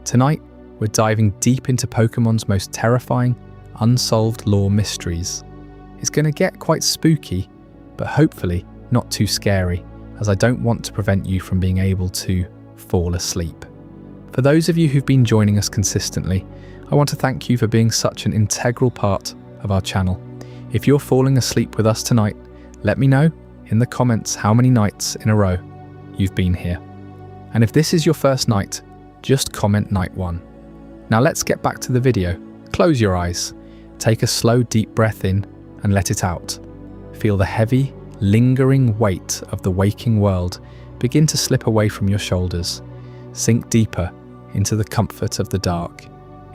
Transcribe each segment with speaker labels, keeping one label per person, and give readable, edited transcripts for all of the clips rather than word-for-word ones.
Speaker 1: Tonight, we're diving deep into Pokemon's most terrifying, unsolved lore mysteries. It's going to get quite spooky, but hopefully not too scary, as I don't want to prevent you from being able to fall asleep. For those of you who've been joining us consistently, I want to thank you for being such an integral part of our channel. If you're falling asleep with us tonight, let me know in the comments how many nights in a row you've been here. And if this is your first night, just comment night 1. Now let's get back to the video. Close your eyes, take a slow deep breath in and let it out. Feel the heavy, lingering weight of the waking world begin to slip away from your shoulders. Sink deeper into the comfort of the dark,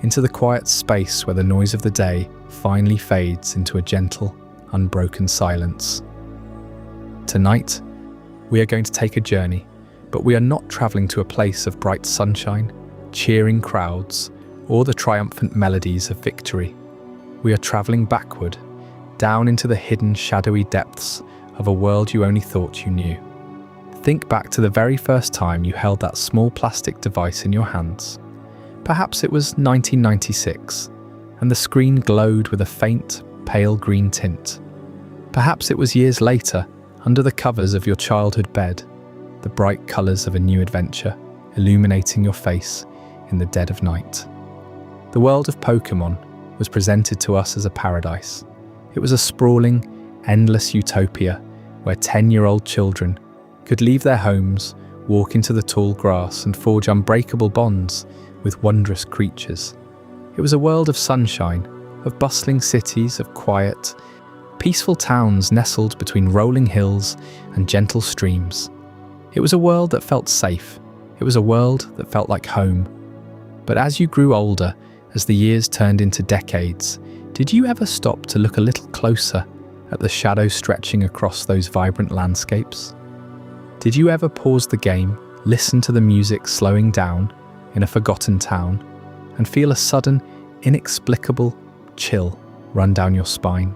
Speaker 1: into the quiet space where the noise of the day finally fades into a gentle, unbroken silence. Tonight, we are going to take a journey, but we are not travelling to a place of bright sunshine, cheering crowds, or the triumphant melodies of victory. We are travelling backward, down into the hidden, shadowy depths of a world you only thought you knew. Think back to the very first time you held that small plastic device in your hands. Perhaps it was 1996, and the screen glowed with a faint, pale green tint. Perhaps it was years later, under the covers of your childhood bed, the bright colours of a new adventure illuminating your face in the dead of night. The world of Pokémon was presented to us as a paradise. It was a sprawling, endless utopia where 10-year-old children could leave their homes, walk into the tall grass and forge unbreakable bonds with wondrous creatures. It was a world of sunshine, of bustling cities, of quiet, peaceful towns nestled between rolling hills and gentle streams. It was a world that felt safe. It was a world that felt like home. But as you grew older, as the years turned into decades, did you ever stop to look a little closer at the shadows stretching across those vibrant landscapes? Did you ever pause the game, listen to the music slowing down in a forgotten town, and feel a sudden, inexplicable chill run down your spine?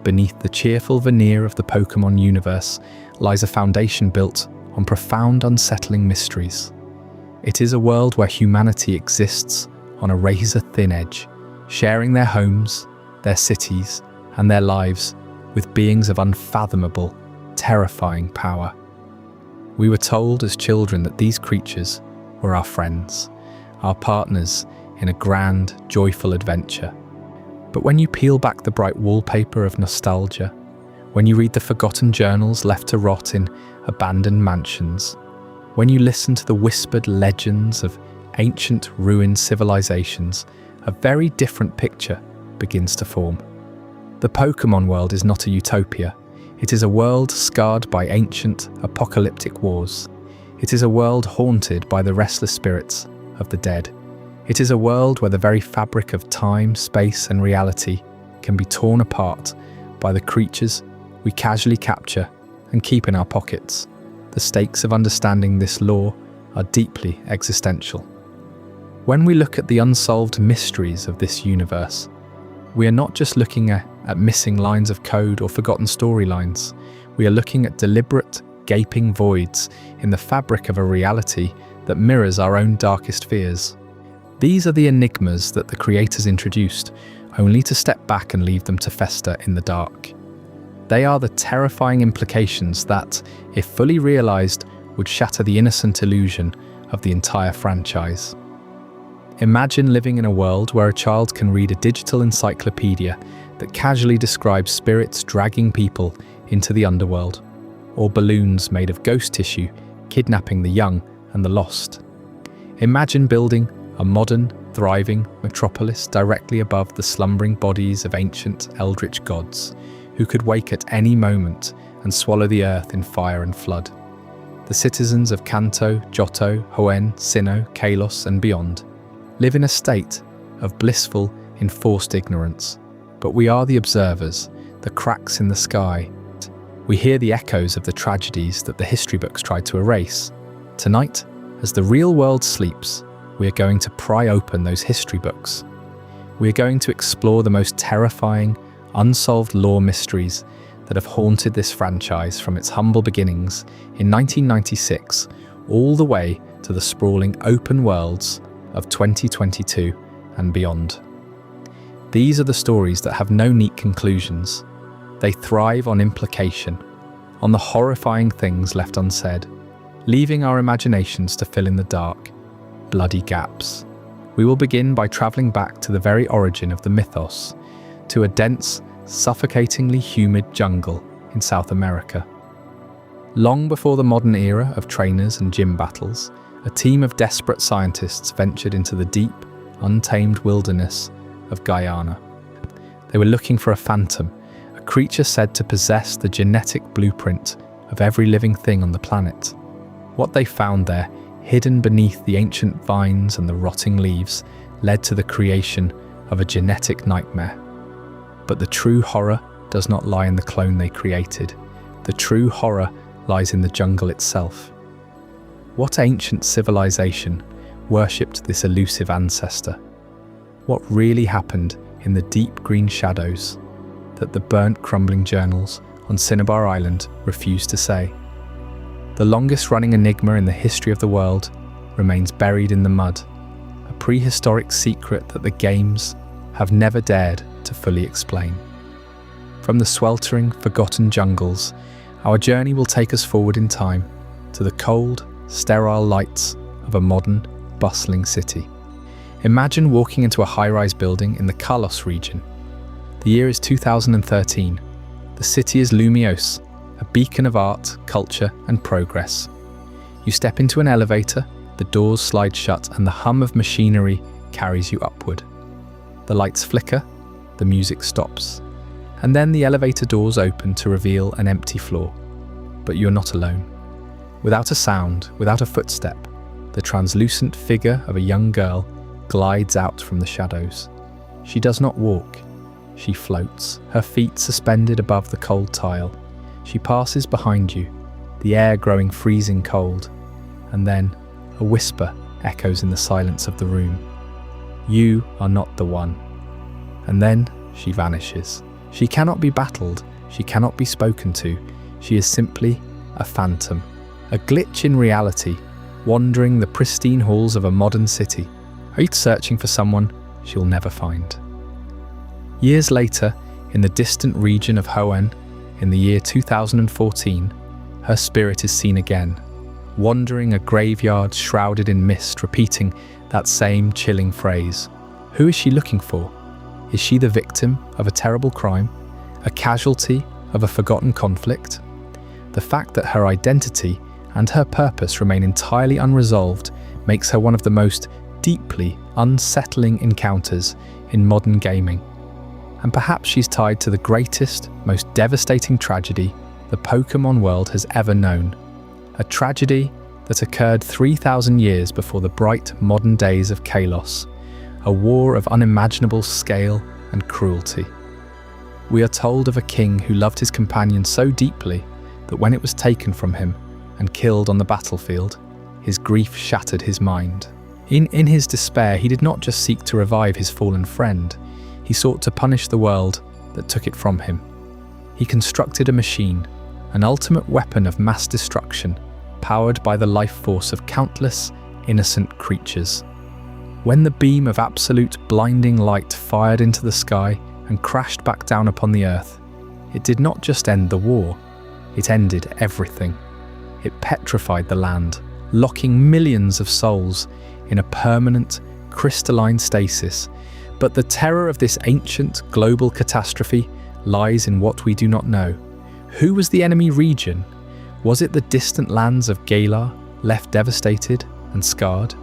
Speaker 1: Beneath the cheerful veneer of the Pokémon universe lies a foundation built on profound, unsettling mysteries. It is a world where humanity exists on a razor-thin edge, sharing their homes, their cities, and their lives with beings of unfathomable, terrifying power. We were told as children that these creatures were our friends, our partners in a grand, joyful adventure. But when you peel back the bright wallpaper of nostalgia, when you read the forgotten journals left to rot in abandoned mansions, when you listen to the whispered legends of ancient ruined civilizations, a very different picture begins to form. The Pokémon world is not a utopia. It is a world scarred by ancient, apocalyptic wars. It is a world haunted by the restless spirits of the dead. It is a world where the very fabric of time, space, and reality can be torn apart by the creatures we casually capture and keep in our pockets. The stakes of understanding this lore are deeply existential. When we look at the unsolved mysteries of this universe, we are not just looking at missing lines of code or forgotten storylines. We are looking at deliberate, gaping voids in the fabric of a reality that mirrors our own darkest fears. These are the enigmas that the creators introduced, only to step back and leave them to fester in the dark. They are the terrifying implications that, if fully realized, would shatter the innocent illusion of the entire franchise. Imagine living in a world where a child can read a digital encyclopedia that casually describes spirits dragging people into the underworld, or balloons made of ghost tissue kidnapping the young and the lost. Imagine building a modern, thriving metropolis directly above the slumbering bodies of ancient eldritch gods, who could wake at any moment and swallow the earth in fire and flood. The citizens of Kanto, Johto, Hoen, Sinnoh, Callos, and beyond live in a state of blissful, enforced ignorance. But we are the observers, the cracks in the sky. We hear the echoes of the tragedies that the history books tried to erase. Tonight, as the real world sleeps, we are going to pry open those history books. We are going to explore the most terrifying, unsolved lore mysteries that have haunted this franchise from its humble beginnings in 1996 all the way to the sprawling open worlds of 2022 and beyond. These are the stories that have no neat conclusions. They thrive on implication, on the horrifying things left unsaid, leaving our imaginations to fill in the dark, bloody gaps. We will begin by travelling back to the very origin of the mythos, to a dense, suffocatingly humid jungle in South America. Long before the modern era of trainers and gym battles, a team of desperate scientists ventured into the deep, untamed wilderness of Guyana. They were looking for a phantom, a creature said to possess the genetic blueprint of every living thing on the planet. What they found there, hidden beneath the ancient vines and the rotting leaves, led to the creation of a genetic nightmare. But the true horror does not lie in the clone they created. The true horror lies in the jungle itself. What ancient civilization worshipped this elusive ancestor? What really happened in the deep green shadows that the burnt, crumbling journals on Cineabar Island refuse to say? The longest-running enigma in the history of the world remains buried in the mud, a prehistoric secret that the games have never dared to fully explain. From the sweltering, forgotten jungles, our journey will take us forward in time to the cold, sterile lights of a modern, bustling city. Imagine walking into a high-rise building in the Callos region. The year is 2013. The city is Lumios, a beacon of art, culture, and progress. You step into an elevator, the doors slide shut, and the hum of machinery carries you upward. The lights flicker, the music stops, and then the elevator doors open to reveal an empty floor. But you're not alone. Without a sound, without a footstep, the translucent figure of a young girl glides out from the shadows. She does not walk. She floats, her feet suspended above the cold tile. She passes behind you, the air growing freezing cold, and then a whisper echoes in the silence of the room. You are not the one. And then she vanishes. She cannot be battled, she cannot be spoken to. She is simply a phantom, a glitch in reality, wandering the pristine halls of a modern city. Are you searching for someone she'll never find? Years later, in the distant region of Hoen, in the year 2014, her spirit is seen again, wandering a graveyard shrouded in mist, repeating that same chilling phrase. Who is she looking for? Is she the victim of a terrible crime? A casualty of a forgotten conflict? The fact that her identity and her purpose remain entirely unresolved makes her one of the most deeply unsettling encounters in modern gaming. And perhaps she's tied to the greatest, most devastating tragedy the Pokémon world has ever known. A tragedy that occurred 3,000 years before the bright modern days of Callos, a war of unimaginable scale and cruelty. We are told of a king who loved his companion so deeply that when it was taken from him and killed on the battlefield, his grief shattered his mind. In his despair, he did not just seek to revive his fallen friend, he sought to punish the world that took it from him. He constructed a machine, an ultimate weapon of mass destruction, powered by the life force of countless innocent creatures. When the beam of absolute blinding light fired into the sky and crashed back down upon the earth, it did not just end the war, it ended everything. It petrified the land, locking millions of souls in a permanent, crystalline stasis. But the terror of this ancient, global catastrophe lies in what we do not know. Who was the enemy region? Was it the distant lands of Galar, left devastated and scarred?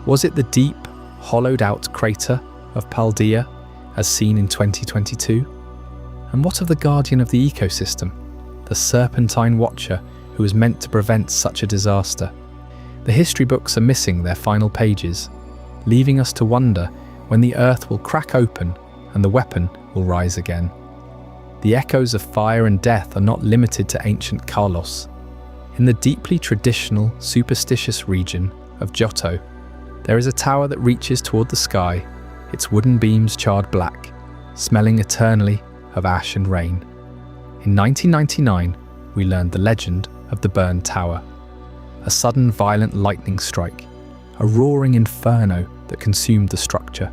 Speaker 1: Was it the deep, hollowed-out crater of Paldea, as seen in 2022? And what of the guardian of the ecosystem, the serpentine watcher who was meant to prevent such a disaster? The history books are missing their final pages, leaving us to wonder when the earth will crack open and the weapon will rise again. The echoes of fire and death are not limited to ancient Callos. In the deeply traditional, superstitious region of Johto, there is a tower that reaches toward the sky, its wooden beams charred black, smelling eternally of ash and rain. In 1999, we learned the legend of the burned tower. A sudden violent lightning strike, a roaring inferno that consumed the structure.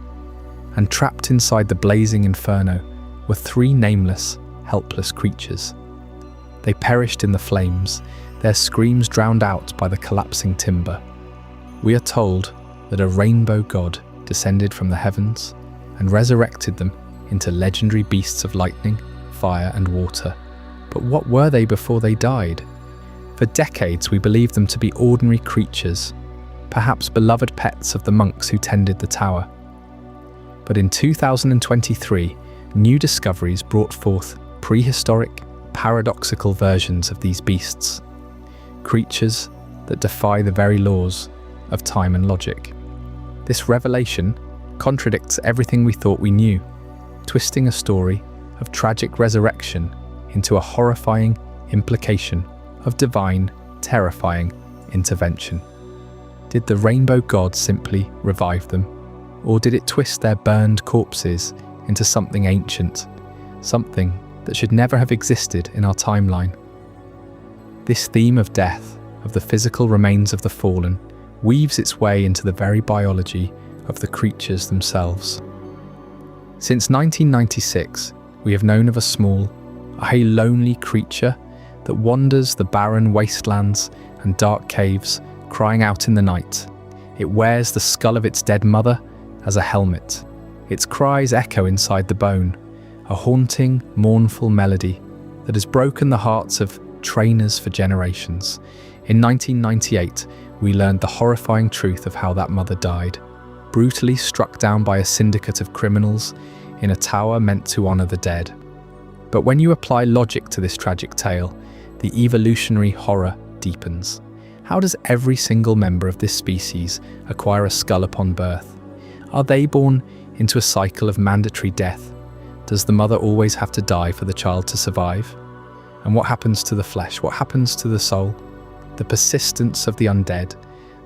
Speaker 1: And trapped inside the blazing inferno were 3 nameless, helpless creatures. They perished in the flames, their screams drowned out by the collapsing timber. We are told that a rainbow god descended from the heavens and resurrected them into legendary beasts of lightning, fire and water. But what were they before they died? For decades we believed them to be ordinary creatures, perhaps beloved pets of the monks who tended the tower. But in 2023, new discoveries brought forth prehistoric, paradoxical versions of these beasts, creatures that defy the very laws of time and logic. This revelation contradicts everything we thought we knew, twisting a story of tragic resurrection into a horrifying implication of divine, terrifying intervention. Did the rainbow god simply revive them, or did it twist their burned corpses into something ancient, something that should never have existed in our timeline? This theme of death, of the physical remains of the fallen, weaves its way into the very biology of the creatures themselves. Since 1996, we have known of a small, lonely creature that wanders the barren wastelands and dark caves, crying out in the night. It wears the skull of its dead mother as a helmet. Its cries echo inside the bone, a haunting, mournful melody that has broken the hearts of trainers for generations. In 1998, we learned the horrifying truth of how that mother died, brutally struck down by a syndicate of criminals in a tower meant to honor the dead. But when you apply logic to this tragic tale, the evolutionary horror deepens. How does every single member of this species acquire a skull upon birth? Are they born into a cycle of mandatory death? Does the mother always have to die for the child to survive? And what happens to the flesh? What happens to the soul? The persistence of the undead,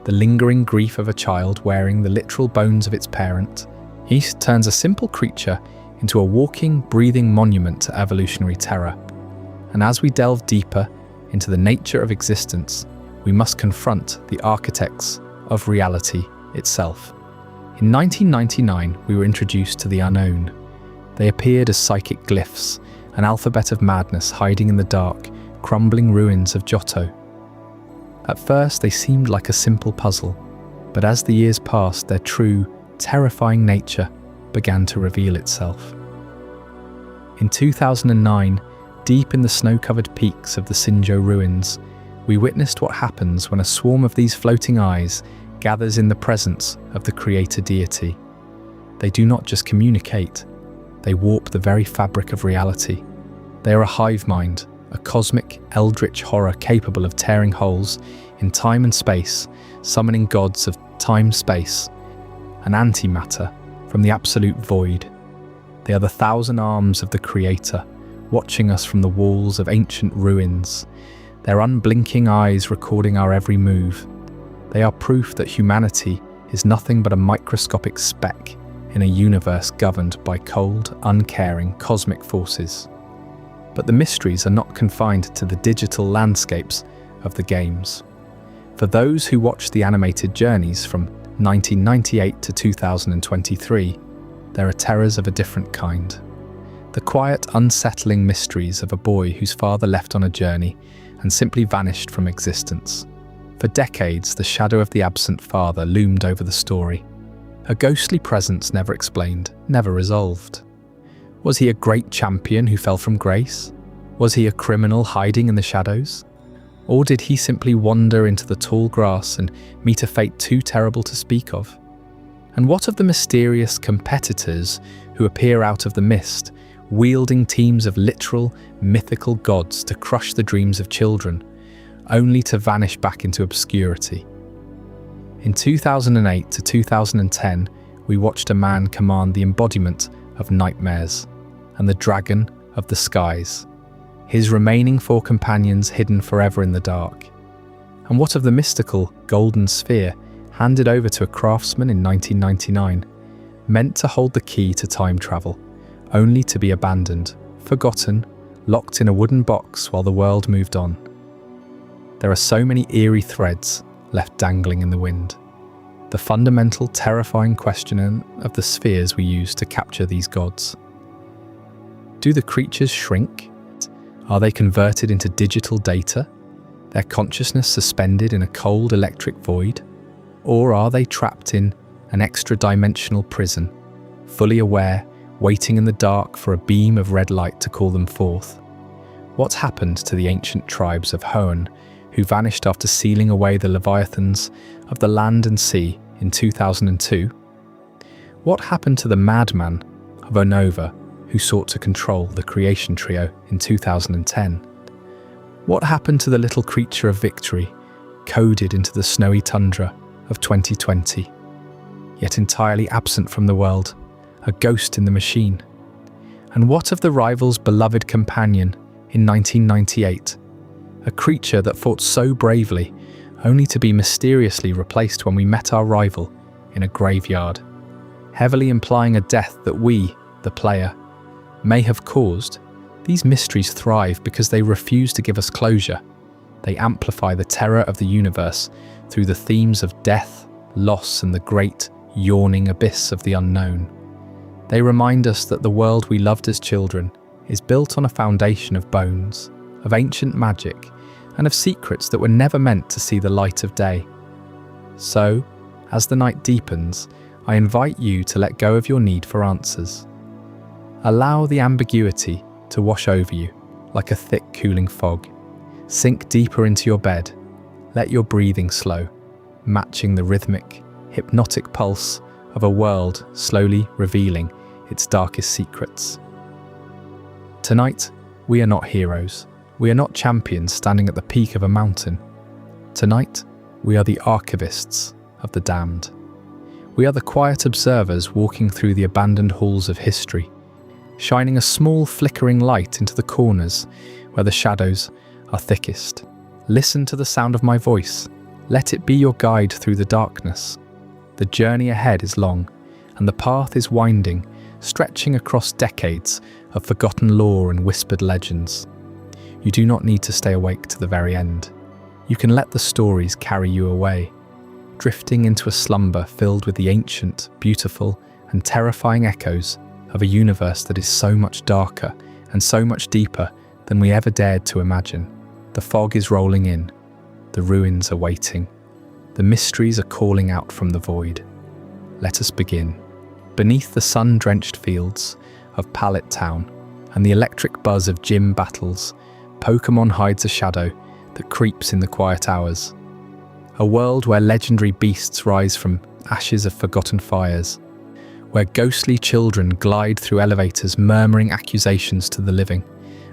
Speaker 1: the lingering grief of a child wearing the literal bones of its parent. East turns a simple creature into a walking, breathing monument to evolutionary terror. And as we delve deeper into the nature of existence, we must confront the architects of reality itself. In 1999, we were introduced to the unknown. They appeared as psychic glyphs, an alphabet of madness hiding in the dark, crumbling ruins of Johto. At first, they seemed like a simple puzzle, but as the years passed, their true, terrifying nature began to reveal itself. In 2009, deep in the snow-covered peaks of the Sinjo ruins, we witnessed what happens when a swarm of these floating eyes gathers in the presence of the creator deity. They do not just communicate, they warp the very fabric of reality. They are a hive mind, a cosmic, eldritch horror capable of tearing holes in time and space, summoning gods of time-space, an antimatter from the absolute void. They are the 1,000 arms of the Creator, watching us from the walls of ancient ruins, their unblinking eyes recording our every move. They are proof that humanity is nothing but a microscopic speck in a universe governed by cold, uncaring cosmic forces. But the mysteries are not confined to the digital landscapes of the games. For those who watched the animated journeys from 1998 to 2023, there are terrors of a different kind. The quiet, unsettling mysteries of a boy whose father left on a journey and simply vanished from existence. For decades, the shadow of the absent father loomed over the story. A ghostly presence never explained, never resolved. Was he a great champion who fell from grace? Was he a criminal hiding in the shadows? Or did he simply wander into the tall grass and meet a fate too terrible to speak of? And what of the mysterious competitors who appear out of the mist, wielding teams of literal, mythical gods to crush the dreams of children, only to vanish back into obscurity? In 2008 to 2010, we watched a man command the embodiment of nightmares and the dragon of the skies, his remaining 4 companions hidden forever in the dark. And what of the mystical golden sphere handed over to a craftsman in 1999, meant to hold the key to time travel, only to be abandoned, forgotten, locked in a wooden box while the world moved on? There are so many eerie threads left dangling in the wind. the fundamental, terrifying question of the spheres we use to capture these gods. Do the creatures shrink? Are they converted into digital data, their consciousness suspended in a cold electric void? Or are they trapped in an extra-dimensional prison, fully aware, waiting in the dark for a beam of red light to call them forth? What's happened to the ancient tribes of Hoen, who vanished after sealing away the leviathans of the land and sea in 2002? What happened to the madman of Onova, who sought to control the creation trio in 2010? What happened to the little creature of victory, coded into the snowy tundra of 2020, yet entirely absent from the world, a ghost in the machine? And what of the rival's beloved companion in 1998, a creature that fought so bravely, only to be mysteriously replaced when we met our rival in a graveyard, heavily implying a death that we, the player, may have caused? These mysteries thrive because they refuse to give us closure. They amplify the terror of the universe through the themes of death, loss, and the great, yawning abyss of the unknown. They remind us that the world we loved as children is built on a foundation of bones, of ancient magic, and of secrets that were never meant to see the light of day. So, as the night deepens, I invite you to let go of your need for answers. Allow the ambiguity to wash over you like a thick, cooling fog. Sink deeper into your bed. Let your breathing slow, matching the rhythmic, hypnotic pulse of a world slowly revealing its darkest secrets. Tonight, we are not heroes. We are not champions standing at the peak of a mountain. Tonight, we are the archivists of the damned. We are the quiet observers walking through the abandoned halls of history, shining a small flickering light into the corners where the shadows are thickest. Listen to the sound of my voice. Let it be your guide through the darkness. The journey ahead is long, and the path is winding, stretching across decades of forgotten lore and whispered legends. You do not need to stay awake to the very end. You can let the stories carry you away, drifting into a slumber filled with the ancient, beautiful, and terrifying echoes of a universe that is so much darker and so much deeper than we ever dared to imagine. The fog is rolling in. The ruins are waiting. The mysteries are calling out from the void. Let us begin. Beneath the sun-drenched fields of Lavender Town and the electric buzz of gym battles, Pokémon hides a shadow that creeps in the quiet hours. A world where legendary beasts rise from ashes of forgotten fires, where ghostly children glide through elevators murmuring accusations to the living,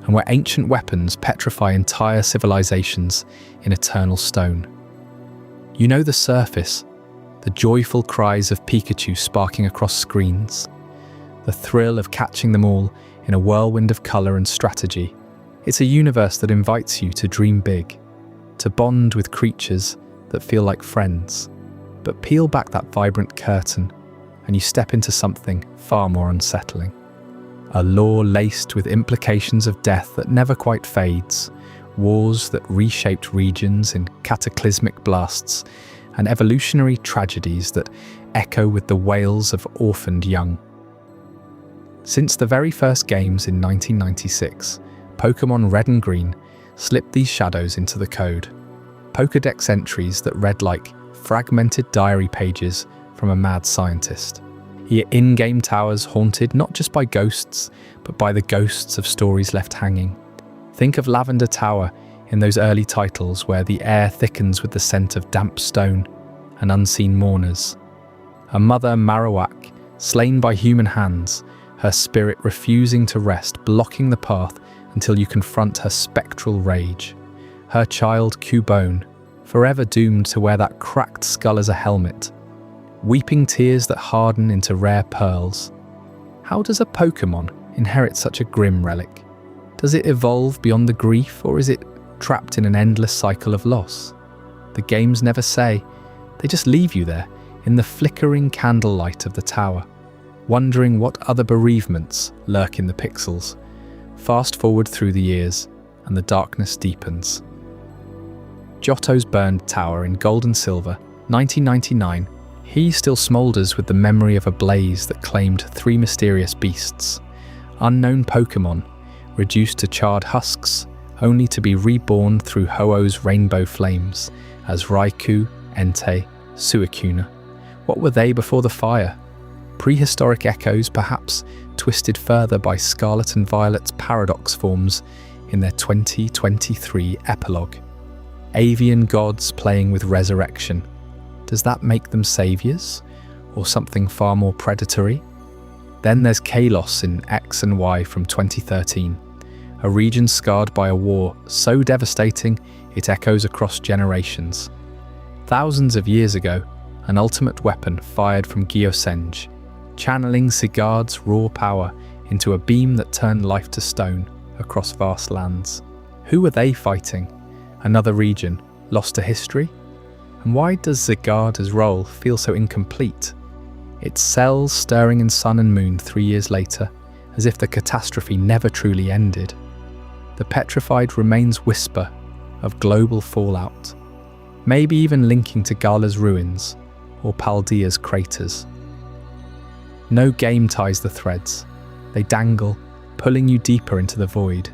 Speaker 1: and where ancient weapons petrify entire civilizations in eternal stone. You know the surface, the joyful cries of Pikachu sparking across screens, the thrill of catching them all in a whirlwind of color and strategy. It's a universe that invites you to dream big, to bond with creatures that feel like friends. But peel back that vibrant curtain and you step into something far more unsettling. A lore laced with implications of death that never quite fades, wars that reshaped regions in cataclysmic blasts, and evolutionary tragedies that echo with the wails of orphaned young. Since the very first games in 1996, Pokémon Red and Green slipped these shadows into the code. Pokédex entries that read like fragmented diary pages from a mad scientist. In-game towers haunted not just by ghosts, but by the ghosts of stories left hanging. Think of Lavender Tower in those early titles where the air thickens with the scent of damp stone and unseen mourners. A mother Marowak, slain by human hands, her spirit refusing to rest, blocking the path until you confront her spectral rage. Her child Cubone, forever doomed to wear that cracked skull as a helmet. Weeping tears that harden into rare pearls. How does a Pokémon inherit such a grim relic? Does it evolve beyond the grief, or is it trapped in an endless cycle of loss? The games never say. They just leave you there, in the flickering candlelight of the tower, wondering what other bereavements lurk in the pixels. Fast forward through the years, and the darkness deepens. Johto's burned tower in gold and silver, 1999, He still smoulders with the memory of a blaze that claimed 3 mysterious beasts, unknown Pokémon, reduced to charred husks, only to be reborn through Ho-Oh's rainbow flames as Raikou, Entei, Suicune. What were they before the fire? Prehistoric echoes, perhaps, twisted further by Scarlet and Violet's paradox forms in their 2023 epilogue. Avian gods playing with resurrection. Does that make them saviors? Or something far more predatory? Then there's Callos in X and Y from 2013, a region scarred by a war so devastating it echoes across generations. Thousands of years ago, an ultimate weapon fired from Gyosenge, channeling Sigard's raw power into a beam that turned life to stone across vast lands. Who were they fighting? Another region, lost to history? And why does Sigard's role feel so incomplete? Its cells stirring in sun and moon 3 years later, as if the catastrophe never truly ended. The petrified remains whisper of global fallout, maybe even linking to Gala's ruins or Paldea's craters. No game ties the threads. They dangle, pulling you deeper into the void.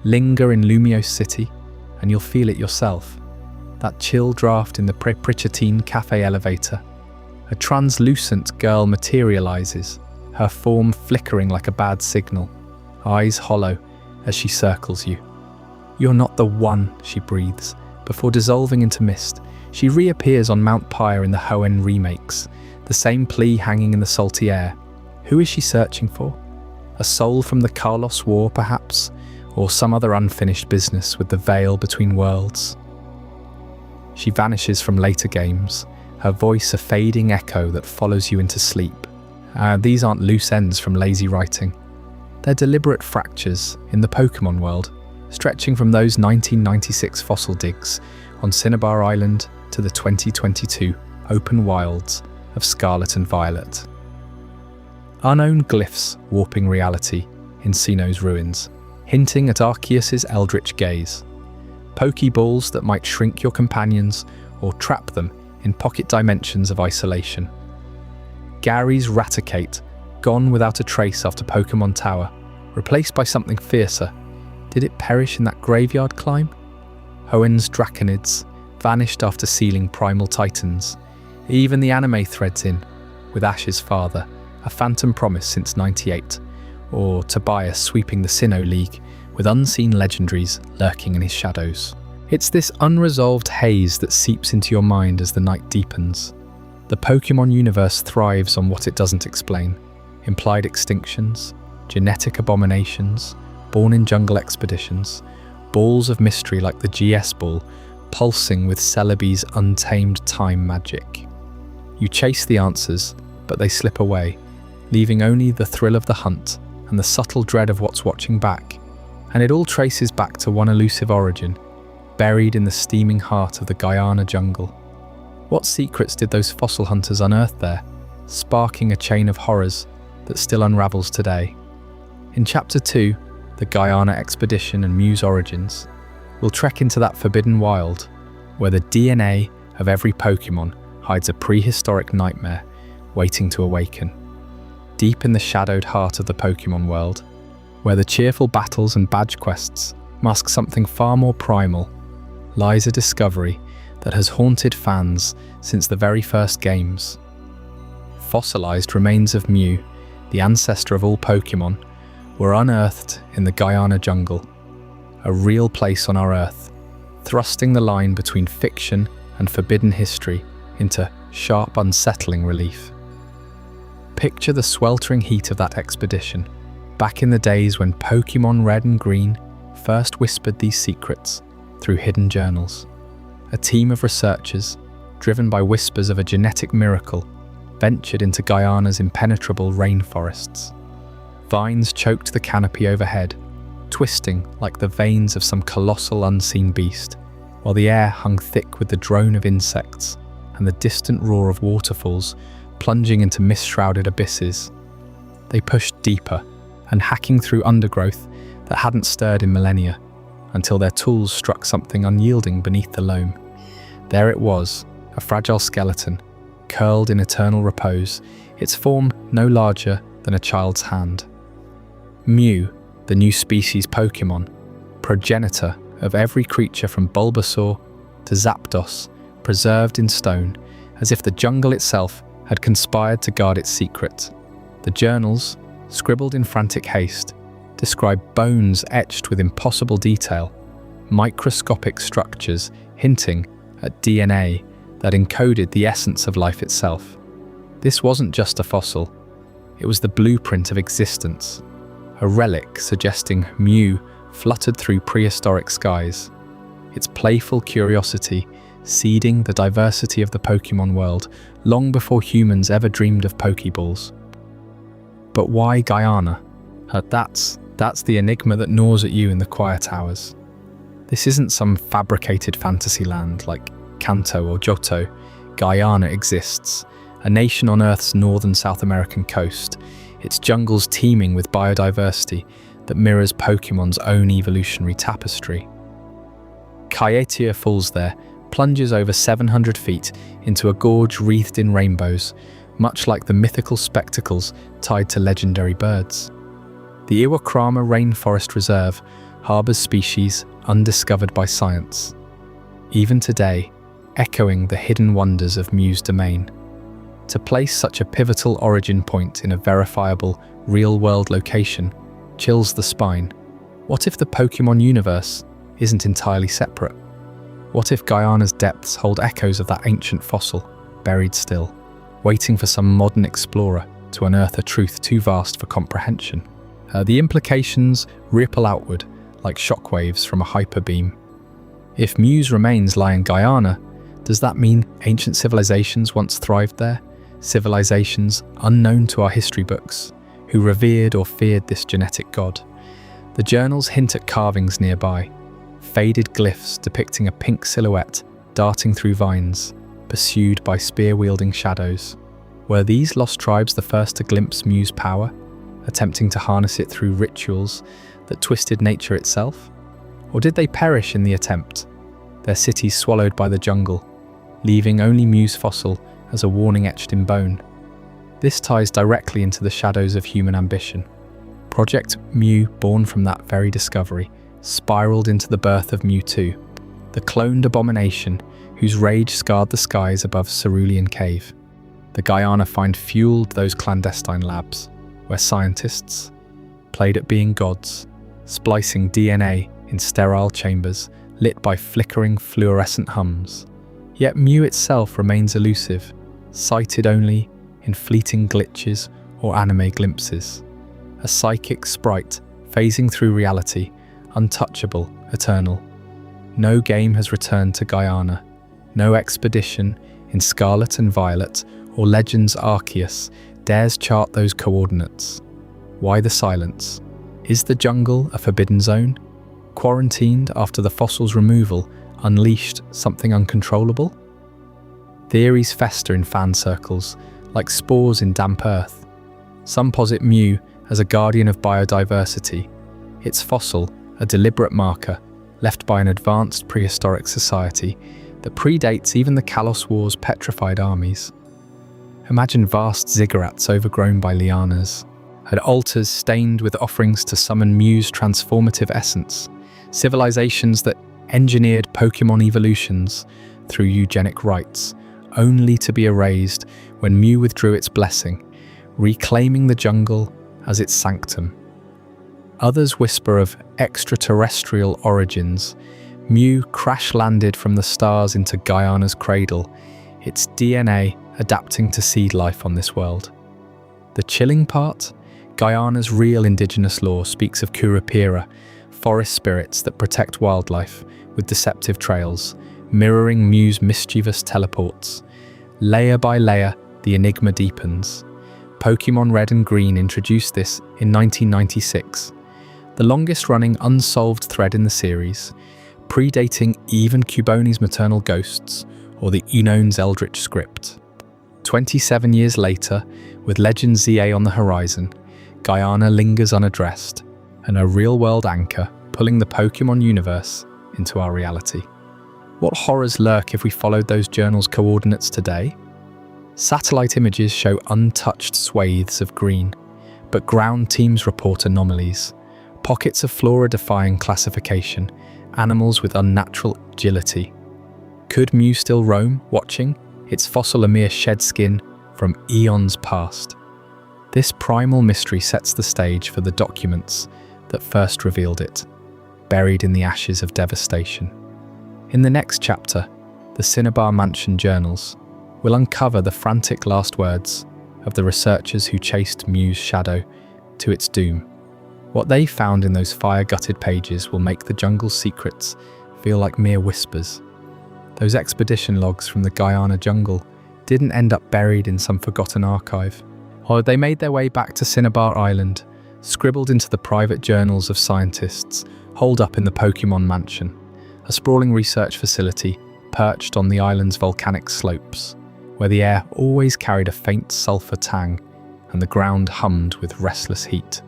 Speaker 1: Linger in Lumios City, and you'll feel it yourself. That chill draft in the Pritchatine cafe elevator. A translucent girl materializes, her form flickering like a bad signal, eyes hollow as she circles you. "You're not the one," she breathes. Before dissolving into mist, she reappears on Mount Pyre in the Hoen remakes, the same plea hanging in the salty air. Who is she searching for? A soul from the Callos War, perhaps? Or some other unfinished business with the veil between worlds? She vanishes from later games, her voice a fading echo that follows you into sleep. These aren't loose ends from lazy writing. They're deliberate fractures in the Pokémon world, stretching from those 1996 fossil digs on Cineabar Island to the 2022 open wilds of Scarlet and Violet. Unknown glyphs warping reality in Sinnoh's ruins, hinting at Arceus's eldritch gaze. Pokeballs that might shrink your companions or trap them in pocket dimensions of isolation. Gary's Raticate, gone without a trace after Pokémon Tower, replaced by something fiercer. Did it perish in that graveyard climb? Hoen's Draenids, vanished after sealing Primal Titans. Even the anime threads in, with Ash's father, a phantom promise since '98, or Tobias sweeping the Sinnoh League, with unseen legendaries lurking in his shadows. It's this unresolved haze that seeps into your mind as the night deepens. The Pokémon universe thrives on what it doesn't explain. Implied extinctions, genetic abominations, born in jungle expeditions, balls of mystery like the GS ball, pulsing with Celebi's untamed time magic. You chase the answers, but they slip away, leaving only the thrill of the hunt and the subtle dread of what's watching back. And it all traces back to one elusive origin, buried in the steaming heart of the Guyana jungle. What secrets did those fossil hunters unearth there, sparking a chain of horrors that still unravels today? In Chapter 2, the Guyana expedition and Mew's origins, we'll trek into that forbidden wild, where the DNA of every Pokémon hides a prehistoric nightmare waiting to awaken. Deep in the shadowed heart of the Pokémon world, where the cheerful battles and badge quests mask something far more primal, lies a discovery that has haunted fans since the very first games. Fossilized remains of Mew, the ancestor of all Pokémon, were unearthed in the Guyana jungle, a real place on our Earth, thrusting the line between fiction and forbidden history into sharp, unsettling relief. Picture the sweltering heat of that expedition, back in the days when Pokémon Red and Green first whispered these secrets through hidden journals. A team of researchers, driven by whispers of a genetic miracle, ventured into Guyana's impenetrable rainforests. Vines choked the canopy overhead, twisting like the veins of some colossal unseen beast, while the air hung thick with the drone of insects and the distant roar of waterfalls plunging into mist-shrouded abysses. They pushed deeper, and hacking through undergrowth that hadn't stirred in millennia, until their tools struck something unyielding beneath the loam. There it was, a fragile skeleton, curled in eternal repose, its form no larger than a child's hand. Mew, the new species Pokémon, progenitor of every creature from Bulbasaur to Zapdos, preserved in stone, as if the jungle itself had conspired to guard its secret. The journals, scribbled in frantic haste, describe bones etched with impossible detail, microscopic structures hinting at DNA that encoded the essence of life itself. This wasn't just a fossil, it was the blueprint of existence, a relic suggesting Mew fluttered through prehistoric skies, its playful curiosity seeding the diversity of the Pokémon world long before humans ever dreamed of Pokeballs. But why Guyana? That's the enigma that gnaws at you in the quiet hours. This isn't some fabricated fantasy land like Kanto or Johto. Guyana exists, a nation on Earth's northern South American coast, its jungles teeming with biodiversity that mirrors Pokemon's own evolutionary tapestry. Caiatea Falls there plunges over 700 feet into a gorge wreathed in rainbows, much like the mythical spectacles tied to legendary birds. The Iwakrama Rainforest Reserve harbours species undiscovered by science, even today echoing the hidden wonders of Mew's domain. To place such a pivotal origin point in a verifiable, real-world location chills the spine. What if the Pokémon universe isn't entirely separate? What if Guyana's depths hold echoes of that ancient fossil, buried still, waiting for some modern explorer to unearth a truth too vast for comprehension? The implications ripple outward like shockwaves from a hyperbeam. If Mew's remains lie in Guyana, does that mean ancient civilizations once thrived there? Civilizations unknown to our history books, who revered or feared this genetic god? The journals hint at carvings nearby, faded glyphs depicting a pink silhouette darting through vines, pursued by spear-wielding shadows. Were these lost tribes the first to glimpse Mew's power, attempting to harness it through rituals that twisted nature itself? Or did they perish in the attempt, their cities swallowed by the jungle, leaving only Mew's fossil as a warning etched in bone? This ties directly into the shadows of human ambition. Project Mew, born from that very discovery, spiraled into the birth of Mewtwo, the cloned abomination whose rage scarred the skies above Cerulean Cave. The Guyana find fueled those clandestine labs, where scientists played at being gods, splicing DNA in sterile chambers lit by flickering fluorescent hums. Yet Mew itself remains elusive, sighted only in fleeting glitches or anime glimpses. A psychic sprite phasing through reality, untouchable, eternal. No game has returned to Guyana, no expedition in Scarlet and Violet or Legends Arceus dares chart those coordinates. Why the silence? Is the jungle a forbidden zone? Quarantined after the fossil's removal unleashed something uncontrollable? Theories fester in fan circles, like spores in damp earth. Some posit Mew as a guardian of biodiversity, its fossil a deliberate marker left by an advanced prehistoric society that predates even the Callos War's petrified armies. Imagine vast ziggurats overgrown by lianas, and altars stained with offerings to summon Mew's transformative essence, civilizations that engineered Pokémon evolutions through eugenic rites, only to be erased when Mew withdrew its blessing, reclaiming the jungle as its sanctum. Others whisper of extraterrestrial origins. Mew crash-landed from the stars into Guyana's cradle, its DNA adapting to seed life on this world. The chilling part? Guyana's real indigenous lore speaks of Curupira, forest spirits that protect wildlife with deceptive trails, mirroring Mew's mischievous teleports. Layer by layer, the enigma deepens. Pokémon Red and Green introduced this in 1996, the longest-running unsolved thread in the series, predating even Cubone's maternal ghosts or the Unknown's Eldritch script. 27 years later, with Legend ZA on the horizon, Guyana lingers unaddressed, and a real-world anchor pulling the Pokémon universe into our reality. What horrors lurk if we followed those journals' coordinates today? Satellite images show untouched swathes of green, but ground teams report anomalies, pockets of flora defying classification, animals with unnatural agility. Could Mew still roam, watching, its fossil a mere shed skin from eons past? This primal mystery sets the stage for the documents that first revealed it, buried in the ashes of devastation. In the next chapter, the Cineabar Mansion journals, will uncover the frantic last words of the researchers who chased Mew's shadow to its doom. What they found in those fire-gutted pages will make the jungle's secrets feel like mere whispers. Those expedition logs from the Guyana jungle didn't end up buried in some forgotten archive, or they made their way back to Cineabar Island, scribbled into the private journals of scientists holed up in the Pokémon Mansion, a sprawling research facility perched on the island's volcanic slopes, where the air always carried a faint sulfur tang and the ground hummed with restless heat.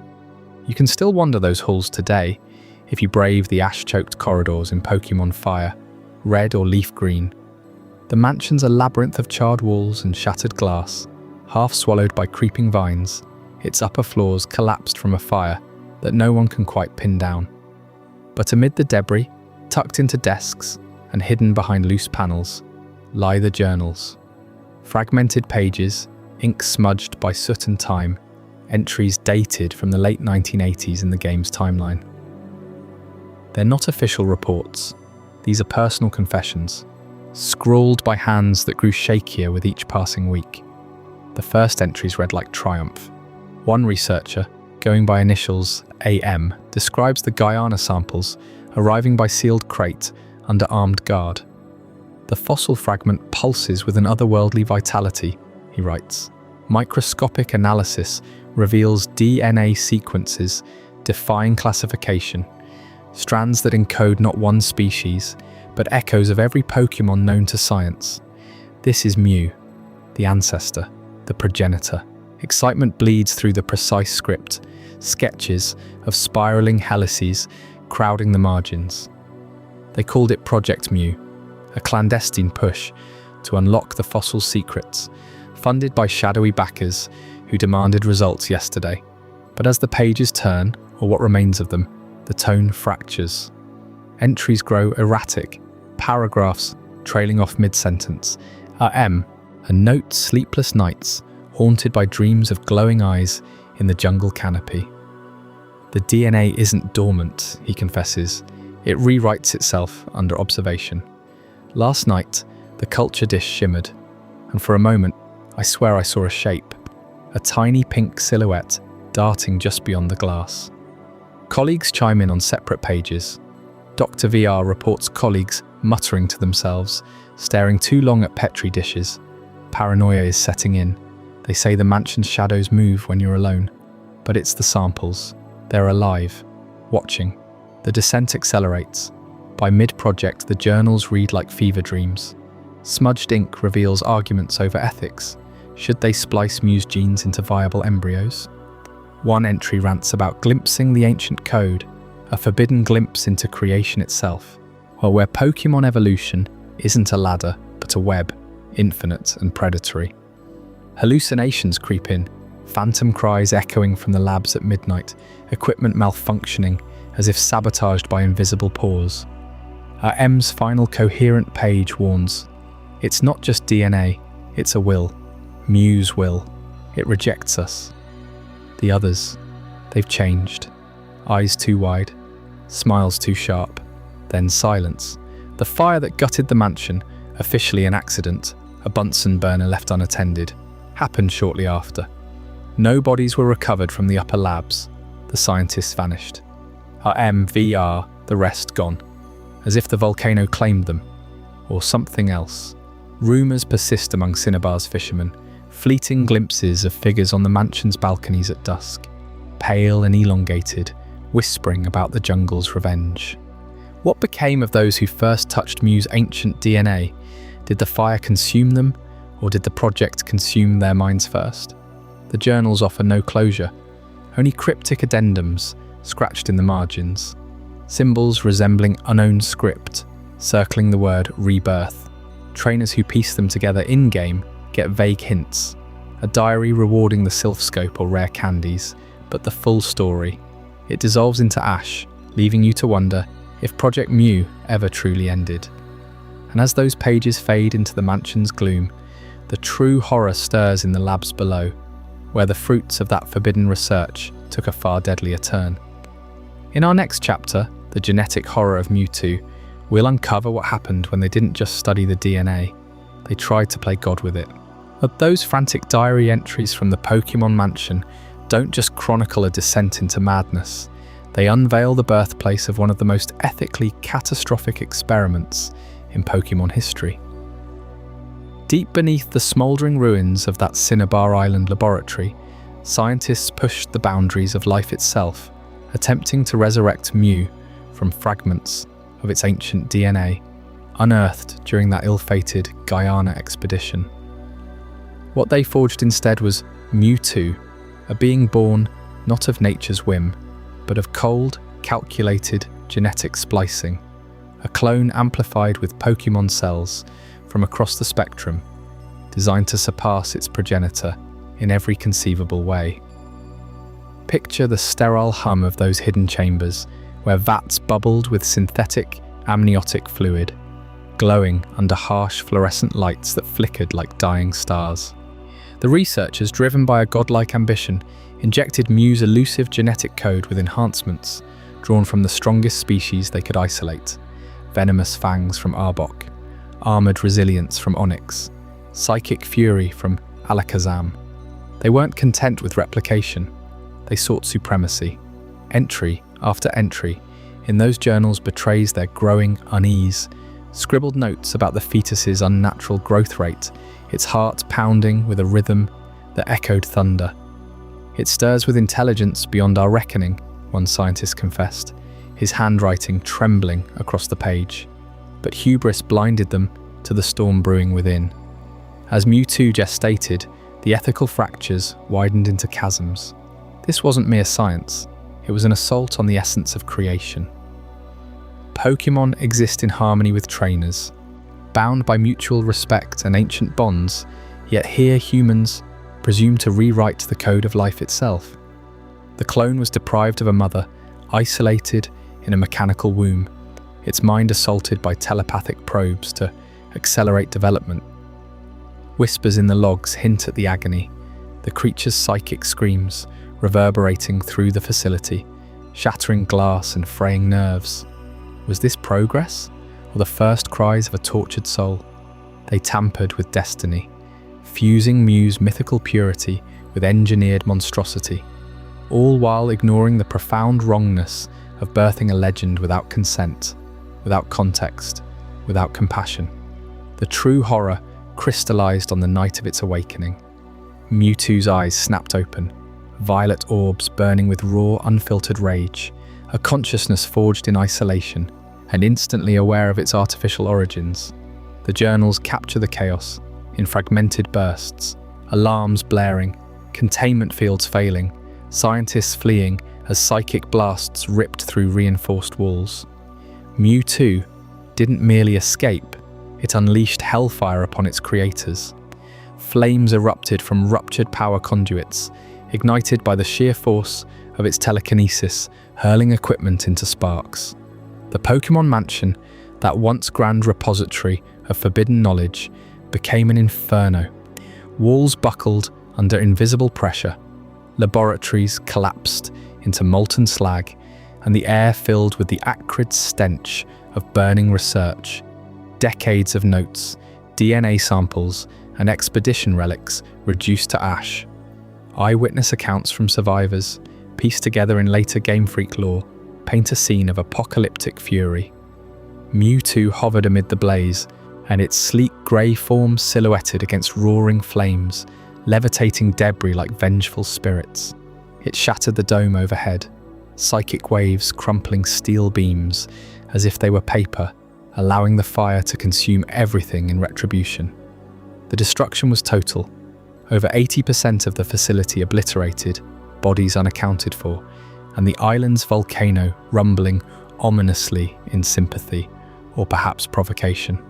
Speaker 1: You can still wander those halls today if you brave the ash-choked corridors in Pokémon Fire, red or leaf green. The mansion's a labyrinth of charred walls and shattered glass, half swallowed by creeping vines, its upper floors collapsed from a fire that no one can quite pin down. But amid the debris, tucked into desks and hidden behind loose panels, lie the journals. Fragmented pages, ink smudged by soot and time, entries dated from the late 1980s in the game's timeline. They're not official reports. These are personal confessions, scrawled by hands that grew shakier with each passing week. The first entries read like triumph. One researcher, going by initials AM, describes the Guyana samples arriving by sealed crate under armed guard. The fossil fragment pulses with an otherworldly vitality, he writes. Microscopic analysis reveals DNA sequences defying classification, strands that encode not one species, but echoes of every Pokémon known to science. This is Mew, the ancestor, the progenitor. Excitement bleeds through the precise script, sketches of spiraling helices crowding the margins. They called it Project Mew, a clandestine push to unlock the fossil's secrets, funded by shadowy backers who demanded results yesterday. But as the pages turn, or what remains of them, the tone fractures. Entries grow erratic, paragraphs trailing off mid-sentence. M, a note sleepless nights, haunted by dreams of glowing eyes in the jungle canopy. The DNA isn't dormant, he confesses. It rewrites itself under observation. Last night, the culture dish shimmered, and for a moment, I swear I saw a shape, a tiny pink silhouette darting just beyond the glass. Colleagues chime in on separate pages. Dr. VR reports colleagues muttering to themselves, staring too long at Petri dishes. Paranoia is setting in. They say the mansion's shadows move when you're alone. But it's the samples. They're alive, watching. The descent accelerates. By mid-project, the journals read like fever dreams. Smudged ink reveals arguments over ethics. Should they splice Mew's genes into viable embryos? One entry rants about glimpsing the ancient code, a forbidden glimpse into creation itself, or where Pokémon evolution isn't a ladder, but a web, infinite and predatory. Hallucinations creep in, phantom cries echoing from the labs at midnight, equipment malfunctioning as if sabotaged by invisible paws. Our M's final coherent page warns, it's not just DNA, it's a will. Mew's will. It rejects us. The others, they've changed. Eyes too wide, smiles too sharp, then silence. The fire that gutted the mansion, officially an accident, a Bunsen burner left unattended, happened shortly after. No bodies were recovered from the upper labs. The scientists vanished. Our MVR, the rest gone. As if the volcano claimed them. Or something else. Rumours persist among Cineabar's fishermen. Fleeting glimpses of figures on the mansion's balconies at dusk. Pale and elongated, whispering about the jungle's revenge. What became of those who first touched Mew's ancient DNA? Did the fire consume them, or did the project consume their minds first? The journals offer no closure, only cryptic addendums scratched in the margins. Symbols resembling unknown script, circling the word rebirth. Trainers who piece them together in-game get vague hints, a diary rewarding the sylphscope or rare candies, but the full story, it dissolves into ash, leaving you to wonder if Project Mew ever truly ended. And as those pages fade into the mansion's gloom, the true horror stirs in the labs below, where the fruits of that forbidden research took a far deadlier turn. In our next chapter, The Genetic Horror of Mewtwo, we'll uncover what happened when they didn't just study the DNA, they tried to play God with it. But those frantic diary entries from the Pokémon mansion don't just chronicle a descent into madness, they unveil the birthplace of one of the most ethically catastrophic experiments in Pokémon history. Deep beneath the smouldering ruins of that Cineabar Island laboratory, scientists pushed the boundaries of life itself, attempting to resurrect Mew from fragments of its ancient DNA, unearthed during that ill-fated Guyana expedition. What they forged instead was Mewtwo, a being born not of nature's whim, but of cold, calculated genetic splicing, a clone amplified with Pokémon cells from across the spectrum, designed to surpass its progenitor in every conceivable way. Picture the sterile hum of those hidden chambers, where vats bubbled with synthetic amniotic fluid, glowing under harsh fluorescent lights that flickered like dying stars. The researchers, driven by a godlike ambition, injected Mew's elusive genetic code with enhancements drawn from the strongest species they could isolate: venomous fangs from Arbok, armoured resilience from Onyx, psychic fury from Alakazam. They weren't content with replication, they sought supremacy. Entry after entry in those journals betrays their growing unease, scribbled notes about the fetus's unnatural growth rate, its heart pounding with a rhythm that echoed thunder. It stirs with intelligence beyond our reckoning, one scientist confessed, his handwriting trembling across the page. But hubris blinded them to the storm brewing within. As Mewtwo gestated, the ethical fractures widened into chasms. This wasn't mere science, it was an assault on the essence of creation. Pokémon exist in harmony with trainers, bound by mutual respect and ancient bonds, yet here humans presume to rewrite the code of life itself. The clone was deprived of a mother, isolated in a mechanical womb, its mind assaulted by telepathic probes to accelerate development. Whispers in the logs hint at the agony, the creature's psychic screams reverberating through the facility, shattering glass and fraying nerves. Was this progress, or the first cries of a tortured soul? They tampered with destiny, fusing Mew's mythical purity with engineered monstrosity, all while ignoring the profound wrongness of birthing a legend without consent, without context, without compassion. The true horror crystallized on the night of its awakening. Mewtwo's eyes snapped open, violet orbs burning with raw, unfiltered rage, a consciousness forged in isolation and instantly aware of its artificial origins. The journals capture the chaos in fragmented bursts, alarms blaring, containment fields failing, scientists fleeing as psychic blasts ripped through reinforced walls. Mewtwo didn't merely escape, it unleashed hellfire upon its creators. Flames erupted from ruptured power conduits, ignited by the sheer force of its telekinesis, hurling equipment into sparks. The Pokémon mansion, that once grand repository of forbidden knowledge, became an inferno. Walls buckled under invisible pressure, laboratories collapsed into molten slag, and the air filled with the acrid stench of burning research. Decades of notes, DNA samples, and expedition relics reduced to ash. Eyewitness accounts from survivors, pieced together in later Game Freak lore, paint a scene of apocalyptic fury. Mewtwo hovered amid the blaze, and its sleek grey form silhouetted against roaring flames, levitating debris like vengeful spirits. It shattered the dome overhead, psychic waves crumpling steel beams as if they were paper, allowing the fire to consume everything in retribution. The destruction was total. Over 80% of the facility obliterated, bodies unaccounted for, and the island's volcano rumbling ominously in sympathy, or perhaps provocation.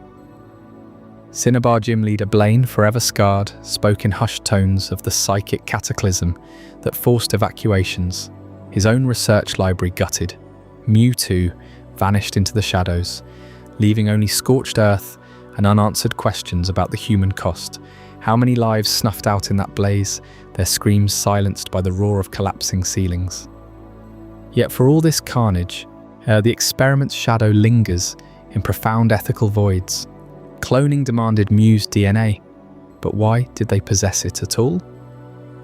Speaker 1: Cineabar gym leader Blaine, forever scarred, spoke in hushed tones of the psychic cataclysm that forced evacuations. His own research library gutted. Mew too vanished into the shadows, leaving only scorched earth and unanswered questions about the human cost. How many lives snuffed out in that blaze, their screams silenced by the roar of collapsing ceilings? Yet for all this carnage, the experiment's shadow lingers in profound ethical voids. Cloning demanded Mew's DNA, but why did they possess it at all?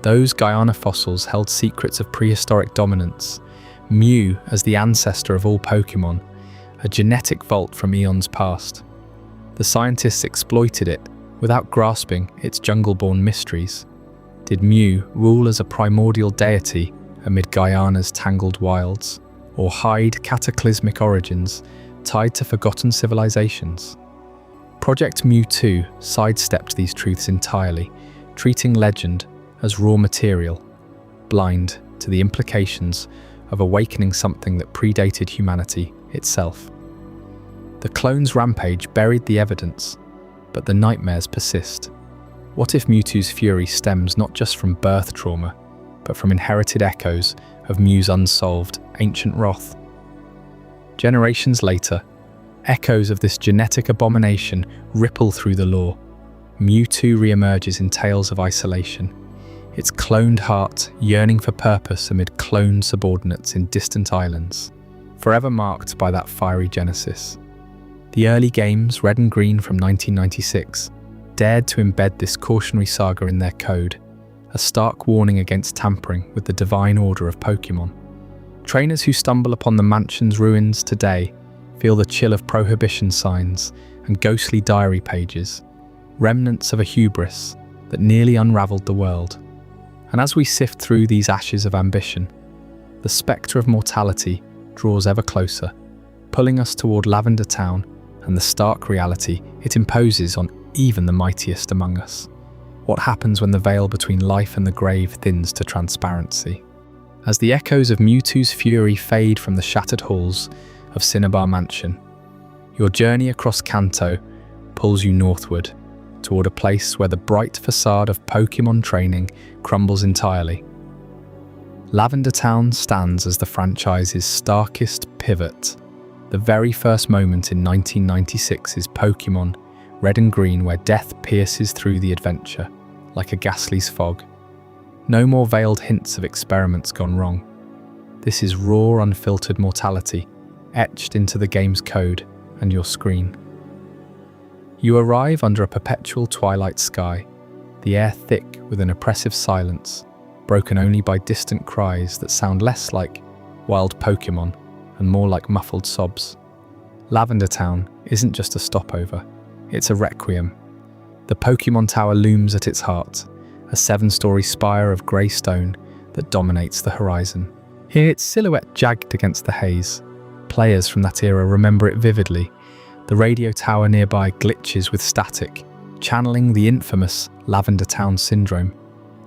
Speaker 1: Those Guyana fossils held secrets of prehistoric dominance. Mew as the ancestor of all Pokémon, a genetic vault from eons past. The scientists exploited it without grasping its jungle-born mysteries. Did Mew rule as a primordial deity amid Guyana's tangled wilds, or hide cataclysmic origins tied to forgotten civilizations? Project Mew 2 sidestepped these truths entirely, treating legend as raw material, blind to the implications of awakening something that predated humanity itself. The clone's rampage buried the evidence, but the nightmares persist. What if Mewtwo's fury stems not just from birth trauma, but from inherited echoes of Mew's unsolved ancient wrath? Generations later, echoes of this genetic abomination ripple through the lore. Mewtwo re-emerges in tales of isolation, its cloned heart yearning for purpose amid cloned subordinates in distant islands, forever marked by that fiery genesis. The early games, Red and Green from 1996, dared to embed this cautionary saga in their code, a stark warning against tampering with the divine order of Pokémon. Trainers who stumble upon the mansion's ruins today feel the chill of prohibition signs and ghostly diary pages, remnants of a hubris that nearly unraveled the world. And as we sift through these ashes of ambition, the spectre of mortality draws ever closer, pulling us toward Lavender Town and the stark reality it imposes on even the mightiest among us. What happens when the veil between life and the grave thins to transparency? As the echoes of Mewtwo's fury fade from the shattered halls of Cineabar Mansion, your journey across Kanto pulls you northward, toward a place where the bright facade of Pokémon training crumbles entirely. Lavender Town stands as the franchise's starkest pivot, the very first moment in 1996's Pokémon Red and Green where death pierces through the adventure, like a ghastly fog. No more veiled hints of experiments gone wrong. This is raw, unfiltered mortality, etched into the game's code and your screen. You arrive under a perpetual twilight sky, the air thick with an oppressive silence, broken only by distant cries that sound less like wild Pokémon and more like muffled sobs. Lavender Town isn't just a stopover, it's a requiem. The Pokémon Tower looms at its heart, a 7-story spire of grey stone that dominates the horizon. Here its silhouette jagged against the haze. Players from that era remember it vividly. The radio tower nearby glitches with static, channeling the infamous Lavender Town syndrome.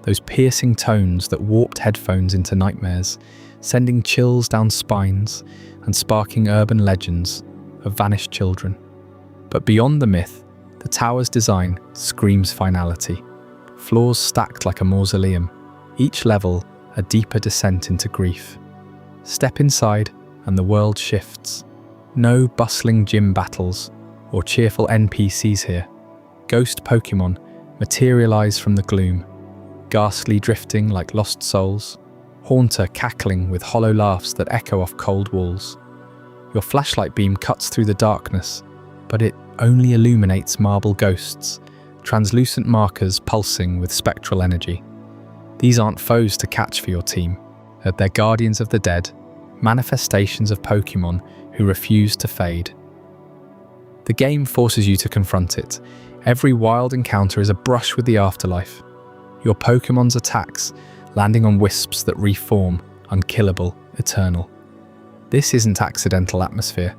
Speaker 1: Those piercing tones that warped headphones into nightmares, sending chills down spines and sparking urban legends of vanished children. But beyond the myth, the tower's design screams finality. Floors stacked like a mausoleum, each level a deeper descent into grief. Step inside and the world shifts. No bustling gym battles or cheerful NPCs here. Ghost Pokémon materialize from the gloom, ghastly drifting like lost souls, Haunter cackling with hollow laughs that echo off cold walls. Your flashlight beam cuts through the darkness, but it only illuminates marble ghosts, translucent markers pulsing with spectral energy. These aren't foes to catch for your team. They're guardians of the dead, manifestations of Pokémon who refuse to fade. The game forces you to confront it. Every wild encounter is a brush with the afterlife. Your Pokémon's attacks landing on wisps that reform, unkillable, eternal. This isn't accidental atmosphere.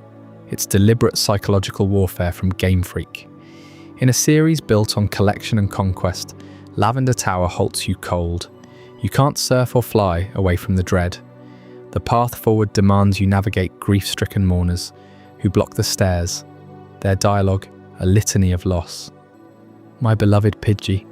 Speaker 1: It's deliberate psychological warfare from Game Freak. In a series built on collection and conquest, Lavender Tower halts you cold. You can't surf or fly away from the dread. The path forward demands you navigate grief-stricken mourners who block the stairs, their dialogue a litany of loss. My beloved Pidgey.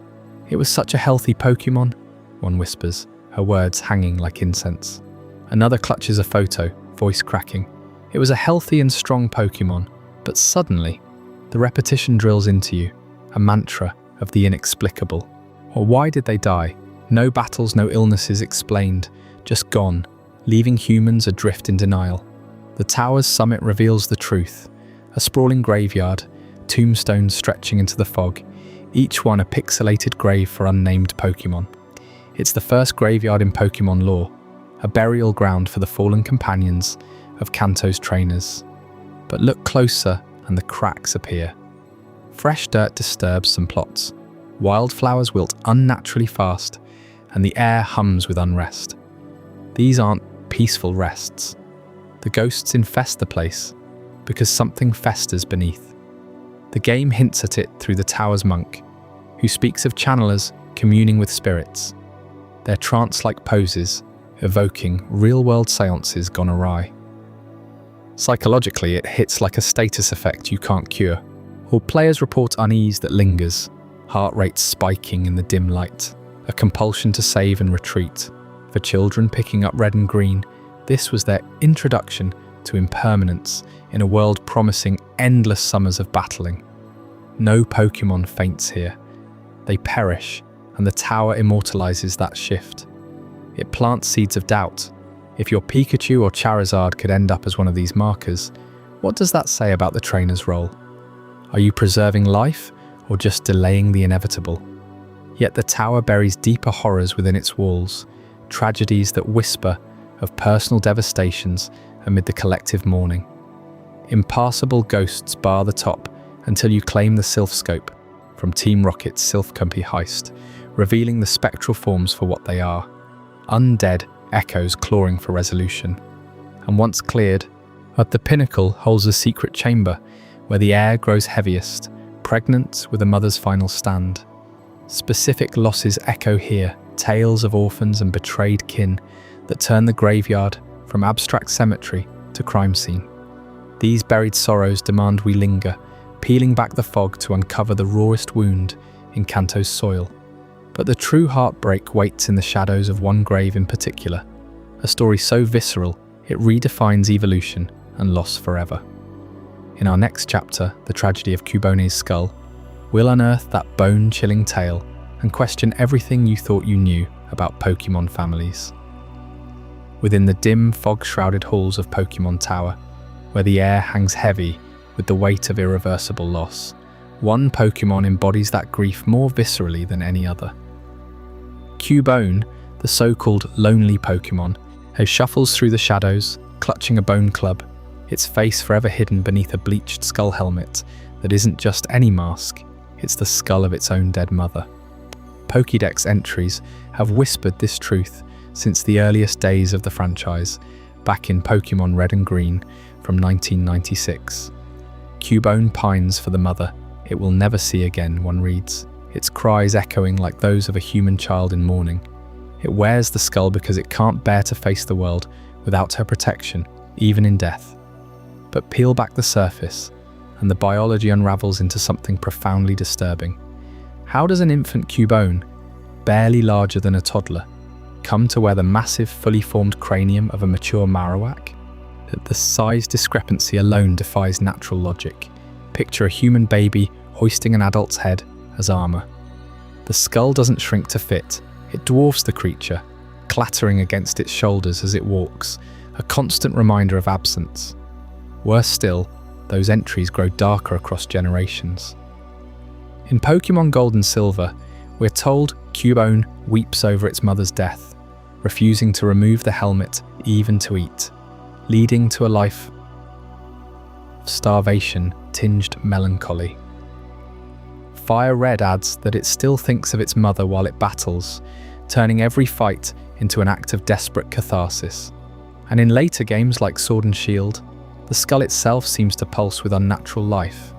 Speaker 1: It was such a healthy Pokemon, one whispers, her words hanging like incense. Another clutches a photo, voice cracking. It was a healthy and strong Pokemon, but suddenly, the repetition drills into you, a mantra of the inexplicable. Or why did they die? No battles, no illnesses explained, just gone, leaving humans adrift in denial. The tower's summit reveals the truth. A sprawling graveyard, tombstones stretching into the fog, each one a pixelated grave for unnamed Pokemon. It's the first graveyard in Pokemon lore, a burial ground for the fallen companions of Kanto's trainers. But look closer and the cracks appear. Fresh dirt disturbs some plots. Wildflowers wilt unnaturally fast, and the air hums with unrest. These aren't peaceful rests. The ghosts infest the place, because something festers beneath. The game hints at it through the tower's monk, who speaks of channelers communing with spirits, their trance-like poses evoking real-world seances gone awry. Psychologically, it hits like a status effect you can't cure. All players report unease that lingers, heart rates spiking in the dim light, a compulsion to save and retreat. For children picking up red and green, this was their introduction to impermanence in a world promising endless summers of battling. No Pokemon faints here. They perish, and the tower immortalizes that shift. It plants seeds of doubt. If your Pikachu or Charizard could end up as one of these markers, what does that say about the trainer's role? Are you preserving life, or just delaying the inevitable? Yet the tower buries deeper horrors within its walls, tragedies that whisper of personal devastations amid the collective mourning. Impassable ghosts bar the top until you claim the Sylph Scope from Team Rocket's Sylph Compy heist, revealing the spectral forms for what they are. Undead echoes clawing for resolution. And once cleared, at the pinnacle holds a secret chamber where the air grows heaviest, pregnant with a mother's final stand. Specific losses echo here, tales of orphans and betrayed kin that turn the graveyard from abstract cemetery to crime scene. These buried sorrows demand we linger, peeling back the fog to uncover the rawest wound in Kanto's soil. But the true heartbreak waits in the shadows of one grave in particular, a story so visceral it redefines evolution and loss forever. In our next chapter, The Tragedy of Cubone's Skull, we'll unearth that bone-chilling tale and question everything you thought you knew about Pokemon families. Within the dim, fog-shrouded halls of Pokemon Tower, where the air hangs heavy with the weight of irreversible loss, one Pokemon embodies that grief more viscerally than any other. Cubone, the so-called lonely Pokemon, as shuffles through the shadows, clutching a bone club, its face forever hidden beneath a bleached skull helmet that isn't just any mask, it's the skull of its own dead mother. Pokédex entries have whispered this truth since the earliest days of the franchise, back in Pokemon Red and Green from 1996. Cubone pines for the mother it will never see again, one reads, its cries echoing like those of a human child in mourning. It wears the skull because it can't bear to face the world without her protection, even in death. But peel back the surface, and the biology unravels into something profoundly disturbing. How does an infant Cubone, barely larger than a toddler, come to wear the massive, fully formed cranium of a mature Marowak? The size discrepancy alone defies natural logic. Picture a human baby hoisting an adult's head as armor. The skull doesn't shrink to fit, it dwarfs the creature, clattering against its shoulders as it walks, a constant reminder of absence. Worse still, those entries grow darker across generations. In Pokemon Gold and Silver, we're told Cubone weeps over its mother's death, refusing to remove the helmet even to eat, leading to a life of starvation tinged melancholy. Fire Red adds that it still thinks of its mother while it battles, turning every fight into an act of desperate catharsis. And in later games like Sword and Shield, the skull itself seems to pulse with unnatural life,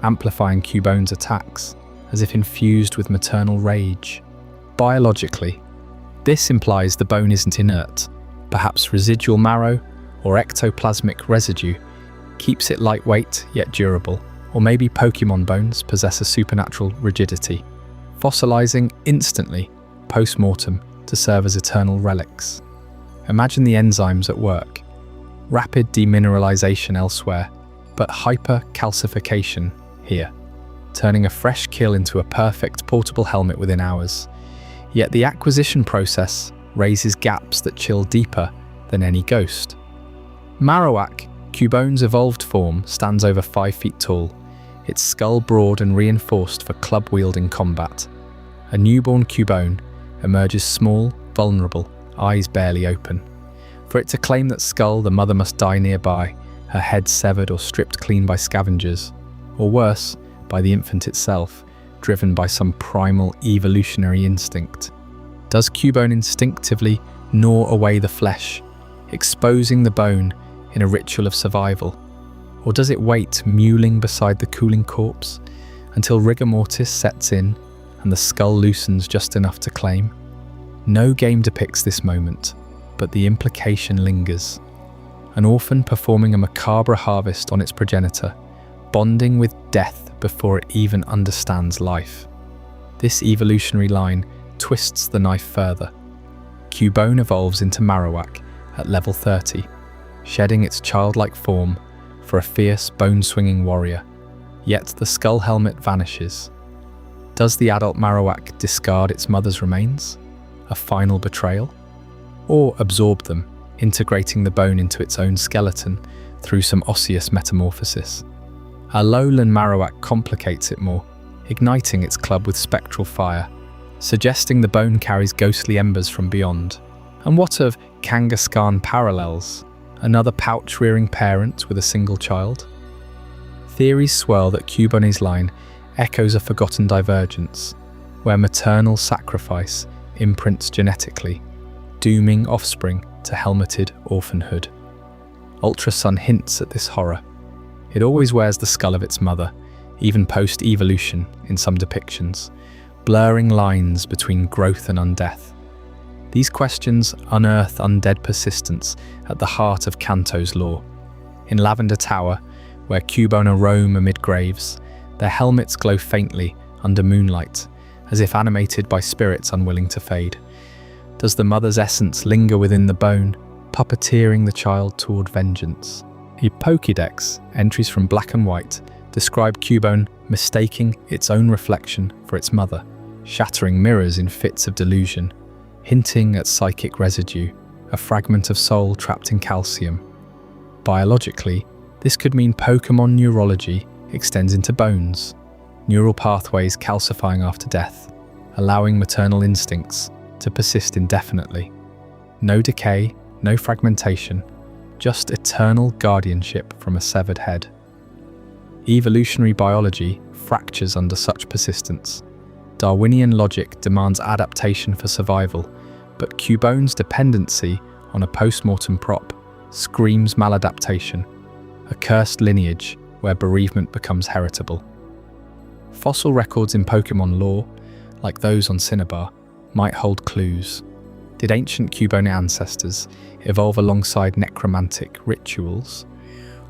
Speaker 1: amplifying Cubone's attacks, as if infused with maternal rage. Biologically, this implies the bone isn't inert. Perhaps residual marrow or ectoplasmic residue keeps it lightweight yet durable, Or maybe Pokémon bones possess a supernatural rigidity, fossilizing instantly post-mortem to serve as eternal relics. Imagine the enzymes at work. Rapid demineralization elsewhere, but hyper-calcification here, turning a fresh kill into a perfect portable helmet within hours. Yet the acquisition process raises gaps that chill deeper than any ghost. Marowak, Cubone's evolved form, stands over 5 feet tall, its skull broad and reinforced for club-wielding combat. A newborn Cubone emerges small, vulnerable, eyes barely open. For it to claim that skull, the mother must die nearby, her head severed or stripped clean by scavengers, or worse, by the infant itself, driven by some primal evolutionary instinct. Does Cubone instinctively gnaw away the flesh, exposing the bone in a ritual of survival? Or does it wait, mewling beside the cooling corpse, until rigor mortis sets in and the skull loosens just enough to claim? No game depicts this moment, but the implication lingers. An orphan performing a macabre harvest on its progenitor, bonding with death before it even understands life. This evolutionary line twists the knife further. Cubone evolves into Marowak at level 30, shedding its childlike form for a fierce, bone-swinging warrior. Yet the skull helmet vanishes. Does the adult Marowak discard its mother's remains? A final betrayal? Or absorb them, integrating the bone into its own skeleton through some osseous metamorphosis? A lowland Marowak complicates it more, igniting its club with spectral fire, suggesting the bone carries ghostly embers from beyond. And what of Kangaskhan parallels? Another pouch-rearing parent with a single child? Theories swirl that Cubone's line echoes a forgotten divergence, where maternal sacrifice imprints genetically, dooming offspring to helmeted orphanhood. Ultrasun hints at this horror. It always wears the skull of its mother, even post-evolution in some depictions, blurring lines between growth and undeath. These questions unearth undead persistence at the heart of Kanto's lore. In Lavender Tower, where Cubone roam amid graves, their helmets glow faintly under moonlight, as if animated by spirits unwilling to fade. Does the mother's essence linger within the bone, puppeteering the child toward vengeance? A Pokédex, entries from Black and White, describe Cubone mistaking its own reflection for its mother, shattering mirrors in fits of delusion, hinting at psychic residue, a fragment of soul trapped in calcium. Biologically, this could mean Pokémon neurology extends into bones, neural pathways calcifying after death, allowing maternal instincts to persist indefinitely. No decay, no fragmentation, just eternal guardianship from a severed head. Evolutionary biology fractures under such persistence. Darwinian logic demands adaptation for survival, but Cubone's dependency on a post-mortem prop screams maladaptation, a cursed lineage where bereavement becomes heritable. Fossil records in Pokémon lore, like those on Cineabar, might hold clues. Did ancient Cubone ancestors evolve alongside necromantic rituals?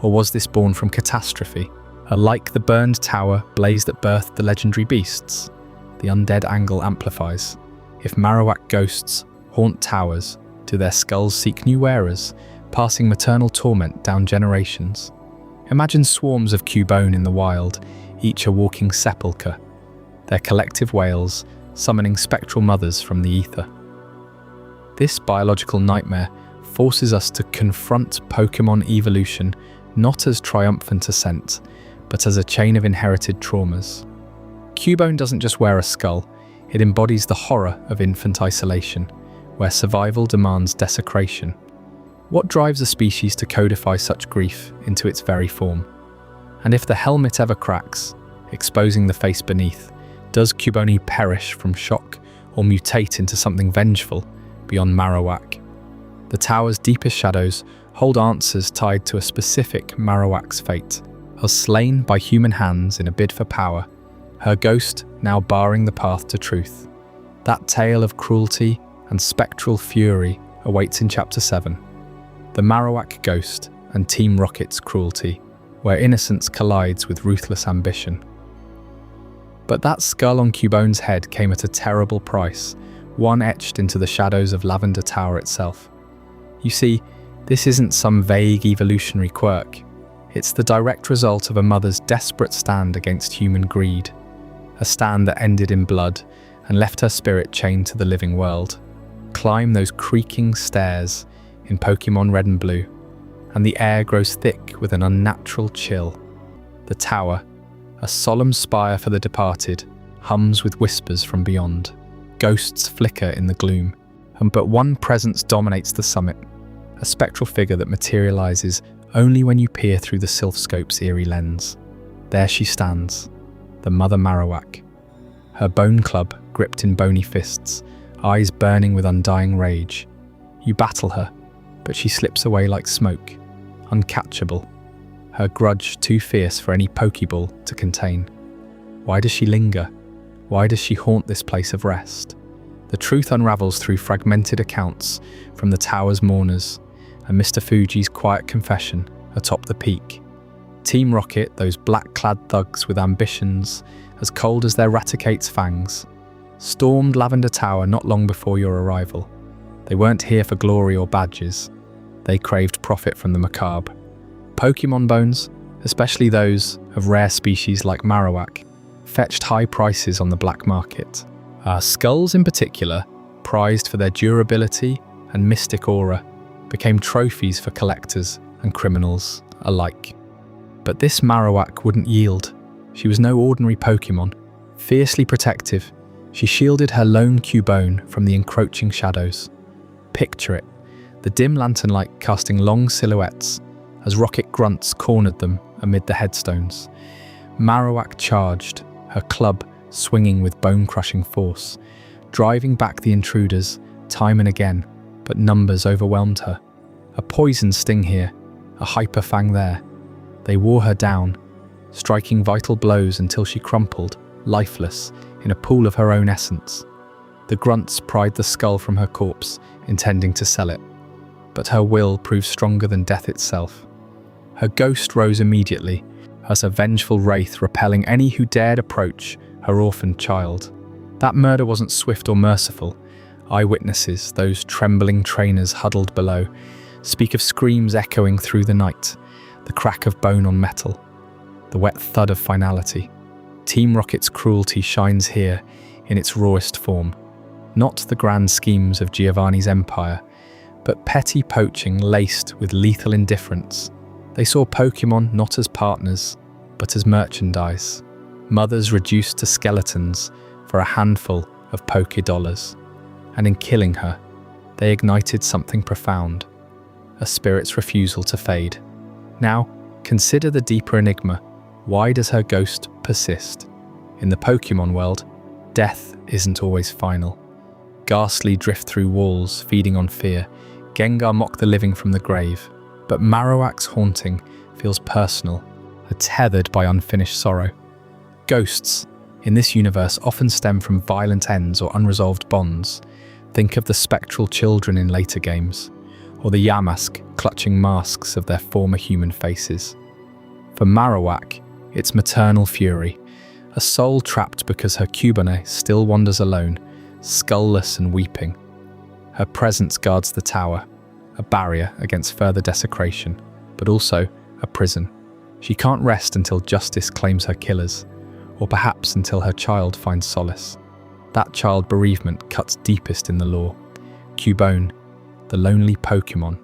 Speaker 1: Or was this born from catastrophe, like the burned tower blaze that birthed the legendary beasts? The undead angle amplifies. If Marowak ghosts haunt towers, do their skulls seek new wearers, passing maternal torment down generations? Imagine swarms of Cubone in the wild, each a walking sepulchre, their collective wails summoning spectral mothers from the ether. This biological nightmare forces us to confront Pokémon evolution not as triumphant ascent, but as a chain of inherited traumas. Cubone doesn't just wear a skull, it embodies the horror of infant isolation, where survival demands desecration. What drives a species to codify such grief into its very form? And if the helmet ever cracks, exposing the face beneath, does Cubone perish from shock or mutate into something vengeful beyond Marowak? The tower's deepest shadows hold answers tied to a specific Marowak's fate. As slain by human hands in a bid for power, her ghost now barring the path to truth. That tale of cruelty and spectral fury awaits in Chapter 7. The Marowak Ghost and Team Rocket's cruelty, where innocence collides with ruthless ambition. But that skull on Cubone's head came at a terrible price, one etched into the shadows of Lavender Tower itself. You see, this isn't some vague evolutionary quirk. It's the direct result of a mother's desperate stand against human greed, a stand that ended in blood and left her spirit chained to the living world. Climb those creaking stairs in Pokémon Red and Blue, and the air grows thick with an unnatural chill. The tower, a solemn spire for the departed, hums with whispers from beyond. Ghosts flicker in the gloom, but one presence dominates the summit, a spectral figure that materializes only when you peer through the Sylphscope's eerie lens. There she stands, the Mother Marowak, her bone club gripped in bony fists, eyes burning with undying rage. You battle her, but she slips away like smoke, uncatchable, her grudge too fierce for any Pokeball to contain. Why does she linger? Why does she haunt this place of rest? The truth unravels through fragmented accounts from the tower's mourners and Mr. Fuji's quiet confession atop the peak. Team Rocket, those black-clad thugs with ambitions as cold as their Raticate's fangs, stormed Lavender Tower not long before your arrival. They weren't here for glory or badges. They craved profit from the macabre. Pokemon bones, especially those of rare species like Marowak, fetched high prices on the black market. Skulls in particular, prized for their durability and mystic aura, became trophies for collectors and criminals alike. But this Marowak wouldn't yield. She was no ordinary Pokemon. Fiercely protective, she shielded her lone Cubone from the encroaching shadows. Picture it, the dim lantern light casting long silhouettes as Rocket grunts cornered them amid the headstones. Marowak charged, her club swinging with bone-crushing force, driving back the intruders time and again, but numbers overwhelmed her. A poison sting here, a hyper fang there. They wore her down, striking vital blows until she crumpled, lifeless, in a pool of her own essence. The grunts pried the skull from her corpse, intending to sell it, but her will proved stronger than death itself. Her ghost rose immediately, as a vengeful wraith repelling any who dared approach her orphaned child. That murder wasn't swift or merciful. Eyewitnesses, those trembling trainers huddled below, speak of screams echoing through the night, the crack of bone on metal, the wet thud of finality. Team Rocket's cruelty shines here in its rawest form. Not the grand schemes of Giovanni's empire, but petty poaching laced with lethal indifference. They saw Pokemon not as partners, but as merchandise. Mothers reduced to skeletons for a handful of Poké dollars. And in killing her, they ignited something profound, a spirit's refusal to fade. Now, consider the deeper enigma. Why does her ghost persist? In the Pokemon world, death isn't always final. Ghastly drift through walls, feeding on fear. Gengar mock the living from the grave. But Marowak's haunting feels personal, tethered by unfinished sorrow. Ghosts, in this universe, often stem from violent ends or unresolved bonds. Think of the spectral children in later games, or the Yamask clutching masks of their former human faces. For Marowak, it's maternal fury, a soul trapped because her Cubone still wanders alone, skullless and weeping. Her presence guards the tower, a barrier against further desecration, but also a prison. She can't rest until justice claims her killers, or perhaps until her child finds solace. That child bereavement cuts deepest in the lore. Cubone, the lonely Pokemon,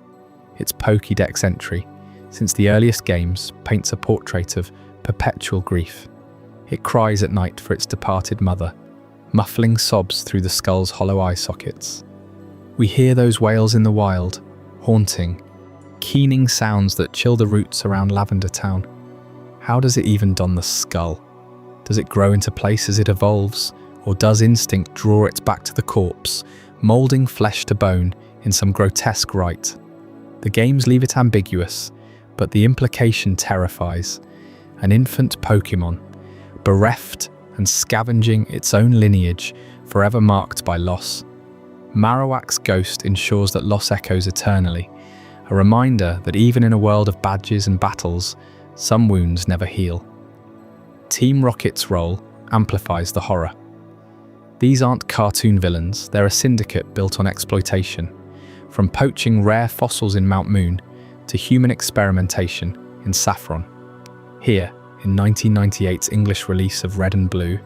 Speaker 1: its Pokédex entry, since the earliest games, paints a portrait of perpetual grief. It cries at night for its departed mother, muffling sobs through the skull's hollow eye sockets. We hear those wails in the wild, haunting, keening sounds that chill the roots around Lavender Town. How does it even don the skull? Does it grow into place as it evolves, or does instinct draw it back to the corpse, moulding flesh to bone in some grotesque rite? The games leave it ambiguous, but the implication terrifies. An infant Pokemon, bereft and scavenging its own lineage, forever marked by loss. Marowak's ghost ensures that loss echoes eternally, a reminder that even in a world of badges and battles, some wounds never heal. Team Rocket's role amplifies the horror. These aren't cartoon villains, they're a syndicate built on exploitation, from poaching rare fossils in Mount Moon to human experimentation in Saffron. Here, in 1998's English release of Red and Blue,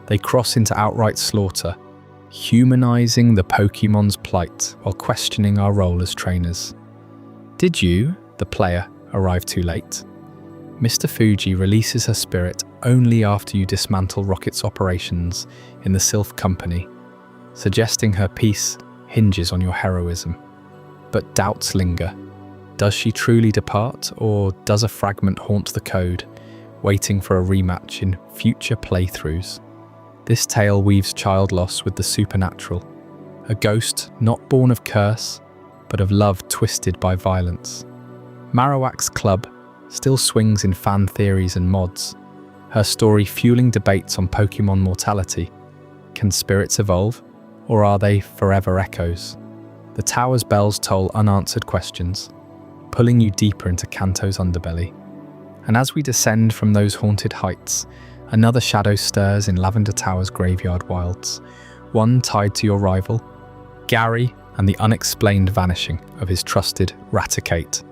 Speaker 1: they cross into outright slaughter, humanizing the Pokémon's plight while questioning our role as trainers. Did you, the player, arrive too late? Mr. Fuji releases her spirit only after you dismantle Rocket's operations in the Sylph Company, suggesting her peace hinges on your heroism. But doubts linger. Does she truly depart, or does a fragment haunt the code, waiting for a rematch in future playthroughs? This tale weaves child loss with the supernatural, a ghost not born of curse, but of love twisted by violence. Marowak's club still swings in fan theories and mods, her story fueling debates on Pokémon mortality. Can spirits evolve, or are they forever echoes? The tower's bells toll unanswered questions, pulling you deeper into Kanto's underbelly. And as we descend from those haunted heights, another shadow stirs in Lavender Tower's graveyard wilds, one tied to your rival, Gary, and the unexplained vanishing of his trusted Raticate.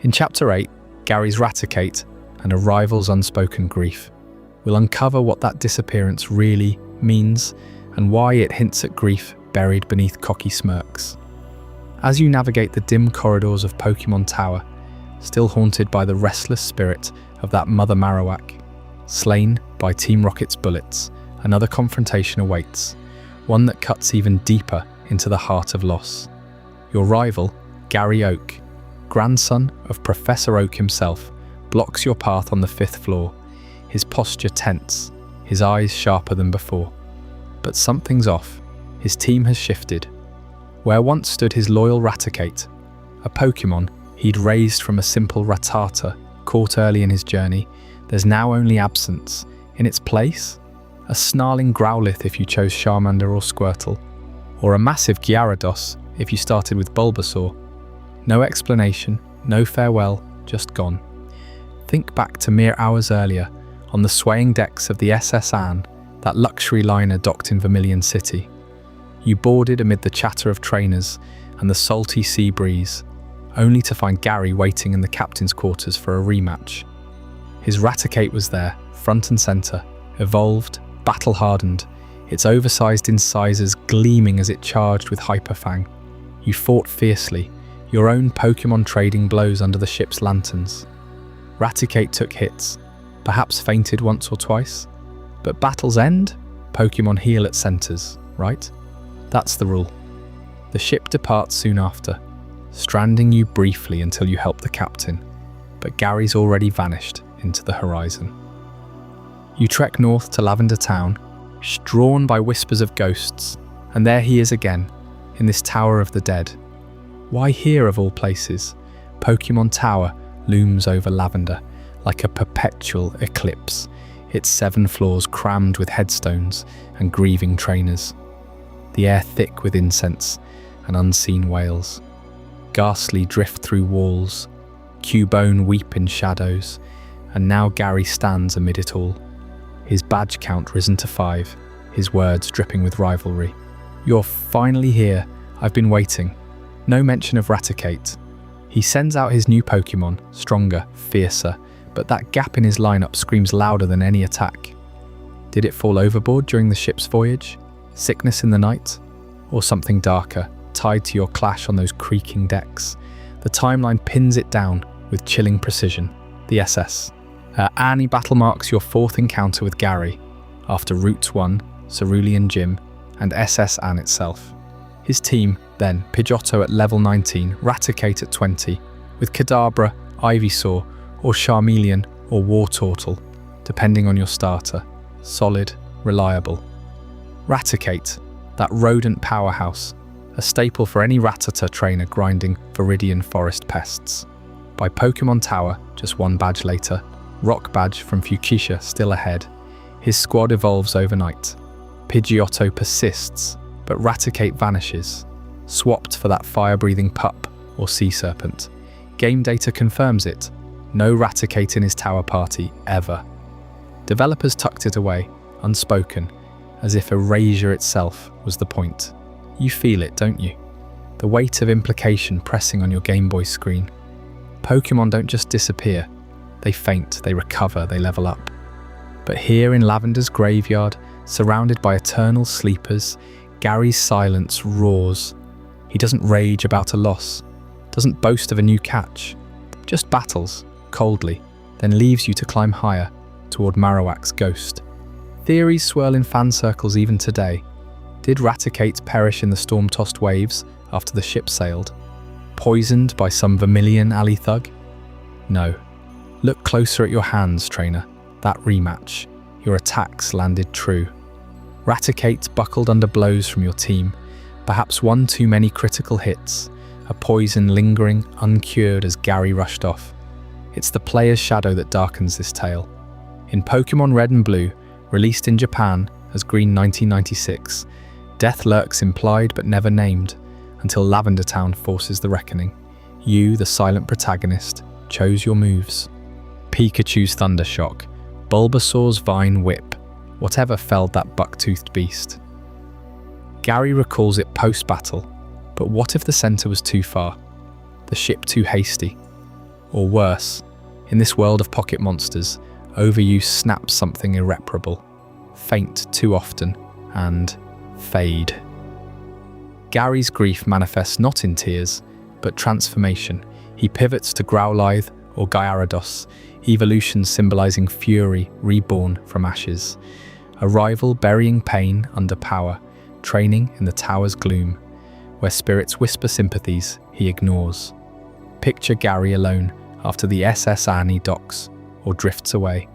Speaker 1: In Chapter 8, Gary's Raticate and a rival's unspoken grief will uncover what that disappearance really means and why it hints at grief buried beneath cocky smirks. As you navigate the dim corridors of Pokémon Tower, still haunted by the restless spirit of that Mother Marowak, slain by Team Rocket's bullets, another confrontation awaits, one that cuts even deeper into the heart of loss. Your rival, Gary Oak, grandson of Professor Oak himself, blocks your path on the 5th floor, his posture tense, his eyes sharper than before. But something's off. His team has shifted. Where once stood his loyal Raticate, a Pokémon he'd raised from a simple Rattata caught early in his journey, there's now only absence. In its place, a snarling Growlithe if you chose Charmander or Squirtle, or a massive Gyarados if you started with Bulbasaur. No explanation, no farewell, just gone. Think back to mere hours earlier, on the swaying decks of the SS Anne, that luxury liner docked in Vermilion City. You boarded amid the chatter of trainers and the salty sea breeze, only to find Gary waiting in the captain's quarters for a rematch. His Raticate was there, front and centre, evolved, battle-hardened, its oversized incisors gleaming as it charged with Hyperfang. You fought fiercely, your own Pokémon trading blows under the ship's lanterns. Raticate took hits, perhaps fainted once or twice, but battles end, Pokémon heal at centres, right? That's the rule. The ship departs soon after, stranding you briefly until you help the captain, but Gary's already vanished into the horizon. You trek north to Lavender Town, drawn by whispers of ghosts, and there he is again, in this Tower of the Dead. Why here of all places? Pokémon Tower looms over Lavender like a perpetual eclipse, its 7 floors crammed with headstones and grieving trainers. The air thick with incense and unseen wails. Ghastly drift through walls, Cubone weep in shadows, and now Gary stands amid it all. His badge count risen to 5, his words dripping with rivalry. You're finally here, I've been waiting. No mention of Raticate. He sends out his new Pokémon, stronger, fiercer, but that gap in his lineup screams louder than any attack. Did it fall overboard during the ship's voyage? Sickness in the night? Or something darker, tied to your clash on those creaking decks? The timeline pins it down with chilling precision. The SS. Annie battle marks your 4th encounter with Gary, after Routes 1, Cerulean Gym, and SS Anne itself. His team, then, Pidgeotto at level 19, Raticate at 20, with Kadabra, Ivysaur, or Charmeleon, or Wartortle, depending on your starter. Solid, reliable. Raticate, that rodent powerhouse, a staple for any Rattata trainer grinding Viridian Forest pests. By Pokémon Tower, just 1 badge later, Rock Badge from Fuchsia still ahead. His squad evolves overnight. Pidgeotto persists, but Raticate vanishes, swapped for that fire-breathing pup or sea serpent. Game data confirms it. No Raticate in his tower party, ever. Developers tucked it away, unspoken, as if erasure itself was the point. You feel it, don't you? The weight of implication pressing on your Game Boy screen. Pokémon don't just disappear. They faint, they recover, they level up. But here in Lavender's graveyard, surrounded by eternal sleepers, Gary's silence roars. He doesn't rage about a loss, doesn't boast of a new catch, just battles, coldly, then leaves you to climb higher, toward Marowak's ghost. Theories swirl in fan circles even today. Did Raticate perish in the storm-tossed waves after the ship sailed? Poisoned by some Vermilion alley thug? No. Look closer at your hands, trainer. That rematch. Your attacks landed true. Raticate buckled under blows from your team. Perhaps one too many critical hits. A poison lingering, uncured as Gary rushed off. It's the player's shadow that darkens this tale. In Pokémon Red and Blue, released in Japan as Green 1996, death lurks implied but never named, until Lavender Town forces the reckoning. You, the silent protagonist, chose your moves. Pikachu's Thunder Shock, Bulbasaur's Vine Whip, whatever felled that buck-toothed beast. Gary recalls it post-battle, but what if the centre was too far? The ship too hasty? Or worse, in this world of pocket monsters, overuse snaps something irreparable, faint too often, and fade. Gary's grief manifests not in tears, but transformation. He pivots to Growlithe or Gyarados, evolution symbolizing fury reborn from ashes. A rival burying pain under power, training in the tower's gloom, where spirits whisper sympathies he ignores. Picture Gary alone after the SS Annie docks or drifts away.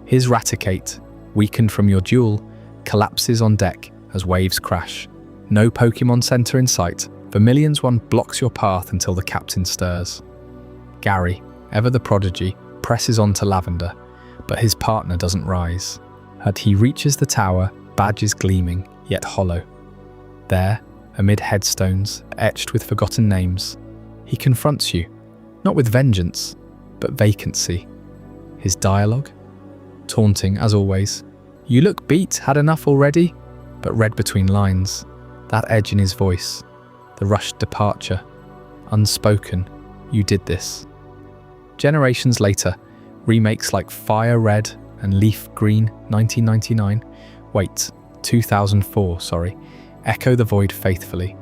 Speaker 1: His Raticate, weakened from your duel, collapses on deck as waves crash. No Pokémon Center in sight. Vermilion's one blocks your path until the captain stirs. Gary, ever the prodigy, presses on to Lavender, but his partner doesn't rise. As he reaches the tower, badges gleaming, yet hollow. There, amid headstones etched with forgotten names, he confronts you, not with vengeance, but vacancy. His dialogue? Taunting, as always. You look beat, had enough already? But read between lines. That edge in his voice. The rushed departure. Unspoken. You did this. Generations later, remakes like Fire Red and Leaf Green 1999, 2004, echo the void faithfully.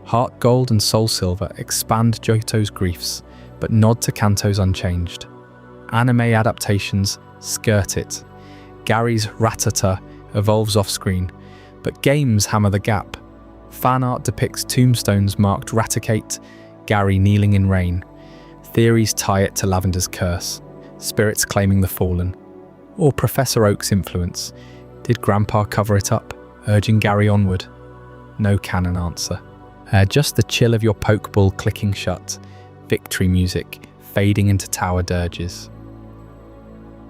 Speaker 1: Heart Gold and Soul Silver expand Johto's griefs, but nod to Kanto's unchanged. Anime adaptations skirt it. Gary's Rattata evolves off-screen, but games hammer the gap. Fan art depicts tombstones marked Raticate, Gary kneeling in rain. Theories tie it to Lavender's curse, spirits claiming the fallen. Or Professor Oak's influence. Did Grandpa cover it up, urging Gary onward? No canon answer. Just the chill of your Pokeball clicking shut, victory music fading into tower dirges.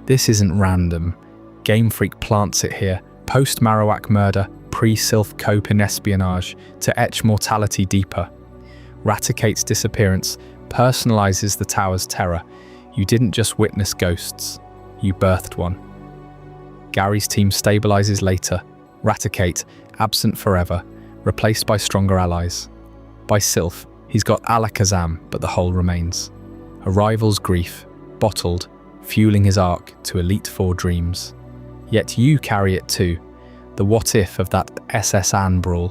Speaker 1: This isn't random. Game Freak plants it here, post-Marowak murder, pre-Sylph Cope in espionage, to etch mortality deeper. Raticate's disappearance personalizes the tower's terror. You didn't just witness ghosts, you birthed one. Gary's team stabilizes later, Raticate, absent forever, replaced by stronger allies. By Sylph, he's got Alakazam, but the whole remains. A rival's grief, bottled, fueling his arc to Elite Four dreams. Yet you carry it too, the what-if of that SS Anne brawl.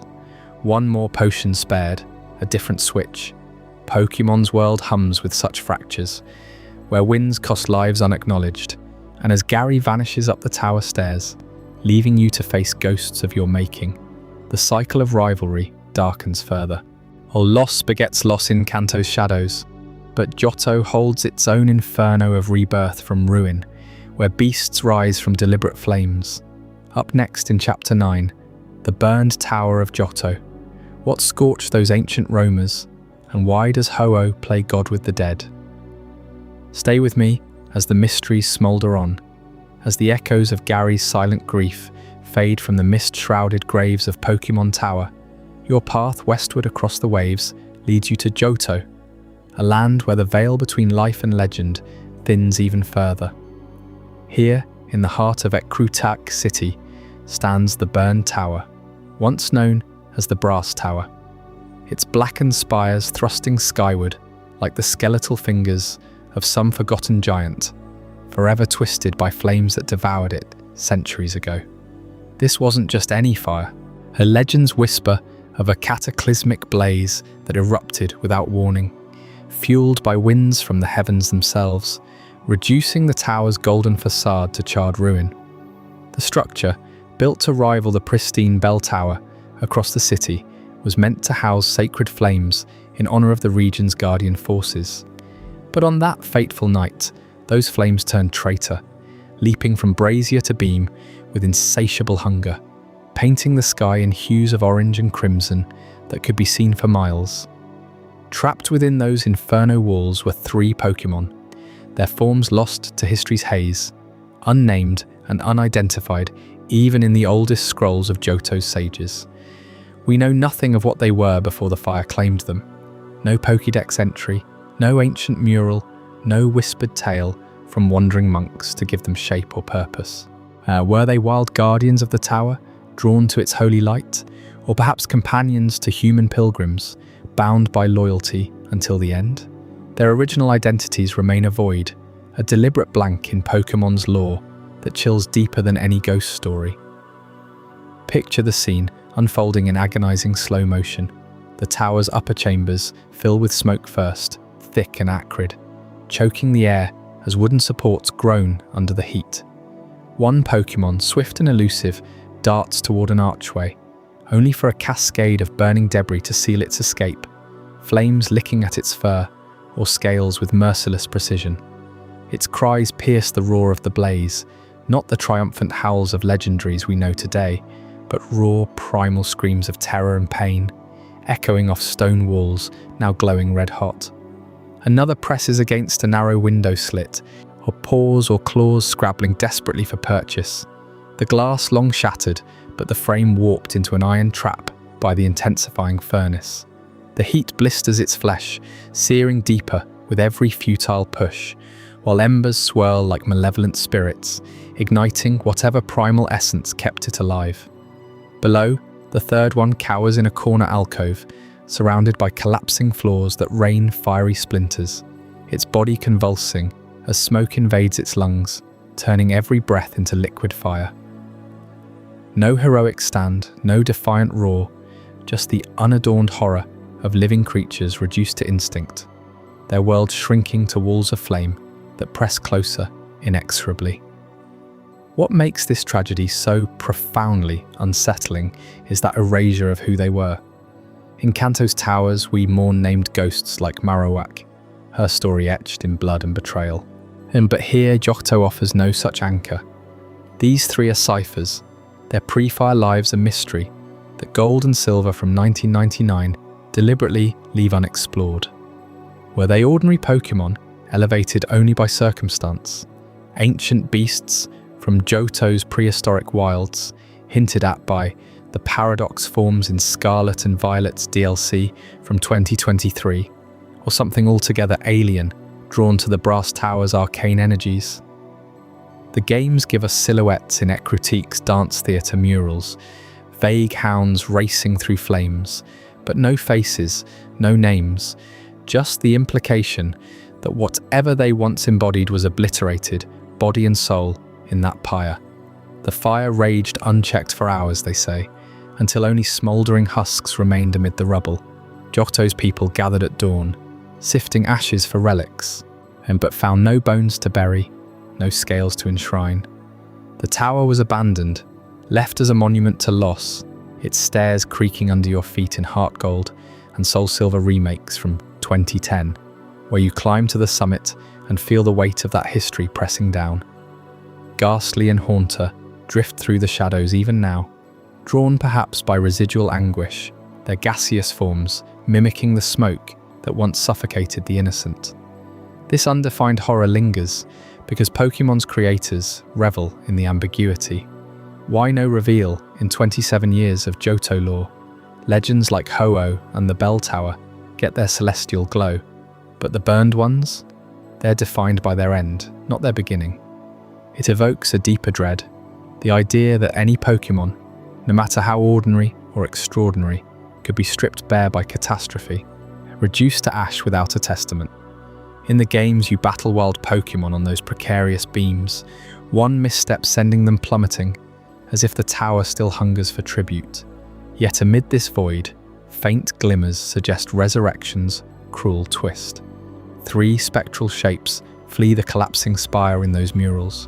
Speaker 1: One more potion spared, a different switch. Pokemon's world hums with such fractures, where wins cost lives unacknowledged, and as Gary vanishes up the tower stairs, leaving you to face ghosts of your making, the cycle of rivalry darkens further. Loss begets loss in Kanto's shadows, but Johto holds its own inferno of rebirth from ruin, where beasts rise from deliberate flames. Up next in Chapter 9, the burned tower of Johto. What scorched those ancient roamers, and why does Ho-Oh play God with the dead? Stay with me as the mysteries smoulder on, as the echoes of Gary's silent grief fade from the mist-shrouded graves of Pokemon Tower. Your path westward across the waves leads you to Johto, a land where the veil between life and legend thins even further. Here, in the heart of Ekrutak city, stands the burned tower, once known as the Brass Tower. Its blackened spires thrusting skyward like the skeletal fingers of some forgotten giant, forever twisted by flames that devoured it centuries ago. This wasn't just any fire. Her legends whisper of a cataclysmic blaze that erupted without warning, fueled by winds from the heavens themselves, reducing the tower's golden facade to charred ruin. The structure, built to rival the pristine bell tower across the city, was meant to house sacred flames in honor of the region's guardian forces. But on that fateful night, those flames turned traitor, leaping from brazier to beam with insatiable hunger, painting the sky in hues of orange and crimson that could be seen for miles. Trapped within those inferno walls were 3 Pokémon, their forms lost to history's haze, unnamed and unidentified even in the oldest scrolls of Johto's sages. We know nothing of what they were before the fire claimed them. No Pokédex entry, no ancient mural, no whispered tale from wandering monks to give them shape or purpose. Were they wild guardians of the tower, drawn to its holy light, or perhaps companions to human pilgrims, bound by loyalty until the end? Their original identities remain a void, a deliberate blank in Pokemon's lore that chills deeper than any ghost story. Picture the scene unfolding in agonizing slow motion. The tower's upper chambers fill with smoke first, thick and acrid, choking the air as wooden supports groan under the heat. One Pokemon, swift and elusive, darts toward an archway, only for a cascade of burning debris to seal its escape, flames licking at its fur, or scales with merciless precision. Its cries pierce the roar of the blaze, not the triumphant howls of legendaries we know today, but raw, primal screams of terror and pain, echoing off stone walls now glowing red-hot. Another presses against a narrow window slit, or paws or claws scrabbling desperately for purchase. The glass long shattered, but the frame warped into an iron trap by the intensifying furnace. The heat blisters its flesh, searing deeper with every futile push, while embers swirl like malevolent spirits, igniting whatever primal essence kept it alive. Below, the third one cowers in a corner alcove, surrounded by collapsing floors that rain fiery splinters, its body convulsing as smoke invades its lungs, turning every breath into liquid fire. No heroic stand, no defiant roar, just the unadorned horror of living creatures reduced to instinct, their world shrinking to walls of flame that press closer inexorably. What makes this tragedy so profoundly unsettling is that erasure of who they were. In Kanto's towers, we mourn named ghosts like Marowak, her story etched in blood and betrayal. But here, Johto offers no such anchor. These 3 are ciphers, their pre-fire lives a mystery that Gold and Silver from 1999 deliberately leave unexplored. Were they ordinary Pokemon, elevated only by circumstance? Ancient beasts from Johto's prehistoric wilds, hinted at by the Paradox forms in Scarlet and Violet's DLC from 2023, or something altogether alien, drawn to the Brass Tower's arcane energies? The games give us silhouettes in Ekrutik's dance theatre murals, vague hounds racing through flames, but no faces, no names, just the implication that whatever they once embodied was obliterated, body and soul, in that pyre. The fire raged unchecked for hours, they say, until only smouldering husks remained amid the rubble. Johto's people gathered at dawn, sifting ashes for relics, but found no bones to bury, no scales to enshrine. The tower was abandoned, left as a monument to loss, its stairs creaking under your feet in Heart Gold and Soul Silver remakes from 2010, where you climb to the summit and feel the weight of that history pressing down. Ghastly and Haunter drift through the shadows even now, drawn perhaps by residual anguish, their gaseous forms mimicking the smoke that once suffocated the innocent. This undefined horror lingers because Pokemon's creators revel in the ambiguity. Why no reveal in 27 years of Johto lore? Legends like Hoen and the Bell Tower get their celestial glow, but the burned ones? They're defined by their end, not their beginning. It evokes a deeper dread, the idea that any Pokémon, no matter how ordinary or extraordinary, could be stripped bare by catastrophe, reduced to ash without a testament. In the games, you battle wild Pokémon on those precarious beams, one misstep sending them plummeting, as if the tower still hungers for tribute. Yet amid this void, faint glimmers suggest resurrection's cruel twist. 3 spectral shapes flee the collapsing spire in those murals,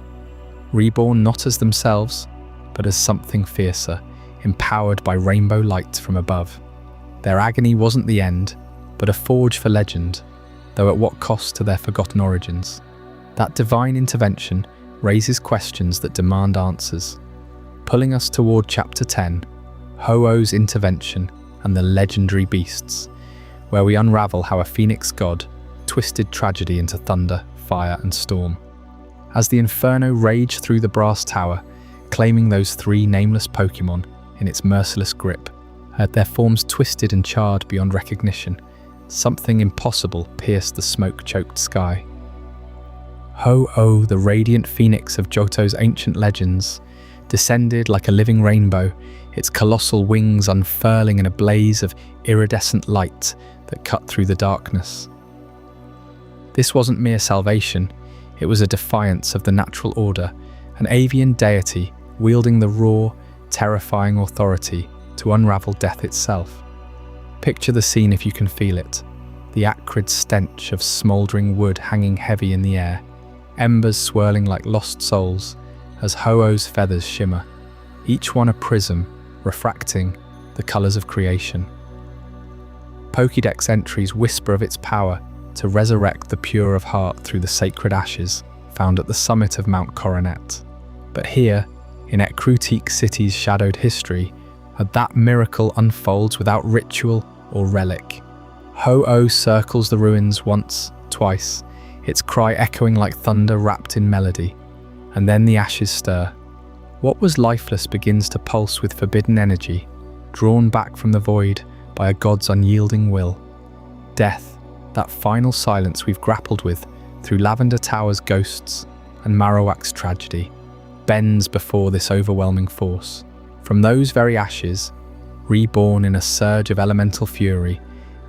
Speaker 1: reborn not as themselves, but as something fiercer, empowered by rainbow light from above. Their agony wasn't the end, but a forge for legend, though at what cost to their forgotten origins. That divine intervention raises questions that demand answers, pulling us toward Chapter 10, Ho-Oh's intervention and the legendary beasts, where we unravel how a phoenix god twisted tragedy into thunder, fire and storm. As the inferno raged through the brass tower, claiming those 3 nameless Pokémon in its merciless grip, their forms twisted and charred beyond recognition, something impossible pierced the smoke-choked sky. Ho-Oh, the radiant phoenix of Johto's ancient legends, descended like a living rainbow, its colossal wings unfurling in a blaze of iridescent light that cut through the darkness. This wasn't mere salvation, it was a defiance of the natural order, an avian deity wielding the raw, terrifying authority to unravel death itself. Picture the scene if you can feel it. The acrid stench of smouldering wood hanging heavy in the air, embers swirling like lost souls as Ho-Oh's feathers shimmer, each one a prism refracting the colours of creation. Pokédex entries whisper of its power to resurrect the pure of heart through the sacred ashes found at the summit of Mount Coronet. But here, in Ecruteak City's shadowed history, that miracle unfolds without ritual or relic. Ho-Oh circles the ruins once, twice, its cry echoing like thunder wrapped in melody, and then the ashes stir. What was lifeless begins to pulse with forbidden energy, drawn back from the void by a god's unyielding will. Death, that final silence we've grappled with through Lavender Tower's ghosts and Marowak's tragedy, bends before this overwhelming force. From those very ashes, reborn in a surge of elemental fury,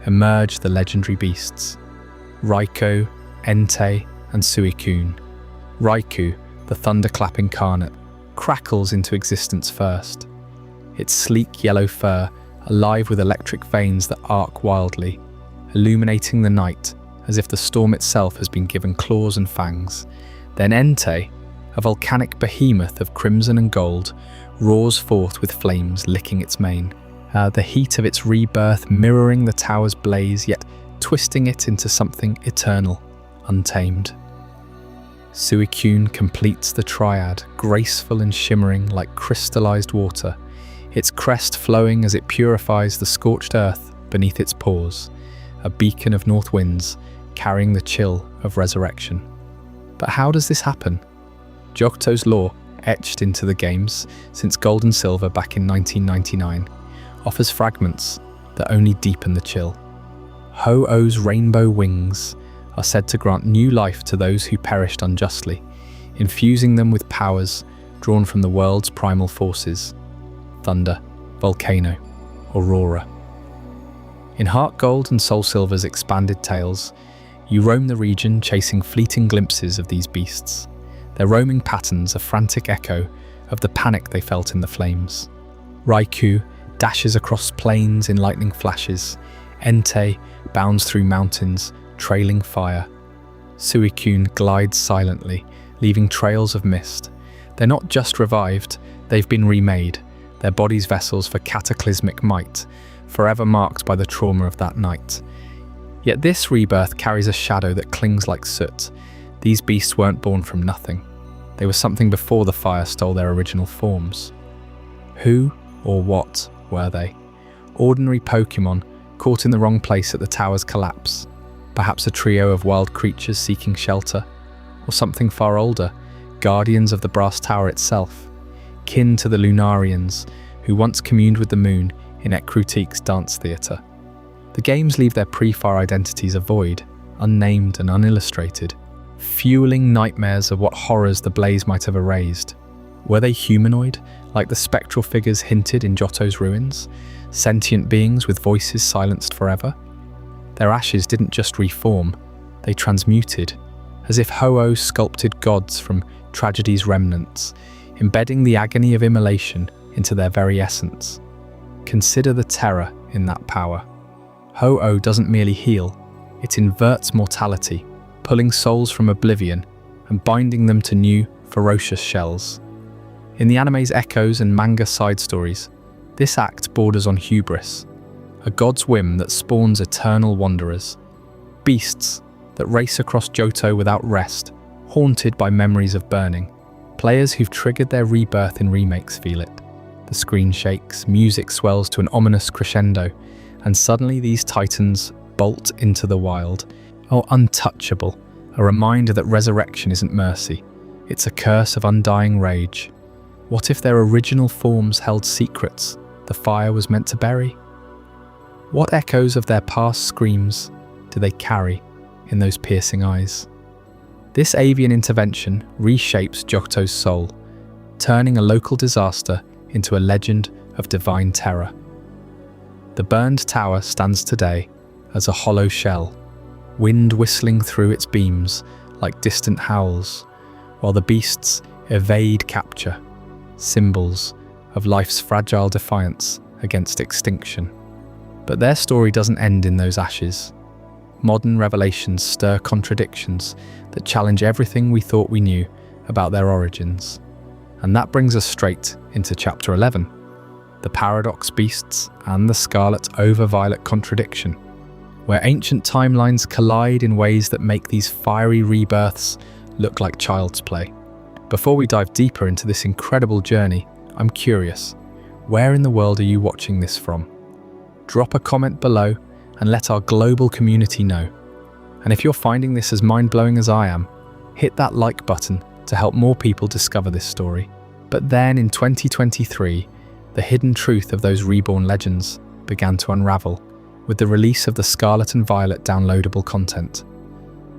Speaker 1: emerge the legendary beasts. Raikou, Entei, and Suicune. Raikou, the thunderclap incarnate, crackles into existence first. Its sleek yellow fur, alive with electric veins that arc wildly, illuminating the night as if the storm itself has been given claws and fangs. Then Entei, a volcanic behemoth of crimson and gold, roars forth with flames licking its mane, the heat of its rebirth mirroring the tower's blaze, yet twisting it into something eternal, untamed. Suicune completes the triad, graceful and shimmering like crystallized water, its crest flowing as it purifies the scorched earth beneath its paws, a beacon of north winds carrying the chill of resurrection. But how does this happen? Johto's lore, etched into the games since Gold and Silver back in 1999, offers fragments that only deepen the chill. Ho-Oh's rainbow wings are said to grant new life to those who perished unjustly, infusing them with powers drawn from the world's primal forces: thunder, volcano, aurora. In Heart Gold and Soul Silver's expanded tales, you roam the region chasing fleeting glimpses of these beasts, their roaming patterns a frantic echo of the panic they felt in the flames. Raikou dashes across plains in lightning flashes, Entei bounds through mountains, trailing fire. Suicune glides silently, leaving trails of mist. They're not just revived, they've been remade, their bodies vessels for cataclysmic might, forever marked by the trauma of that night. Yet this rebirth carries a shadow that clings like soot. These beasts weren't born from nothing. They were something before the fire stole their original forms. Who or what were they? Ordinary Pokémon caught in the wrong place at the tower's collapse? Perhaps a trio of wild creatures seeking shelter? Or something far older, guardians of the brass tower itself, kin to the Lunarians who once communed with the moon in Ecruteak's dance theatre? The games leave their pre-fire identities a void, unnamed and unillustrated, fueling nightmares of what horrors the blaze might have erased. Were they humanoid, like the spectral figures hinted in Johto's ruins? Sentient beings with voices silenced forever? Their ashes didn't just reform, they transmuted, as if Hoen sculpted gods from tragedy's remnants, embedding the agony of immolation into their very essence. Consider the terror in that power. Hoen doesn't merely heal, it inverts mortality, pulling souls from oblivion and binding them to new, ferocious shells. In the anime's echoes and manga side stories, this act borders on hubris, a god's whim that spawns eternal wanderers, beasts that race across Johto without rest, haunted by memories of burning. Players who've triggered their rebirth in remakes feel it. The screen shakes, music swells to an ominous crescendo, and suddenly these titans bolt into the wild. Oh, untouchable, a reminder that resurrection isn't mercy, it's a curse of undying rage. What if their original forms held secrets the fire was meant to bury? What echoes of their past screams do they carry in those piercing eyes? This avian intervention reshapes Johto's soul, turning a local disaster into a legend of divine terror. The burned tower stands today as a hollow shell, wind whistling through its beams like distant howls, while the beasts evade capture, symbols of life's fragile defiance against extinction. But their story doesn't end in those ashes. Modern revelations stir contradictions that challenge everything we thought we knew about their origins. And that brings us straight into Chapter 11, the Paradox Beasts and the Scarlet over Violet contradiction, where ancient timelines collide in ways that make these fiery rebirths look like child's play. Before we dive deeper into this incredible journey, I'm curious, where in the world are you watching this from? Drop a comment below and let our global community know. And if you're finding this as mind-blowing as I am, hit that like button to help more people discover this story. But then in 2023, the hidden truth of those reborn legends began to unravel with the release of the Scarlet and Violet downloadable content.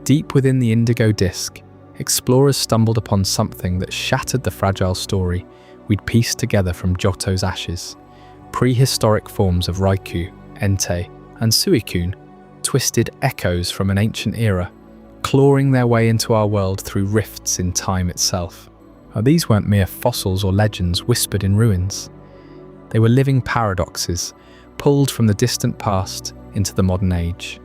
Speaker 1: Deep within the Indigo disc, explorers stumbled upon something that shattered the fragile story we'd pieced together from Johto's ashes. Prehistoric forms of Raikou, Entei, and Suicune, twisted echoes from an ancient era, clawing their way into our world through rifts in time itself. These weren't mere fossils or legends whispered in ruins. They were living paradoxes, pulled from the distant past into the modern age.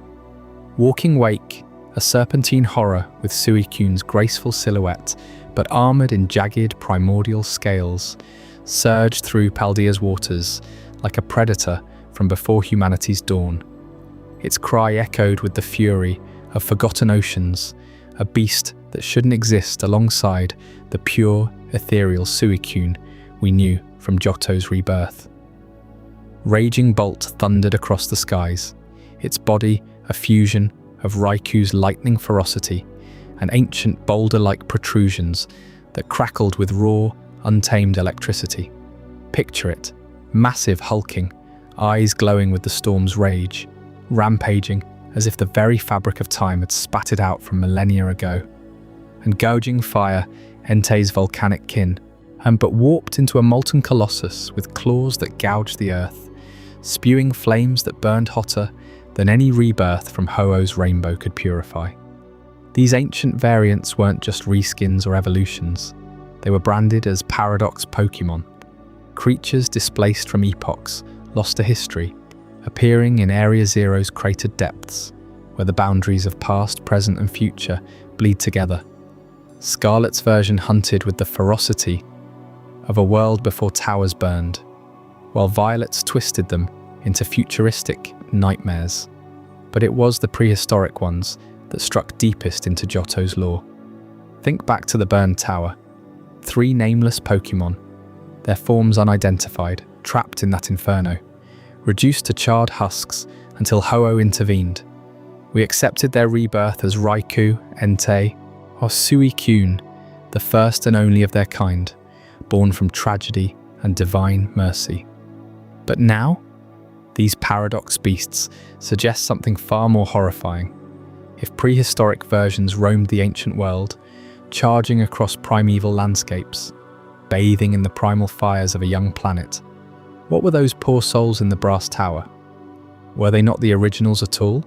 Speaker 1: Walking Wake, a serpentine horror with Suicune's graceful silhouette, but armoured in jagged primordial scales, surged through Paldea's waters like a predator from before humanity's dawn. Its cry echoed with the fury of forgotten oceans, a beast that shouldn't exist alongside the pure, ethereal Suicune we knew from Johto's rebirth. Raging Bolt thundered across the skies, its body a fusion of Raikou's lightning ferocity and ancient boulder-like protrusions that crackled with raw, untamed electricity. Picture it, massive hulking, eyes glowing with the storm's rage, rampaging as if the very fabric of time had spat it out from millennia ago, and gouging fire Entei's volcanic kin, but warped into a molten colossus with claws that gouged the earth, spewing flames that burned hotter than any rebirth from Hoen's rainbow could purify. These ancient variants weren't just reskins or evolutions, they were branded as Paradox Pokémon, creatures displaced from epochs, lost to history, appearing in Area Zero's cratered depths, where the boundaries of past, present and future bleed together. Scarlet's version hunted with the ferocity of a world before towers burned, while Violet's twisted them into futuristic nightmares. But it was the prehistoric ones that struck deepest into Johto's lore. Think back to the burned tower. 3 nameless Pokémon, their forms unidentified, trapped in that inferno, reduced to charred husks until Hoen intervened. We accepted their rebirth as Raikou, Entei, or Suicune, the first and only of their kind, born from tragedy and divine mercy. But now, these paradox beasts suggest something far more horrifying. if prehistoric versions roamed the ancient world, charging across primeval landscapes, bathing in the primal fires of a young planet, what were those poor souls in the brass tower? Were they not the originals at all,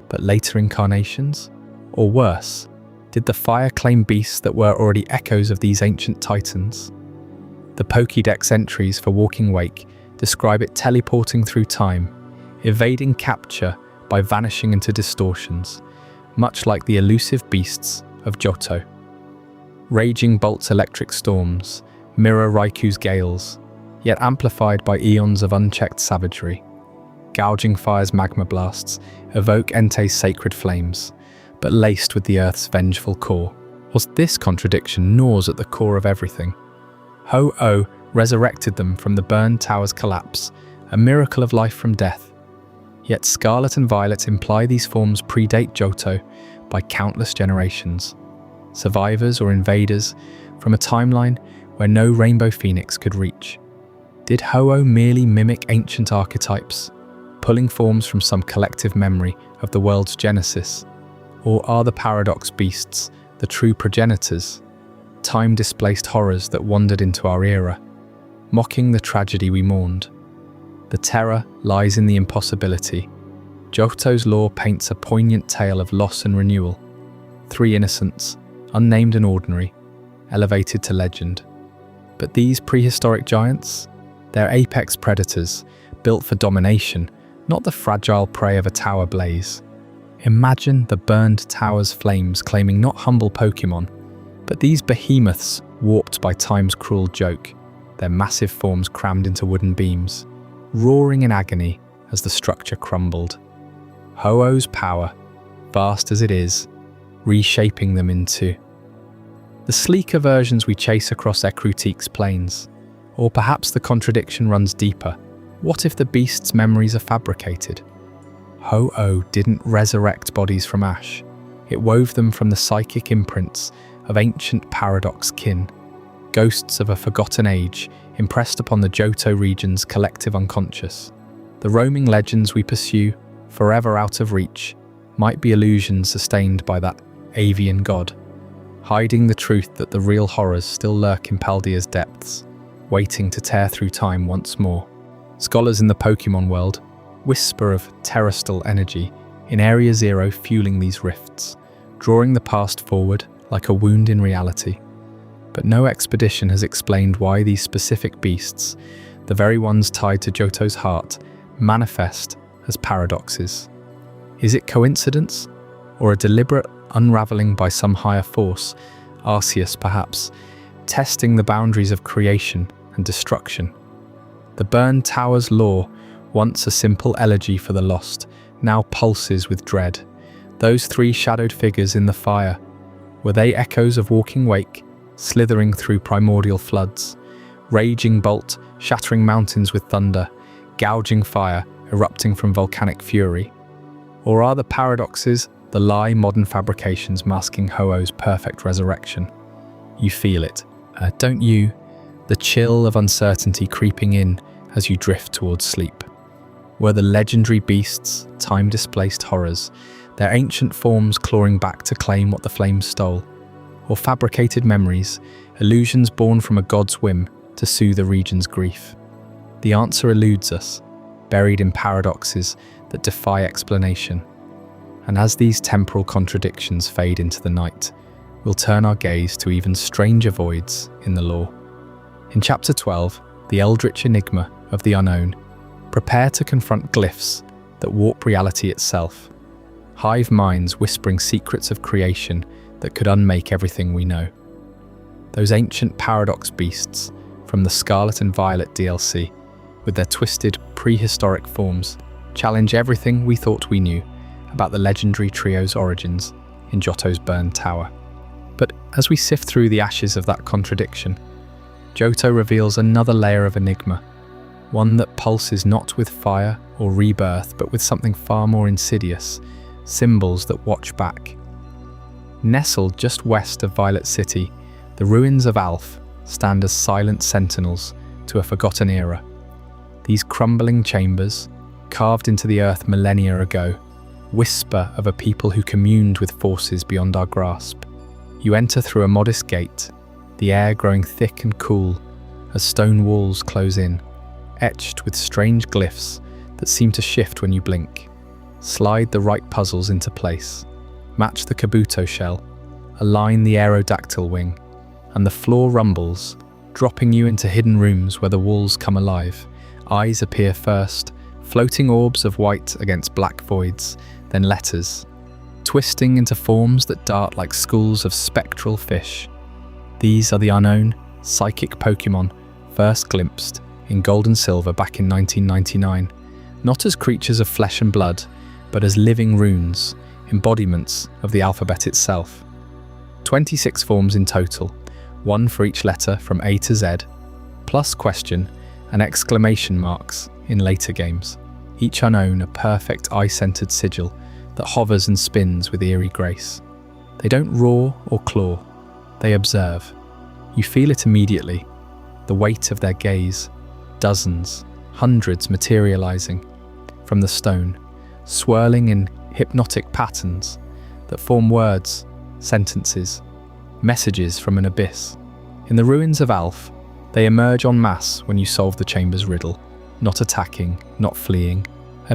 Speaker 1: but later incarnations? Or worse, did the fire claim beasts that were already echoes of these ancient titans? The Pokédex entries for Walking Wake describe it teleporting through time, evading capture by vanishing into distortions, much like the elusive beasts of Johto. Raging bolts electric storms, mirror Raiku's gales, yet amplified by eons of unchecked savagery. Gouging fire's magma blasts evoke Entei's sacred flames, but laced with the Earth's vengeful core. Whilst this contradiction gnaws at the core of everything, Ho-Oh resurrected them from the burned tower's collapse, a miracle of life from death. Yet Scarlet and Violet imply these forms predate Johto by countless generations, survivors or invaders from a timeline where no Rainbow Phoenix could reach. Did Ho-Oh merely mimic ancient archetypes, pulling forms from some collective memory of the world's genesis? Or are the paradox beasts the true progenitors, time-displaced horrors that wandered into our era, mocking the tragedy we mourned? The terror lies in the impossibility. Johto's lore paints a poignant tale of loss and renewal. 3 innocents, unnamed and ordinary, elevated to legend. But these prehistoric giants? They're apex predators, built for domination, not the fragile prey of a tower blaze. Imagine the burned tower's flames claiming not humble Pokémon, but these behemoths warped by time's cruel joke, their massive forms crammed into wooden beams, roaring in agony as the structure crumbled. Ho-Oh's power, vast as it is, reshaping them into the sleeker versions we chase across Ecrutique's plains. Or perhaps the contradiction runs deeper. What if the beast's memories are fabricated? Ho-Oh didn't resurrect bodies from ash. It wove them from the psychic imprints of ancient paradox kin, ghosts of a forgotten age impressed upon the Johto region's collective unconscious. The roaming legends we pursue, forever out of reach, might be illusions sustained by that avian god, hiding the truth that the real horrors still lurk in Paldea's depths, waiting to tear through time once more. Scholars in the Pokémon world whisper of terrestrial energy in Area Zero fueling these rifts, drawing the past forward like a wound in reality. But no expedition has explained why these specific beasts, the very ones tied to Johto's heart, manifest as paradoxes. Is it coincidence, or a deliberate unraveling by some higher force, Arceus perhaps, testing the boundaries of creation and destruction? The burned tower's lore, once a simple elegy for the lost, now pulses with dread. Those 3 shadowed figures in the fire, were they echoes of Walking Wake, slithering through primordial floods, raging bolt, shattering mountains with thunder, gouging fire, erupting from volcanic fury? Or are the paradoxes the lie modern fabrications masking Ho-Oh's perfect resurrection? You feel it, don't you? The chill of uncertainty creeping in as you drift towards sleep. Were the legendary beasts time-displaced horrors, their ancient forms clawing back to claim what the flames stole? Or fabricated memories, illusions born from a god's whim to soothe the region's grief? The answer eludes us, buried in paradoxes that defy explanation. And as these temporal contradictions fade into the night, we'll turn our gaze to even stranger voids in the lore. In Chapter 12, the Eldritch Enigma of the Unknown, prepare to confront glyphs that warp reality itself. Hive minds whispering secrets of creation that could unmake everything we know. Those ancient paradox beasts from the Scarlet and Violet DLC, with their twisted, prehistoric forms, challenge everything we thought we knew about the legendary trio's origins in Johto's burned tower. But as we sift through the ashes of that contradiction, Johto reveals another layer of enigma, one that pulses not with fire or rebirth, but with something far more insidious, symbols that watch back. Nestled just west of Violet City, the ruins of Alph stand as silent sentinels to a forgotten era. These crumbling chambers, carved into the earth millennia ago, whisper of a people who communed with forces beyond our grasp. You enter through a modest gate, the air growing thick and cool as stone walls close in, etched with strange glyphs that seem to shift when you blink. Slide the right puzzles into place. Match the kabuto shell, align the aerodactyl wing, and the floor rumbles, dropping you into hidden rooms where the walls come alive. Eyes appear first, floating orbs of white against black voids, then letters, twisting into forms that dart like schools of spectral fish. These are the unknown, psychic Pokémon, first glimpsed in gold and silver back in 1999, not as creatures of flesh and blood, but as living runes, embodiments of the alphabet itself. 26 forms in total, one for each letter from A to Z, plus question and exclamation marks in later games, each unknown a perfect eye-centered sigil that hovers and spins with eerie grace. They don't roar or claw, they observe. You feel it immediately, the weight of their gaze, dozens, hundreds materializing from the stone, swirling in hypnotic patterns that form words, sentences, messages from an abyss. In the ruins of Alf, they emerge en masse when you solve the chamber's riddle, not attacking, not fleeing,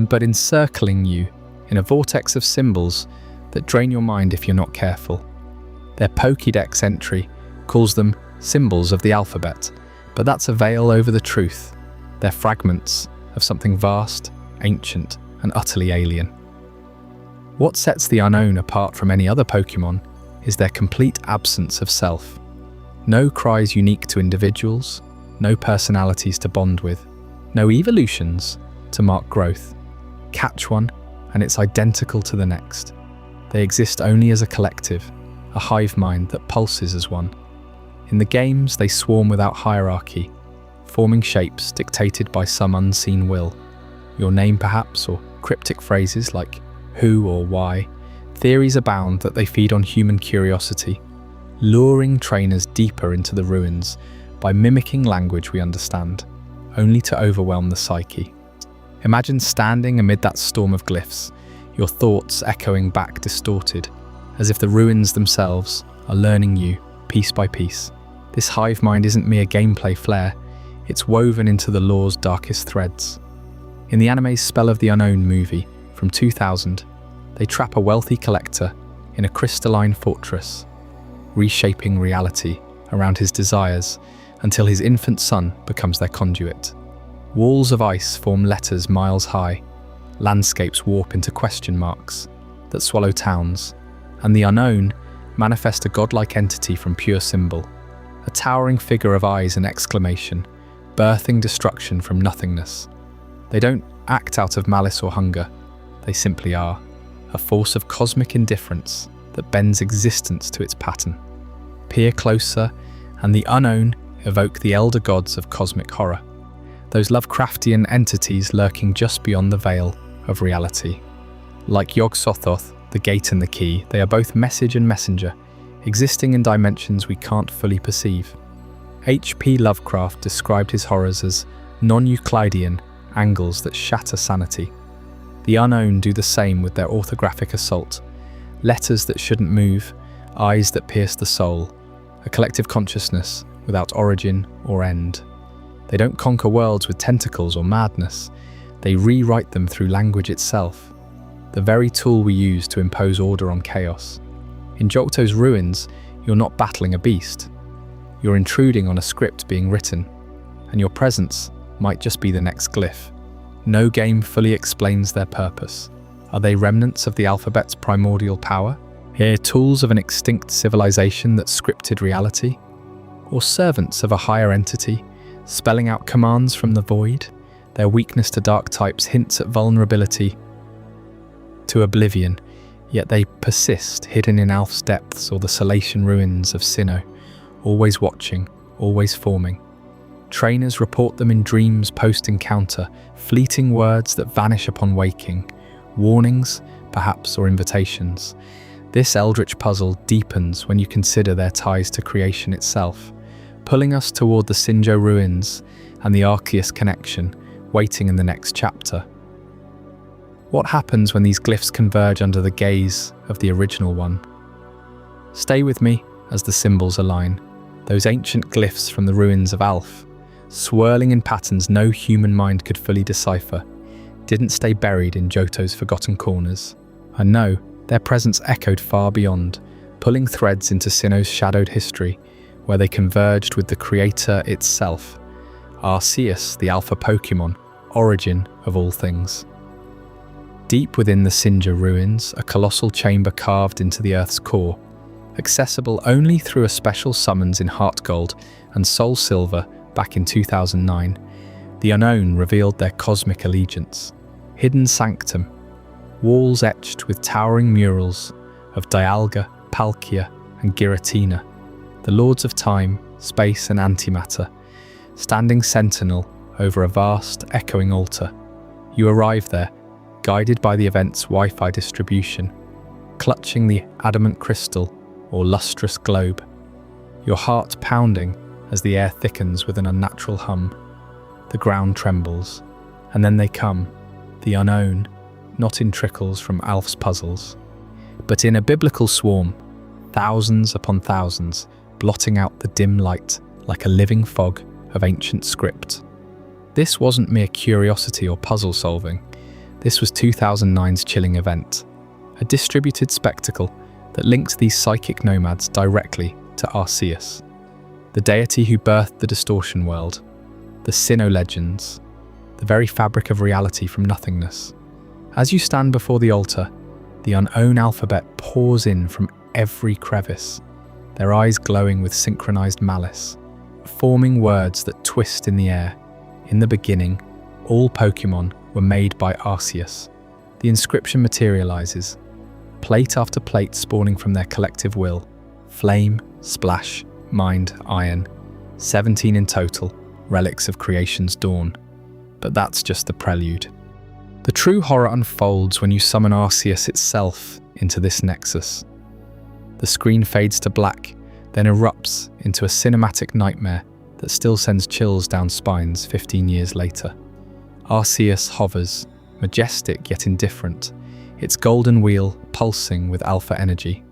Speaker 1: but encircling you in a vortex of symbols that drain your mind if you're not careful. Their Pokédex entry calls them symbols of the alphabet, but that's a veil over the truth. They're fragments of something vast, ancient, and utterly alien. What sets the unknown apart from any other Pokémon is their complete absence of self. No cries unique to individuals, no personalities to bond with, no evolutions to mark growth. Catch one, and it's identical to the next. They exist only as a collective, a hive mind that pulses as one. In the games, they swarm without hierarchy, forming shapes dictated by some unseen will. Your name perhaps, or cryptic phrases like who or why. Theories abound that they feed on human curiosity, luring trainers deeper into the ruins by mimicking language we understand, only to overwhelm the psyche. Imagine standing amid that storm of glyphs, your thoughts echoing back distorted, as if the ruins themselves are learning you piece by piece. This hive mind isn't mere gameplay flair, it's woven into the lore's darkest threads. In the anime's Spell of the Unknown movie from 2000, they trap a wealthy collector in a crystalline fortress, reshaping reality around his desires until his infant son becomes their conduit. Walls of ice form letters miles high, landscapes warp into question marks that swallow towns, and the unknown manifest a godlike entity from pure symbol, a towering figure of eyes and exclamation, birthing destruction from nothingness. They don't act out of malice or hunger, they simply are, a force of cosmic indifference that bends existence to its pattern. Peer closer, and the unknown evoke the elder gods of cosmic horror, those Lovecraftian entities lurking just beyond the veil of reality. Like Yog-Sothoth, the gate and the key, they are both message and messenger, existing in dimensions we can't fully perceive. H.P. Lovecraft described his horrors as non-Euclidean angles that shatter sanity. The unknown do the same with their orthographic assault, letters that shouldn't move, eyes that pierce the soul, a collective consciousness without origin or end. They don't conquer worlds with tentacles or madness, they rewrite them through language itself, the very tool we use to impose order on chaos. In Johto's ruins, you're not battling a beast. You're intruding on a script being written, and your presence might just be the next glyph. No game fully explains their purpose. Are they remnants of the alphabet's primordial power? Here, tools of an extinct civilization that scripted reality? Or servants of a higher entity, spelling out commands from the void? Their weakness to dark types hints at vulnerability to oblivion, yet they persist, hidden in Alf's depths or the Salatian ruins of Sinnoh, always watching, always forming. Trainers report them in dreams post-encounter, fleeting words that vanish upon waking, warnings, perhaps, or invitations. This eldritch puzzle deepens when you consider their ties to creation itself, pulling us toward the Sinjo ruins and the Arceus connection, waiting in the next chapter. What happens when these glyphs converge under the gaze of the original one? Stay with me as the symbols align. Those ancient glyphs from the ruins of Alf, swirling in patterns no human mind could fully decipher, didn't stay buried in Johto's forgotten corners. I know their presence echoed far beyond, pulling threads into Sinnoh's shadowed history, where they converged with the creator itself, Arceus, the alpha Pokémon, origin of all things. Deep within the Sinja ruins, a colossal chamber carved into the Earth's core, accessible only through a special summons in Heart Gold and Soul Silver back in 2009, the Unknown revealed their cosmic allegiance. Hidden sanctum, walls etched with towering murals of Dialga, Palkia, and Giratina, the lords of time, space, and antimatter, standing sentinel over a vast, echoing altar. You arrive there, guided by the event's Wi-Fi distribution, clutching the adamant crystal or lustrous globe, your heart pounding as the air thickens with an unnatural hum. The ground trembles, and then they come, the unknown, not in trickles from Alf's puzzles, but in a biblical swarm, thousands upon thousands, blotting out the dim light like a living fog of ancient script. This wasn't mere curiosity or puzzle solving. This was 2009's chilling event, a distributed spectacle that linked these psychic nomads directly to Arceus, the deity who birthed the distortion world, the Sinnoh legends, the very fabric of reality from nothingness. As you stand before the altar, the unknown alphabet pours in from every crevice, their eyes glowing with synchronized malice, forming words that twist in the air. In the beginning, all Pokémon were made by Arceus. The inscription materializes, plate after plate spawning from their collective will. Flame, splash, mind, iron. 17 in total, relics of creation's dawn. But that's just the prelude. The true horror unfolds when you summon Arceus itself into this nexus. The screen fades to black, then erupts into a cinematic nightmare that still sends chills down spines 15 years later. Arceus hovers, majestic yet indifferent, its golden wheel pulsing with alpha energy.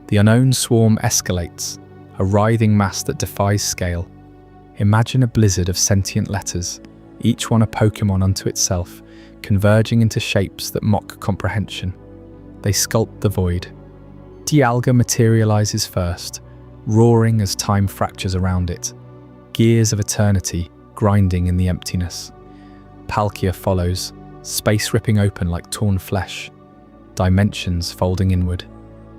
Speaker 1: The unknown swarm escalates, a writhing mass that defies scale. Imagine a blizzard of sentient letters, each one a Pokémon unto itself, converging into shapes that mock comprehension. They sculpt the void. Dialga materializes first, roaring as time fractures around it, gears of eternity grinding in the emptiness. Palkia follows, space ripping open like torn flesh, dimensions folding inward.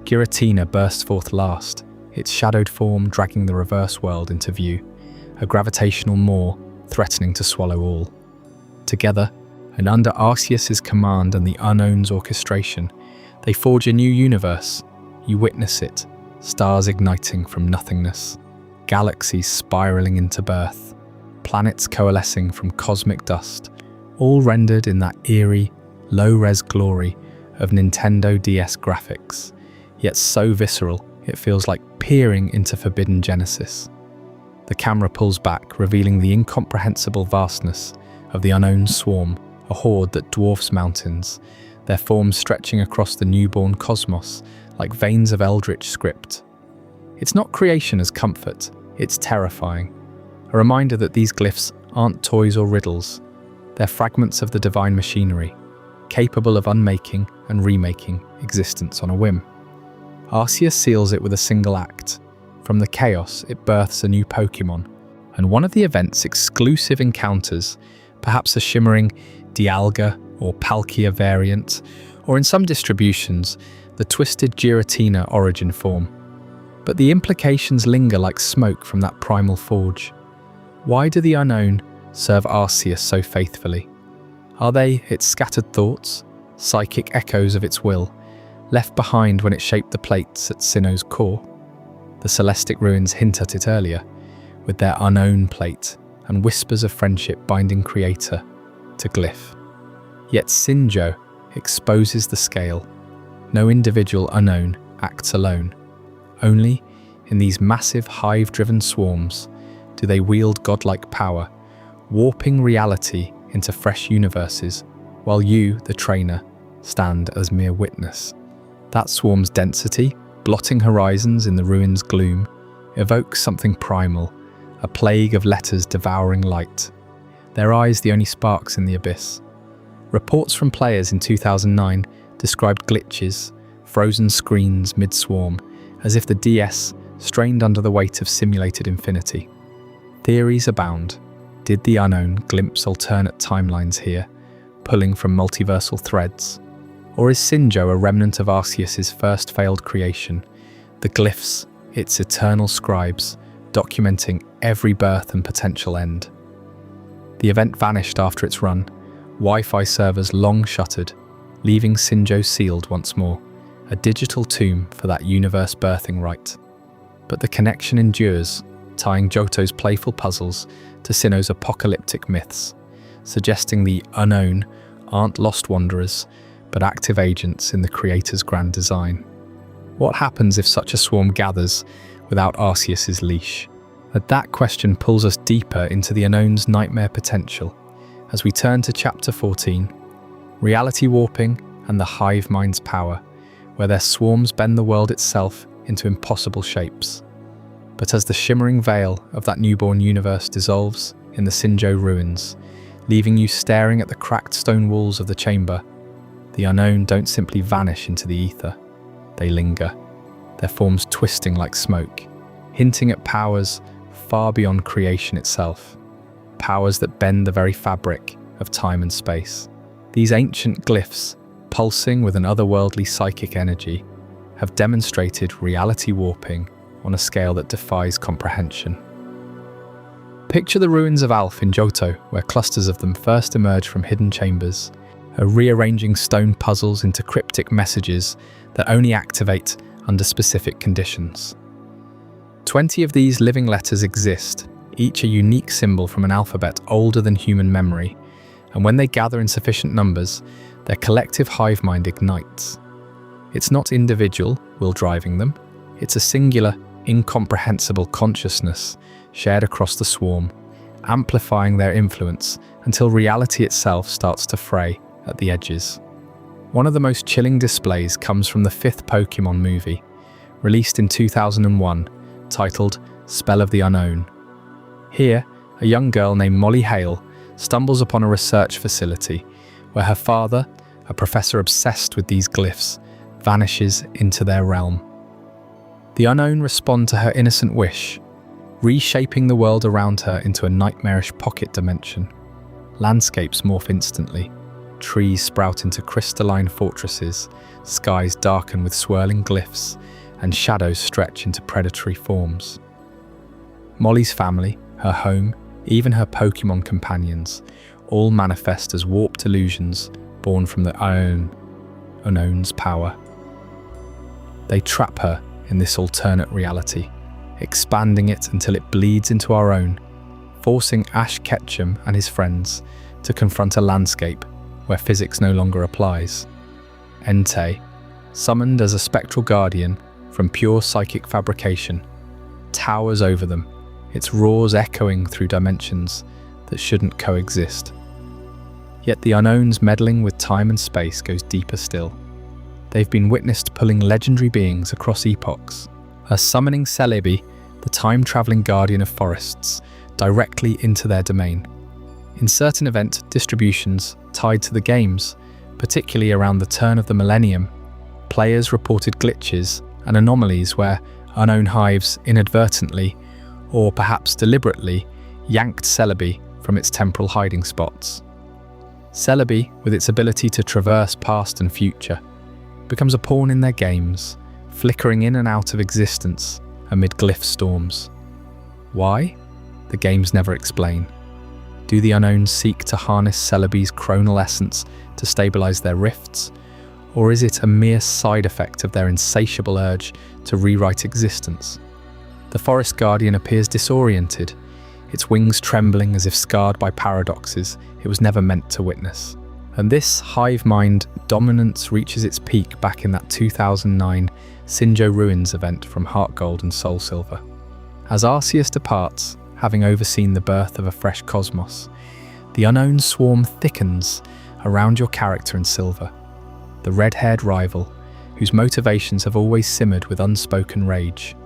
Speaker 1: Giratina bursts forth last, its shadowed form dragging the reverse world into view, a gravitational maw threatening to swallow all. Together, and under Arceus's command and the Unknown's orchestration, they forge a new universe. You witness it, stars igniting from nothingness, galaxies spiraling into birth, planets coalescing from cosmic dust, all rendered in that eerie, low-res glory of Nintendo DS graphics, yet so visceral it feels like peering into forbidden Genesis. The camera pulls back, revealing the incomprehensible vastness of the unknown swarm, a horde that dwarfs mountains, their forms stretching across the newborn cosmos like veins of eldritch script. It's not creation as comfort, it's terrifying, a reminder that these glyphs aren't toys or riddles. They're fragments of the divine machinery, capable of unmaking and remaking existence on a whim. Arceus seals it with a single act. From the chaos, it births a new Pokémon, and one of the event's exclusive encounters, perhaps a shimmering Dialga or Palkia variant, or in some distributions, the twisted Giratina origin form. But the implications linger like smoke from that primal forge. Why do the unknown serve Arceus so faithfully? Are they its scattered thoughts, psychic echoes of its will, left behind when it shaped the plates at Sinnoh's core? The Celestic ruins hint at it earlier, with their unknown plate and whispers of friendship binding creator to glyph. Yet Sinjo exposes the scale. No individual unknown acts alone. Only in these massive hive-driven swarms do they wield godlike power, warping reality into fresh universes while you, the trainer, stand as mere witness. That swarm's density, blotting horizons in the ruins' gloom, evokes something primal, a plague of letters devouring light. Their eyes the only sparks in the abyss. Reports from players in 2009 described glitches, frozen screens mid-swarm, as if the DS strained under the weight of simulated infinity. Theories abound. Did the unknown glimpse alternate timelines here, pulling from multiversal threads? Or is Sinjo a remnant of Arceus's first failed creation, the glyphs, its eternal scribes, documenting every birth and potential end? The event vanished after its run, Wi-Fi servers long shuttered, leaving Sinjo sealed once more, a digital tomb for that universe birthing rite. But the connection endures, tying Johto's playful puzzles to Sinnoh's apocalyptic myths, suggesting the unknown aren't lost wanderers, but active agents in the creator's grand design. What happens if such a swarm gathers without Arceus's leash? That question pulls us deeper into the unknown's nightmare potential as we turn to Chapter 14, Reality Warping and the Hive Mind's Power, where their swarms bend the world itself into impossible shapes. But as the shimmering veil of that newborn universe dissolves in the Sinjo ruins, leaving you staring at the cracked stone walls of the chamber, the unknown don't simply vanish into the ether. They linger, their forms twisting like smoke, hinting at powers far beyond creation itself, powers that bend the very fabric of time and space. These ancient glyphs, pulsing with an otherworldly psychic energy, have demonstrated reality warping on a scale that defies comprehension. Picture the ruins of Alph in Johto, where clusters of them first emerge from hidden chambers, rearranging stone puzzles into cryptic messages that only activate under specific conditions. 20 of these living letters exist, each a unique symbol from an alphabet older than human memory, and when they gather in sufficient numbers, their collective hive mind ignites. It's not individual will driving them, it's a singular, incomprehensible consciousness shared across the swarm, amplifying their influence until reality itself starts to fray at the edges. One of the most chilling displays comes from the 5th Pokémon movie, released in 2001, titled Spell of the Unknown. Here, a young girl named Molly Hale stumbles upon a research facility where her father, a professor obsessed with these glyphs, vanishes into their realm. The unknown respond to her innocent wish, reshaping the world around her into a nightmarish pocket dimension. Landscapes morph instantly. Trees sprout into crystalline fortresses, skies darken with swirling glyphs, and shadows stretch into predatory forms. Molly's family, her home, even her Pokémon companions, all manifest as warped illusions born from the unknown's power. They trap her in this alternate reality, expanding it until it bleeds into our own, forcing Ash Ketchum and his friends to confront a landscape where physics no longer applies. Entei, summoned as a spectral guardian from pure psychic fabrication, towers over them, its roars echoing through dimensions that shouldn't coexist. Yet the unknown's meddling with time and space goes deeper still. They've been witnessed pulling legendary beings across epochs, summoning Celebi, the time-travelling guardian of forests, directly into their domain. In certain event distributions tied to the games, particularly around the turn of the millennium, players reported glitches and anomalies where unknown hives inadvertently, or perhaps deliberately, yanked Celebi from its temporal hiding spots. Celebi, with its ability to traverse past and future, becomes a pawn in their games, flickering in and out of existence amid glyph storms. Why? The games never explain. Do the unknowns seek to harness Celebi's chronal essence to stabilize their rifts, or is it a mere side effect of their insatiable urge to rewrite existence? The Forest Guardian appears disoriented, its wings trembling as if scarred by paradoxes it was never meant to witness. And this hive mind dominance reaches its peak back in that 2009 Sinjo Ruins event from Heart Gold and Soul Silver. As Arceus departs, having overseen the birth of a fresh cosmos, the unknown swarm thickens, around your character in silver, the red-haired rival whose motivations have always simmered with unspoken rage.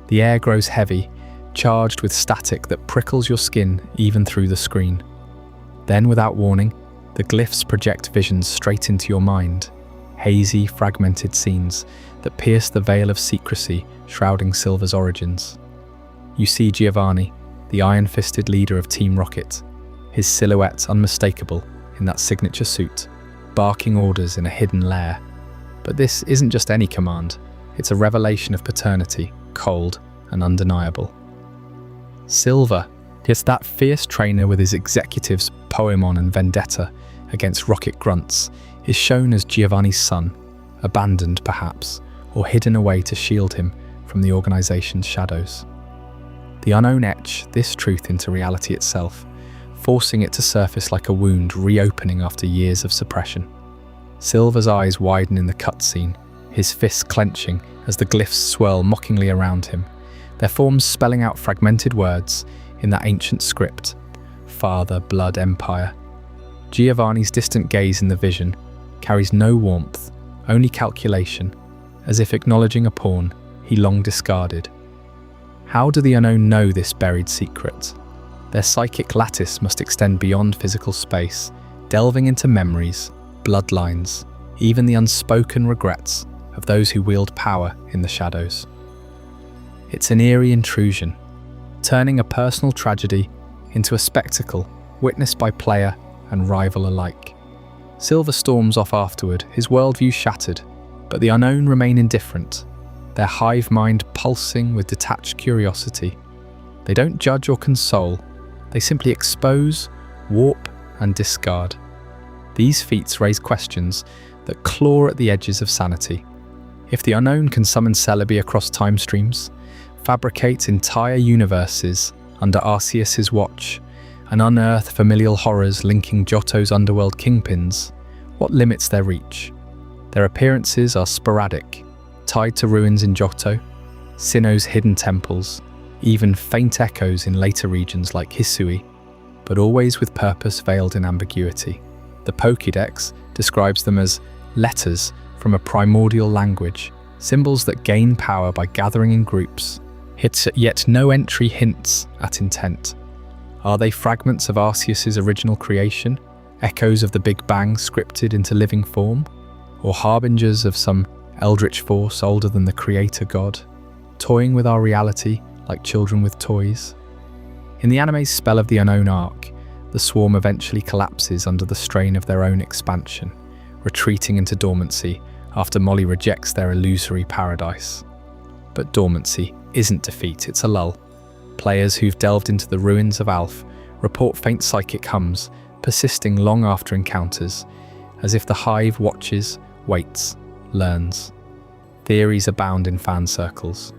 Speaker 1: The air grows heavy, charged with static that prickles your skin even through the screen. Then, without warning, the glyphs project visions straight into your mind, hazy, fragmented scenes that pierce the veil of secrecy shrouding Silver's origins. You see Giovanni, the iron-fisted leader of Team Rocket, his silhouette unmistakable in that signature suit, barking orders in a hidden lair. But this isn't just any command, it's a revelation of paternity, cold and undeniable. Silver, it's that fierce trainer with his executives' Pokémon and vendetta against rocket grunts, is shown as Giovanni's son, abandoned perhaps, or hidden away to shield him from the organization's shadows. The Unknown etch this truth into reality itself, forcing it to surface like a wound reopening after years of suppression. Silver's eyes widen in the cutscene, his fists clenching as the glyphs swirl mockingly around him, their forms spelling out fragmented words in that ancient script: Father, Blood, Empire. Giovanni's distant gaze in the vision carries no warmth, only calculation, as if acknowledging a pawn he long discarded. How do the Unknown know this buried secret? Their psychic lattice must extend beyond physical space, delving into memories, bloodlines, even the unspoken regrets of those who wield power in the shadows. It's an eerie intrusion, turning a personal tragedy into a spectacle witnessed by player and rival alike. Silver storms off afterward, his worldview shattered, but the Unknown remain indifferent, their hive mind pulsing with detached curiosity. They don't judge or console, they simply expose, warp, and discard. These feats raise questions that claw at the edges of sanity. If the Unknown can summon Celebi across time streams, fabricate entire universes under Arceus's watch, and unearth familial horrors linking Johto's underworld kingpins, what limits their reach? Their appearances are sporadic, tied to ruins in Johto, Sinnoh's hidden temples, even faint echoes in later regions like Hisui, but always with purpose veiled in ambiguity. The Pokédex describes them as letters from a primordial language, symbols that gain power by gathering in groups, yet no entry hints at intent. Are they fragments of Arceus's original creation, echoes of the Big Bang scripted into living form, or harbingers of some eldritch force older than the creator god, toying with our reality like children with toys? In the anime's Spell of the Unknown arc, the swarm eventually collapses under the strain of their own expansion, retreating into dormancy after Molly rejects their illusory paradise. But dormancy isn't defeat, it's a lull. Players who've delved into the ruins of Alph report faint psychic hums, persisting long after encounters, as if the hive watches, waits, learns. Theories abound in fan circles.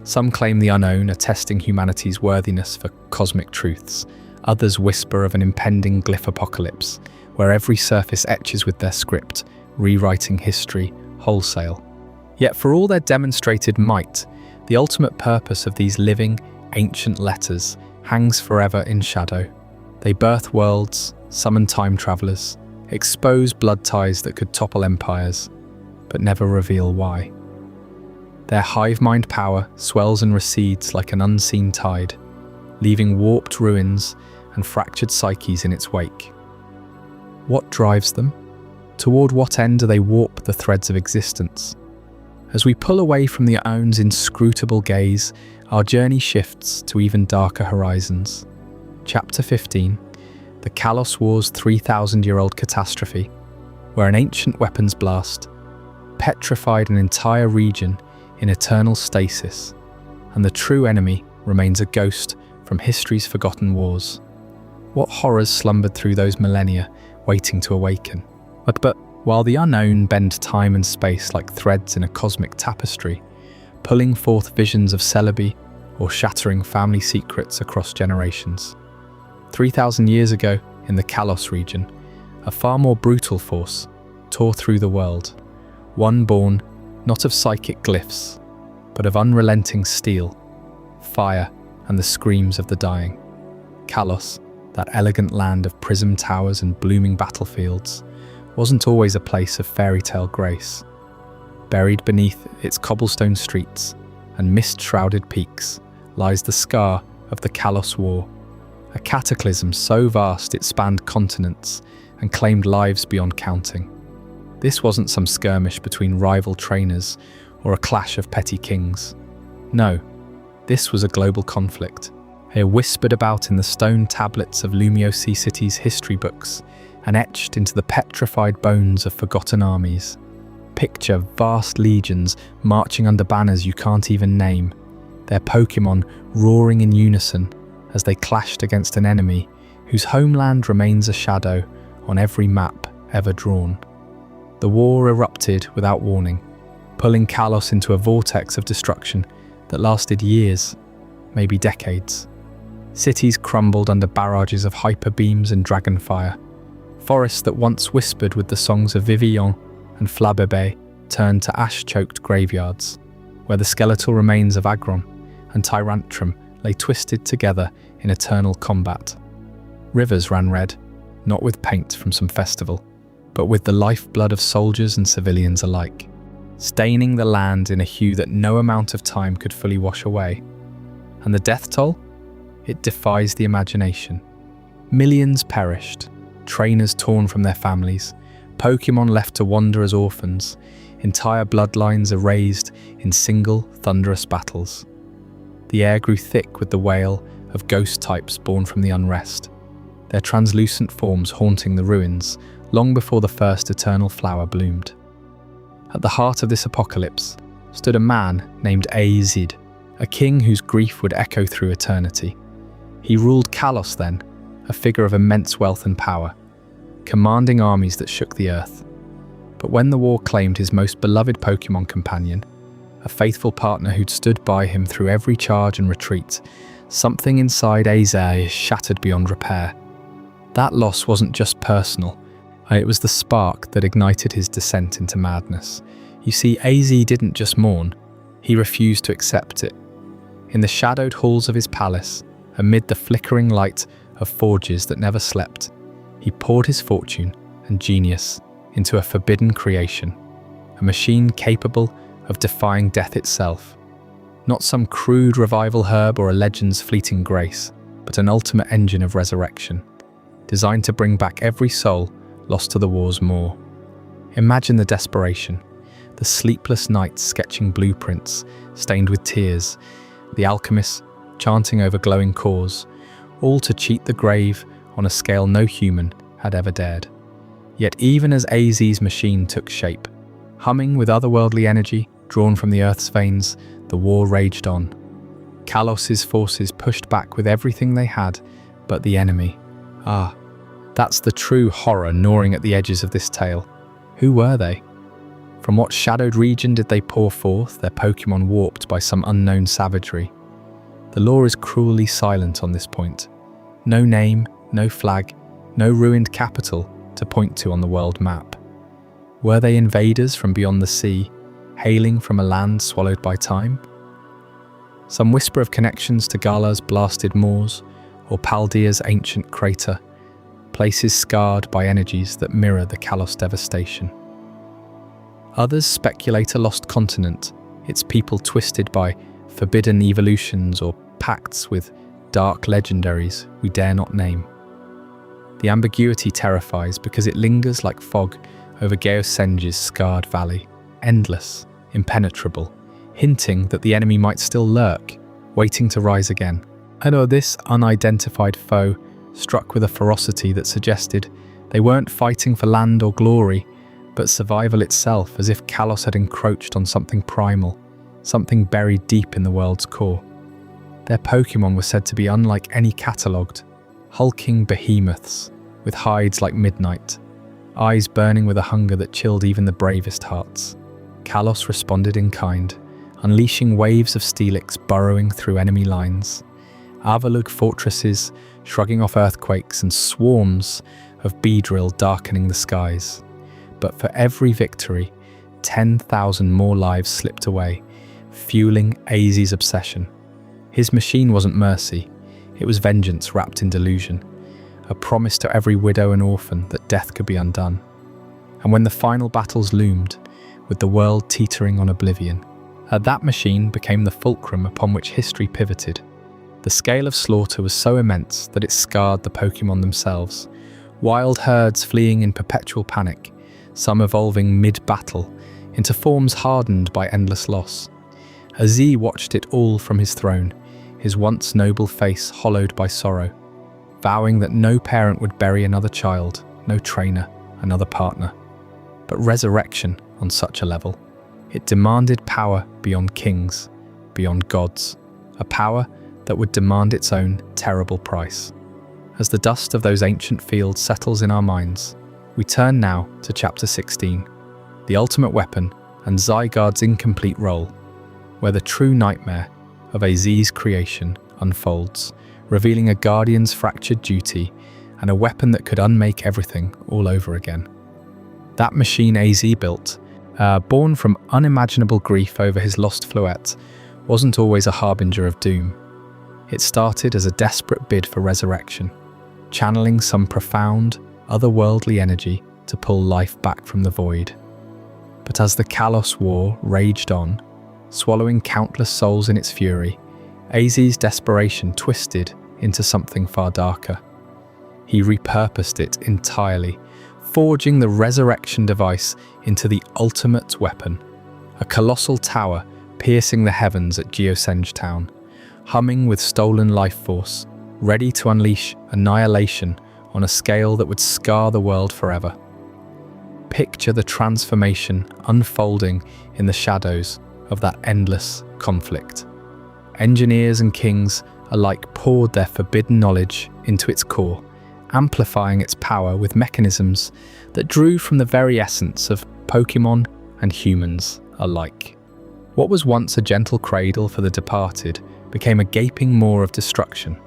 Speaker 1: Some claim the Unknown are testing humanity's worthiness for cosmic truths. Others whisper of an impending glyph apocalypse, where every surface etches with their script, rewriting history wholesale. Yet for all their demonstrated might, the ultimate purpose of these living, ancient letters hangs forever in shadow. They birth worlds, summon time travelers, expose blood ties that could topple empires, but never reveal why. Their hive mind power swells and recedes like an unseen tide, leaving warped ruins and fractured psyches in its wake. What drives them? Toward what end do they warp the threads of existence? As we pull away from the Unknown's inscrutable gaze, our journey shifts to even darker horizons. Chapter 15, the Callos War's 3,000-year-old catastrophe, where an ancient weapons blast petrified an entire region in eternal stasis, and the true enemy remains a ghost from history's forgotten wars. What horrors slumbered through those millennia, waiting to awaken? But while the Unknown bend time and space like threads in a cosmic tapestry, pulling forth visions of Celebi or shattering family secrets across generations. 3,000 years ago, in the Callos region, a far more brutal force tore through the world, one born not of psychic glyphs, but of unrelenting steel, fire, and the screams of the dying. Callos, that elegant land of prism towers and blooming battlefields, wasn't always a place of fairy tale grace. Buried beneath its cobblestone streets and mist-shrouded peaks lies the scar of the Callos War, a cataclysm so vast it spanned continents and claimed lives beyond counting. This wasn't some skirmish between rival trainers or a clash of petty kings. No, this was a global conflict, whispered about in the stone tablets of Lumios city's history books and etched into the petrified bones of forgotten armies. Picture vast legions marching under banners you can't even name, their Pokémon roaring in unison as they clashed against an enemy whose homeland remains a shadow on every map ever drawn. The war erupted without warning, pulling Callos into a vortex of destruction that lasted years, maybe decades. Cities crumbled under barrages of hyper beams and dragonfire. Forests that once whispered with the songs of Vivillon and Flabébé turned to ash-choked graveyards, where the skeletal remains of Agron and Tyrantrum lay twisted together in eternal combat. Rivers ran red, not with paint from some festival, but with the lifeblood of soldiers and civilians alike, staining the land in a hue that no amount of time could fully wash away. And the death toll? It defies the imagination. Millions perished, trainers torn from their families, Pokémon left to wander as orphans, entire bloodlines erased in single, thunderous battles. The air grew thick with the wail of ghost types born from the unrest, their translucent forms haunting the ruins long before the first eternal flower bloomed. At the heart of this apocalypse stood a man named Azid, a king whose grief would echo through eternity. He ruled Callos then, a figure of immense wealth and power, commanding armies that shook the earth. But when the war claimed his most beloved Pokémon companion, a faithful partner who'd stood by him through every charge and retreat, something inside Azir shattered beyond repair. That loss wasn't just personal, it was the spark that ignited his descent into madness. You see, Az didn't just mourn, he refused to accept it. In the shadowed halls of his palace, amid the flickering light of forges that never slept, he poured his fortune and genius into a forbidden creation, a machine capable of defying death itself. Not some crude revival herb or a legend's fleeting grace, but an ultimate engine of resurrection, designed to bring back every soul lost to the war's maw. Imagine the desperation, the sleepless nights sketching blueprints stained with tears, the alchemists chanting over glowing cores, all to cheat the grave on a scale no human had ever dared. Yet even as Az's machine took shape, humming with otherworldly energy drawn from the Earth's veins, the war raged on. Callos' forces pushed back with everything they had, but the enemy. That's the true horror gnawing at the edges of this tale. Who were they? From what shadowed region did they pour forth, their Pokémon warped by some unknown savagery? The lore is cruelly silent on this point. No name, no flag, no ruined capital to point to on the world map. Were they invaders from beyond the sea, hailing from a land swallowed by time? Some whisper of connections to Gala's blasted moors, or Paldea's ancient crater, places scarred by energies that mirror the Callos devastation. Others speculate a lost continent, its people twisted by forbidden evolutions or pacts with dark legendaries we dare not name. The ambiguity terrifies because it lingers like fog over Geosenge's scarred valley, endless, impenetrable, hinting that the enemy might still lurk, waiting to rise again. And this unidentified foe struck with a ferocity that suggested they weren't fighting for land or glory, but survival itself, as if Callos had encroached on something primal, something buried deep in the world's core. Their Pokémon were said to be unlike any catalogued, hulking behemoths with hides like midnight, eyes burning with a hunger that chilled even the bravest hearts. Callos responded in kind, unleashing waves of Steelix burrowing through enemy lines, Avalug fortresses shrugging off earthquakes and swarms of Beedrill darkening the skies. But for every victory, 10,000 more lives slipped away, fueling Az's obsession. His machine wasn't mercy, it was vengeance wrapped in delusion. a promise to every widow and orphan that death could be undone. And when the final battles loomed, with the world teetering on oblivion, that machine became the fulcrum upon which history pivoted. The scale of slaughter was so immense that it scarred the Pokémon themselves, wild herds fleeing in perpetual panic, some evolving mid-battle into forms hardened by endless loss. Z watched it all from his throne, his once noble face hollowed by sorrow, vowing that no parent would bury another child, no trainer, another partner. But resurrection, on such a level, it demanded power beyond kings, beyond gods, a power that would demand its own terrible price. As the dust of those ancient fields settles in our minds, we turn now to Chapter 16, the ultimate weapon and Zygarde's incomplete role, where the true nightmare of AZ's creation unfolds, revealing a guardian's fractured duty and a weapon that could unmake everything all over again. That machine AZ built, born from unimaginable grief over his lost Fluette, wasn't always a harbinger of doom. It started as a desperate bid for resurrection, channeling some profound, otherworldly energy to pull life back from the void. But as the Callos War raged on, swallowing countless souls in its fury, AZ's desperation twisted into something far darker. He repurposed it entirely, forging the resurrection device into the ultimate weapon, a colossal tower piercing the heavens at Lavender Town, humming with stolen life force, ready to unleash annihilation on a scale that would scar the world forever. Picture the transformation unfolding in the shadows of that endless conflict. Engineers and kings alike poured their forbidden knowledge into its core, amplifying its power with mechanisms that drew from the very essence of Pokémon and humans alike. What was once a gentle cradle for the departed became a gaping maw of destruction,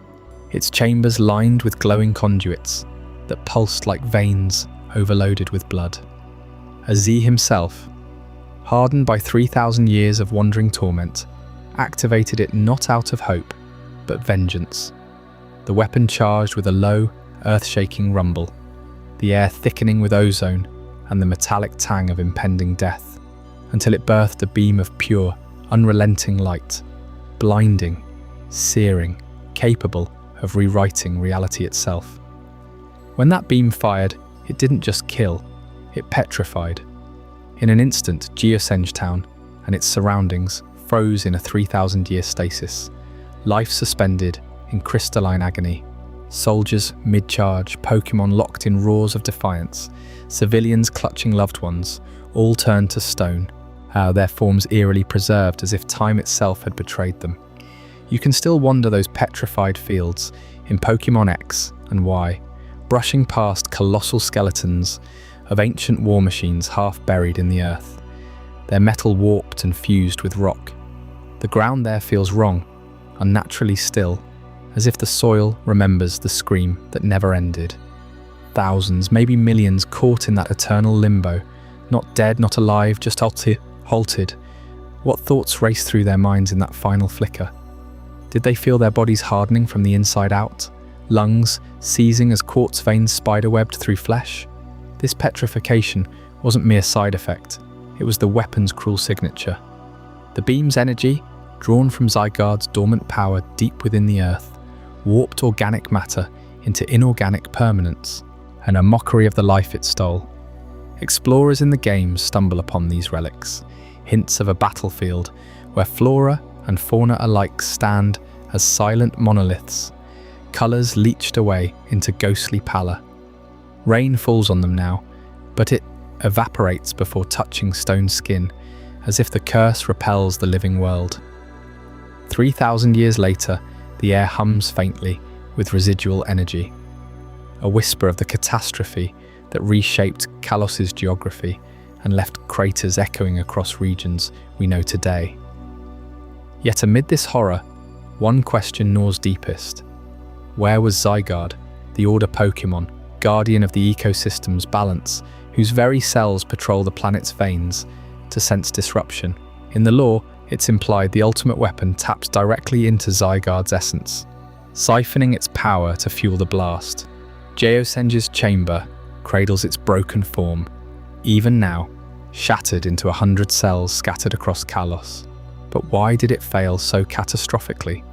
Speaker 1: its chambers lined with glowing conduits that pulsed like veins overloaded with blood. Z himself, hardened by 3,000 years of wandering torment, activated it not out of hope, but vengeance. The weapon charged with a low, earth-shaking rumble, the air thickening with ozone and the metallic tang of impending death, until it birthed a beam of pure, unrelenting light, blinding, searing, capable of rewriting reality itself. When that beam fired, it didn't just kill, it petrified. In an instant, Lavender Town and its surroundings froze in a 3,000-year stasis, life suspended in crystalline agony. Soldiers mid-charge, Pokémon locked in roars of defiance, civilians clutching loved ones, all turned to stone, their forms eerily preserved as if time itself had betrayed them. You can still wander those petrified fields in Pokémon X and Y, brushing past colossal skeletons of ancient war machines half buried in the earth, their metal warped and fused with rock. The ground there feels wrong, unnaturally still, as if the soil remembers the scream that never ended. Thousands, maybe millions, caught in that eternal limbo, not dead, not alive, just halted. What thoughts raced through their minds in that final flicker? Did they feel their bodies hardening from the inside out, lungs seizing as quartz veins spiderwebbed through flesh? This petrification wasn't mere side effect, it was the weapon's cruel signature. The beam's energy, drawn from Zygarde's dormant power deep within the earth, warped organic matter into inorganic permanence, and a mockery of the life it stole. Explorers in the game stumble upon these relics, hints of a battlefield where flora and fauna alike stand as silent monoliths, colours leached away into ghostly pallor. Rain falls on them now, but it evaporates before touching stone skin, as if the curse repels the living world. 3,000 years later, the air hums faintly with residual energy, a whisper of the catastrophe that reshaped Callos' geography and left craters echoing across regions we know today. Yet amid this horror, one question gnaws deepest. Where was Zygarde, the Order Pokémon, guardian of the ecosystem's balance, whose very cells patrol the planet's veins to sense disruption? In the lore, it's implied the ultimate weapon taps directly into Zygarde's essence, siphoning its power to fuel the blast. Geosenge's chamber cradles its broken form, even now, shattered into 100 cells scattered across Callos. But why did it fail so catastrophically?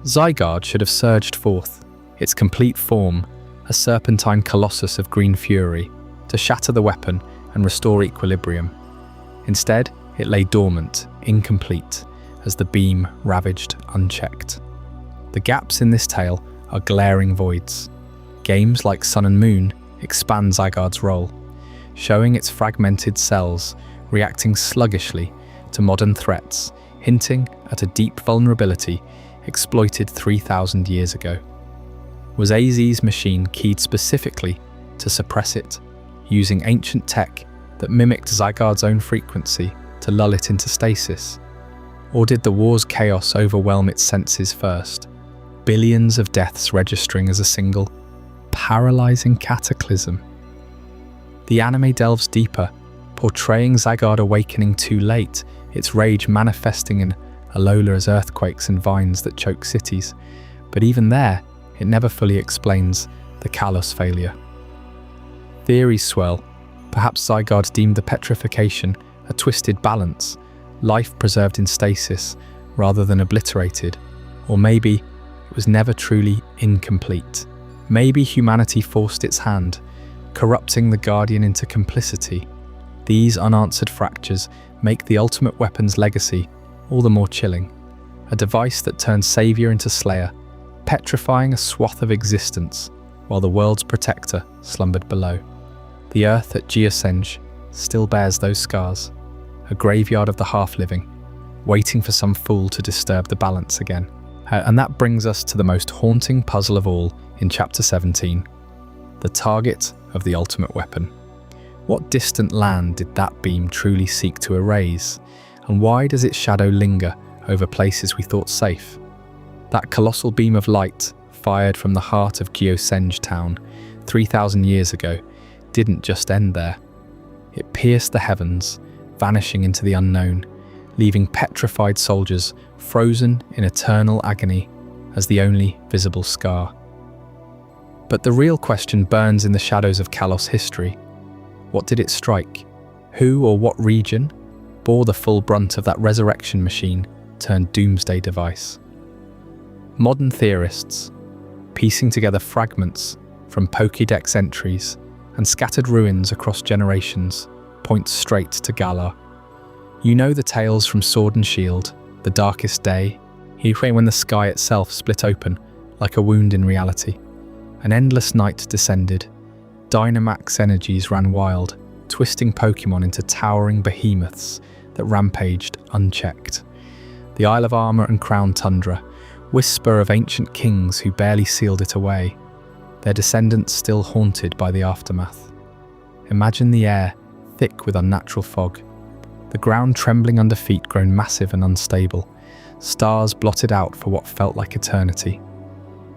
Speaker 1: Zygarde should have surged forth, its complete form, a serpentine colossus of green fury, to shatter the weapon and restore equilibrium. Instead, it lay dormant, incomplete, as the beam ravaged unchecked. The gaps in this tale are glaring voids. Games like Sun and Moon expand Zygarde's role, showing its fragmented cells reacting sluggishly to modern threats, hinting at a deep vulnerability exploited 3,000 years ago. Was AZ's machine keyed specifically to suppress it, using ancient tech that mimicked Zygarde's own frequency to lull it into stasis? Or did the war's chaos overwhelm its senses first, billions of deaths registering as a single, paralyzing cataclysm? The anime delves deeper, portraying Zygarde awakening too late, its rage manifesting in Alola's earthquakes and vines that choke cities. But even there, it never fully explains the Callos failure. Theories swell. Perhaps Zygarde deemed the petrification a twisted balance, life preserved in stasis rather than obliterated. Or maybe it was never truly incomplete. Maybe humanity forced its hand, corrupting the Guardian into complicity. These unanswered fractures make the ultimate weapon's legacy all the more chilling. A device that turns savior into slayer, petrifying a swath of existence while the world's protector slumbered below. The earth at Geosenge still bears those scars, a graveyard of the half-living, waiting for some fool to disturb the balance again. And that brings us to the most haunting puzzle of all in Chapter 17, the target of the ultimate weapon. What distant land did that beam truly seek to erase? And why does its shadow linger over places we thought safe? That colossal beam of light, fired from the heart of Lavender Town 3,000 years ago, didn't just end there. It pierced the heavens, vanishing into the unknown, leaving petrified soldiers frozen in eternal agony as the only visible scar. But the real question burns in the shadows of Callos history. What did it strike? Who or what region bore the full brunt of that resurrection machine turned doomsday device? Modern theorists, piecing together fragments from Pokédex entries and scattered ruins across generations, point straight to Galar. You know the tales from Sword and Shield, the darkest day, when the sky itself split open like a wound in reality. An endless night descended. Dynamax energies ran wild, twisting Pokémon into towering behemoths that rampaged unchecked. The Isle of Armor and Crown Tundra, whisper of ancient kings who barely sealed it away, their descendants still haunted by the aftermath. Imagine the air, thick with unnatural fog, the ground trembling under feet grown massive and unstable, stars blotted out for what felt like eternity.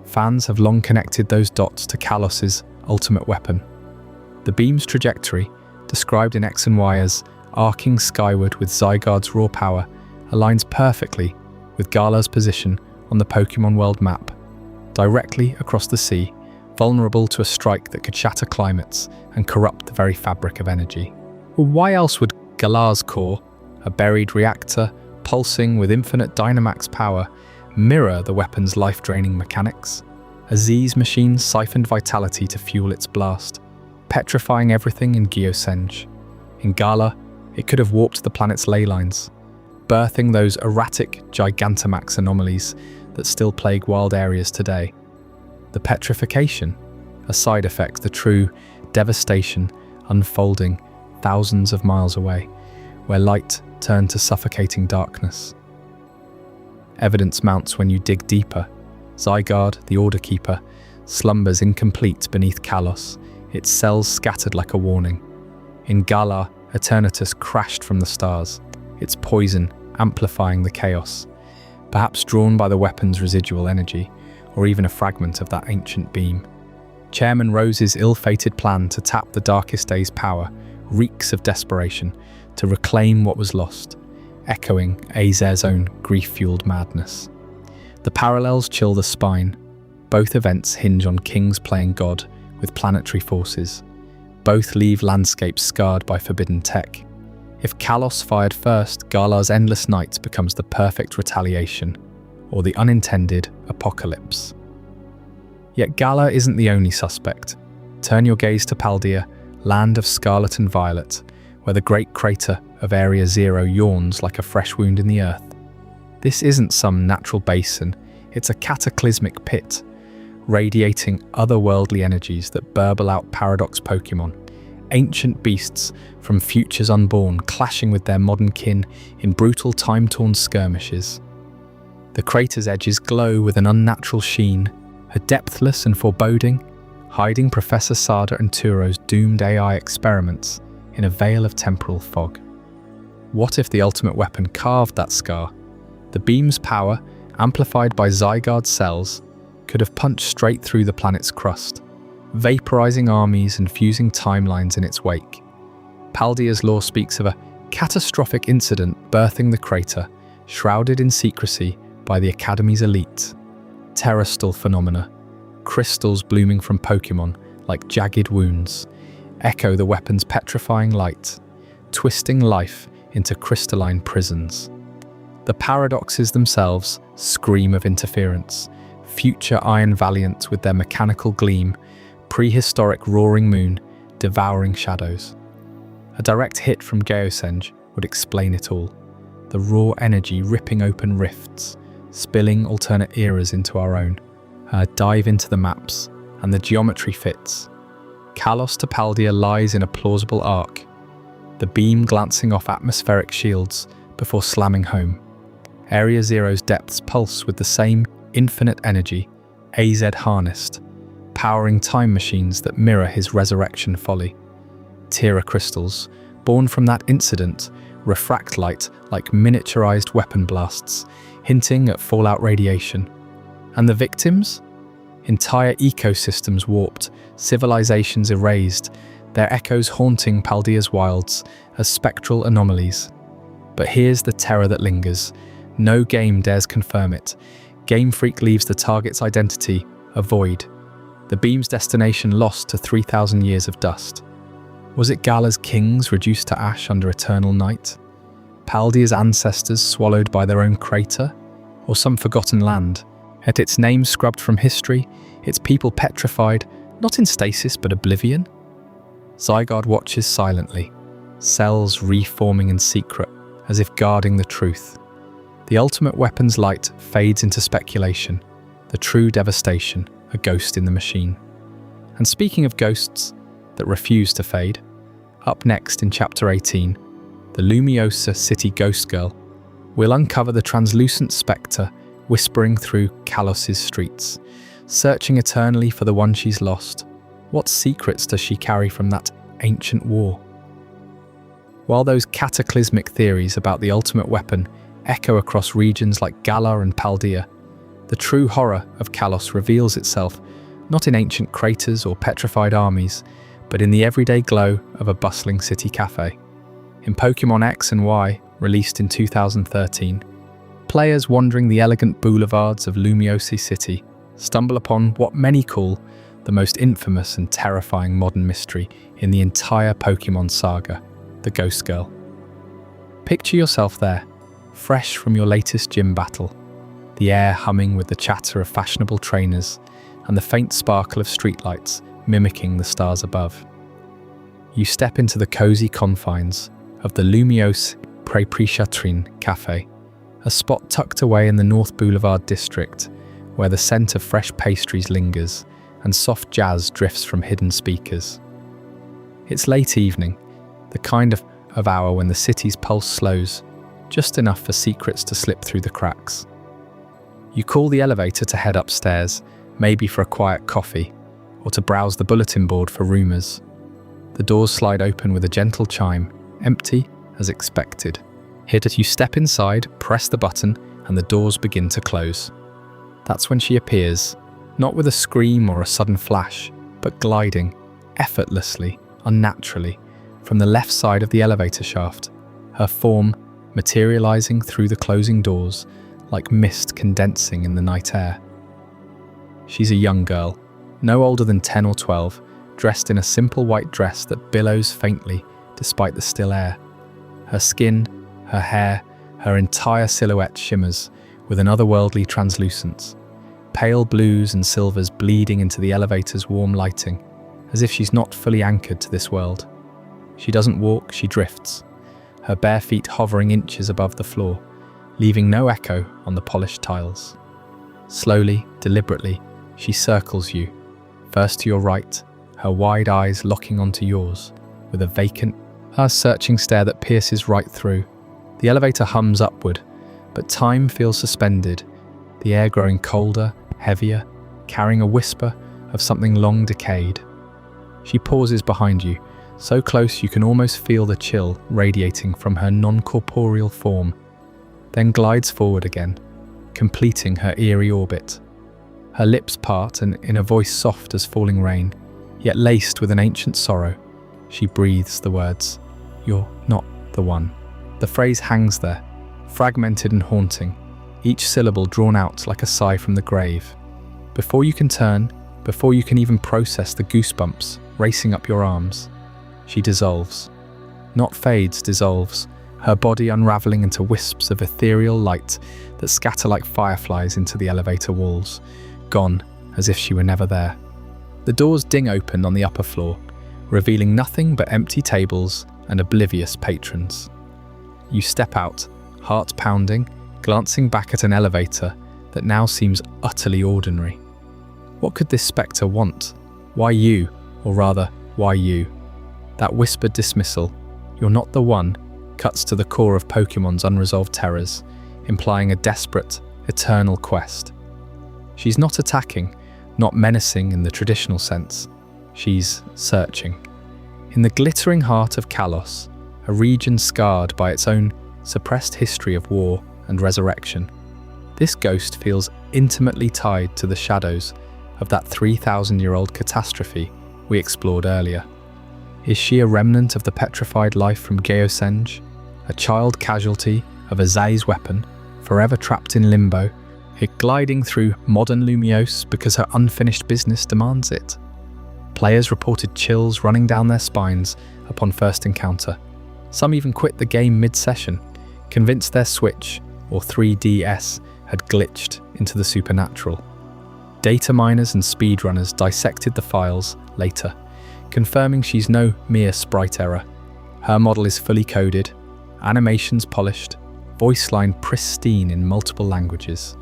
Speaker 1: Fans have long connected those dots to Callos' ultimate weapon. The beam's trajectory, described in X and Y as arcing skyward with Zygarde's raw power, aligns perfectly with Gala's position on the Pokémon world map, directly across the sea, vulnerable to a strike that could shatter climates and corrupt the very fabric of energy. Well, why else would Galar's core, a buried reactor pulsing with infinite Dynamax power, mirror the weapon's life-draining mechanics? Aziz's machine siphoned vitality to fuel its blast, petrifying everything in Geosenge. In Galar, it could have warped the planet's ley lines, birthing those erratic Gigantamax anomalies that still plague wild areas today. The petrification, a side effect, the true devastation unfolding thousands of miles away, where light turned to suffocating darkness. Evidence mounts when you dig deeper. Zygarde, the Order Keeper, slumbers incomplete beneath Callos, its cells scattered like a warning. In Galar, Eternatus crashed from the stars, its poison amplifying the chaos, perhaps drawn by the weapon's residual energy, or even a fragment of that ancient beam. Chairman Rose's ill-fated plan to tap the darkest day's power reeks of desperation to reclaim what was lost, echoing Azer's own grief-fueled madness. The parallels chill the spine. Both events hinge on kings playing God with planetary forces. Both leave landscapes scarred by forbidden tech. If Callos fired first, Gala's endless night becomes the perfect retaliation, or the unintended apocalypse. Yet Gala isn't the only suspect. Turn your gaze to Paldea, land of scarlet and violet, where the great crater of Area Zero yawns like a fresh wound in the earth. This isn't some natural basin, it's a cataclysmic pit, radiating otherworldly energies that burble out paradox Pokémon, ancient beasts from futures unborn clashing with their modern kin in brutal time-torn skirmishes. The crater's edges glow with an unnatural sheen, a depthless and foreboding, hiding Professor Sada and Turo's doomed AI experiments in a veil of temporal fog. What if the ultimate weapon carved that scar? The beam's power, amplified by Zygarde cells, could have punched straight through the planet's crust, vaporizing armies and fusing timelines in its wake. Paldea's lore speaks of a catastrophic incident birthing the crater, shrouded in secrecy by the Academy's elite. Terrestrial phenomena, crystals blooming from Pokémon like jagged wounds, echo the weapon's petrifying light, twisting life into crystalline prisons. The paradoxes themselves scream of interference, future iron valiant with their mechanical gleam, prehistoric roaring moon, devouring shadows. A direct hit from Geosenge would explain it all. The raw energy ripping open rifts, spilling alternate eras into our own. Dive into the maps, and the geometry fits. Callos to Paldea lies in a plausible arc, the beam glancing off atmospheric shields before slamming home. Area Zero's depths pulse with the same infinite energy AZ harnessed, powering time machines that mirror his resurrection folly. Tira crystals, born from that incident, refract light like miniaturized weapon blasts, hinting at fallout radiation. And the victims? Entire ecosystems warped, civilizations erased, their echoes haunting Paldea's wilds as spectral anomalies. But here's the terror that lingers. No game dares confirm it. Game Freak leaves the target's identity a void, the beam's destination lost to 3,000 years of dust. Was it Gala's kings reduced to ash under eternal night? Paldea's ancestors swallowed by their own crater? Or some forgotten land? Had its name scrubbed from history, its people petrified, not in stasis but oblivion? Zygarde watches silently, cells reforming in secret, as if guarding the truth. The ultimate weapon's light fades into speculation, the true devastation, a ghost in the machine. And speaking of ghosts that refuse to fade, up next in Chapter 18, the Lumiosa City Ghost Girl, we'll uncover the translucent spectre whispering through Callos' streets, searching eternally for the one she's lost. What secrets does she carry from that ancient war? While those cataclysmic theories about the ultimate weapon echo across regions like Gala and Paldea, the true horror of Callos reveals itself not in ancient craters or petrified armies, but in the everyday glow of a bustling city cafe. In Pokémon X and Y, released in 2013, players wandering the elegant boulevards of Lumiosi City stumble upon what many call the most infamous and terrifying modern mystery in the entire Pokémon saga, the Ghost Girl. Picture yourself there, fresh from your latest gym battle, the air humming with the chatter of fashionable trainers and the faint sparkle of streetlights mimicking the stars above. You step into the cozy confines of the Lumios Pré-Prichatrin Café, a spot tucked away in the North Boulevard district where the scent of fresh pastries lingers and soft jazz drifts from hidden speakers. It's late evening, the kind of hour when the city's pulse slows, just enough for secrets to slip through the cracks. You call the elevator to head upstairs, maybe for a quiet coffee, or to browse the bulletin board for rumours. The doors slide open with a gentle chime, empty as expected. You step inside, press the button, and the doors begin to close. That's when she appears, not with a scream or a sudden flash, but gliding, effortlessly, unnaturally, from the left side of the elevator shaft, her form materializing through the closing doors like mist condensing in the night air. She's a young girl, no older than 10 or 12, dressed in a simple white dress that billows faintly despite the still air. Her skin, her hair, her entire silhouette shimmers with an otherworldly translucence, pale blues and silvers bleeding into the elevator's warm lighting, as if she's not fully anchored to this world. She doesn't walk, she drifts, her bare feet hovering inches above the floor, leaving no echo on the polished tiles. Slowly, deliberately, she circles you, first to your right, her wide eyes locking onto yours, with a vacant, searching stare that pierces right through. The elevator hums upward, but time feels suspended, the air growing colder, heavier, carrying a whisper of something long decayed. She pauses behind you, so close you can almost feel the chill radiating from her non-corporeal form, then glides forward again, completing her eerie orbit. Her lips part, and in a voice soft as falling rain, yet laced with an ancient sorrow, she breathes the words, "You're not the one." The phrase hangs there, fragmented and haunting, each syllable drawn out like a sigh from the grave. Before you can turn, before you can even process the goosebumps racing up your arms, she dissolves. Not fades, dissolves, her body unraveling into wisps of ethereal light that scatter like fireflies into the elevator walls, gone as if she were never there. The doors ding open on the upper floor, revealing nothing but empty tables and oblivious patrons. You step out, heart pounding, glancing back at an elevator that now seems utterly ordinary. What could this spectre want? Why you? Or rather, why you? That whispered dismissal, "You're not the one," cuts to the core of Pokemon's unresolved terrors, implying a desperate, eternal quest. She's not attacking, not menacing in the traditional sense. She's searching. In the glittering heart of Callos, a region scarred by its own suppressed history of war and resurrection, this ghost feels intimately tied to the shadows of that 3,000-year-old catastrophe we explored earlier. Is she a remnant of the petrified life from Geosenge, a child casualty of a Zai's weapon, forever trapped in limbo, it gliding through modern Lumios because her unfinished business demands it? Players reported chills running down their spines upon first encounter. Some even quit the game mid-session, convinced their Switch or 3DS had glitched into the supernatural. Data miners and speedrunners dissected the files later, confirming she's no mere sprite error. Her model is fully coded, animations polished, voice line pristine in multiple languages.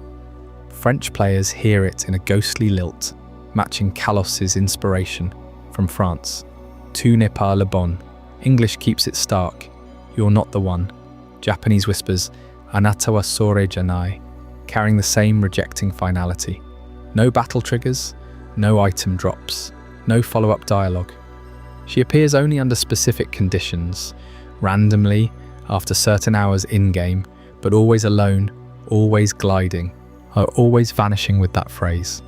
Speaker 1: French players hear it in a ghostly lilt, matching Callos' inspiration from France. Tu n'es pas le bon. English keeps it stark. You're not the one. Japanese whispers, Anata wa sore janai, carrying the same rejecting finality. No battle triggers, no item drops, no follow-up dialogue. She appears only under specific conditions, randomly, after certain hours in-game, but always alone, always gliding, or always vanishing with that phrase.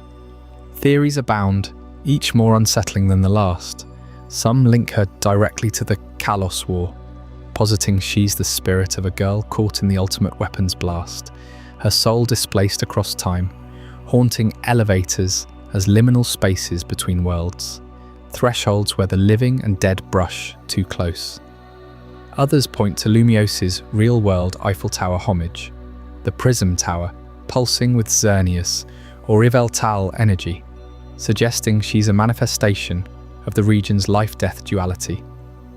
Speaker 1: Theories abound, each more unsettling than the last. Some link her directly to the Callos War, positing she's the spirit of a girl caught in the ultimate weapons blast, her soul displaced across time, haunting elevators as liminal spaces between worlds, thresholds where the living and dead brush too close. Others point to Lumios' real-world Eiffel Tower homage, the Prism Tower, pulsing with Xerneas or Yveltal energy, suggesting she's a manifestation of the region's life-death duality,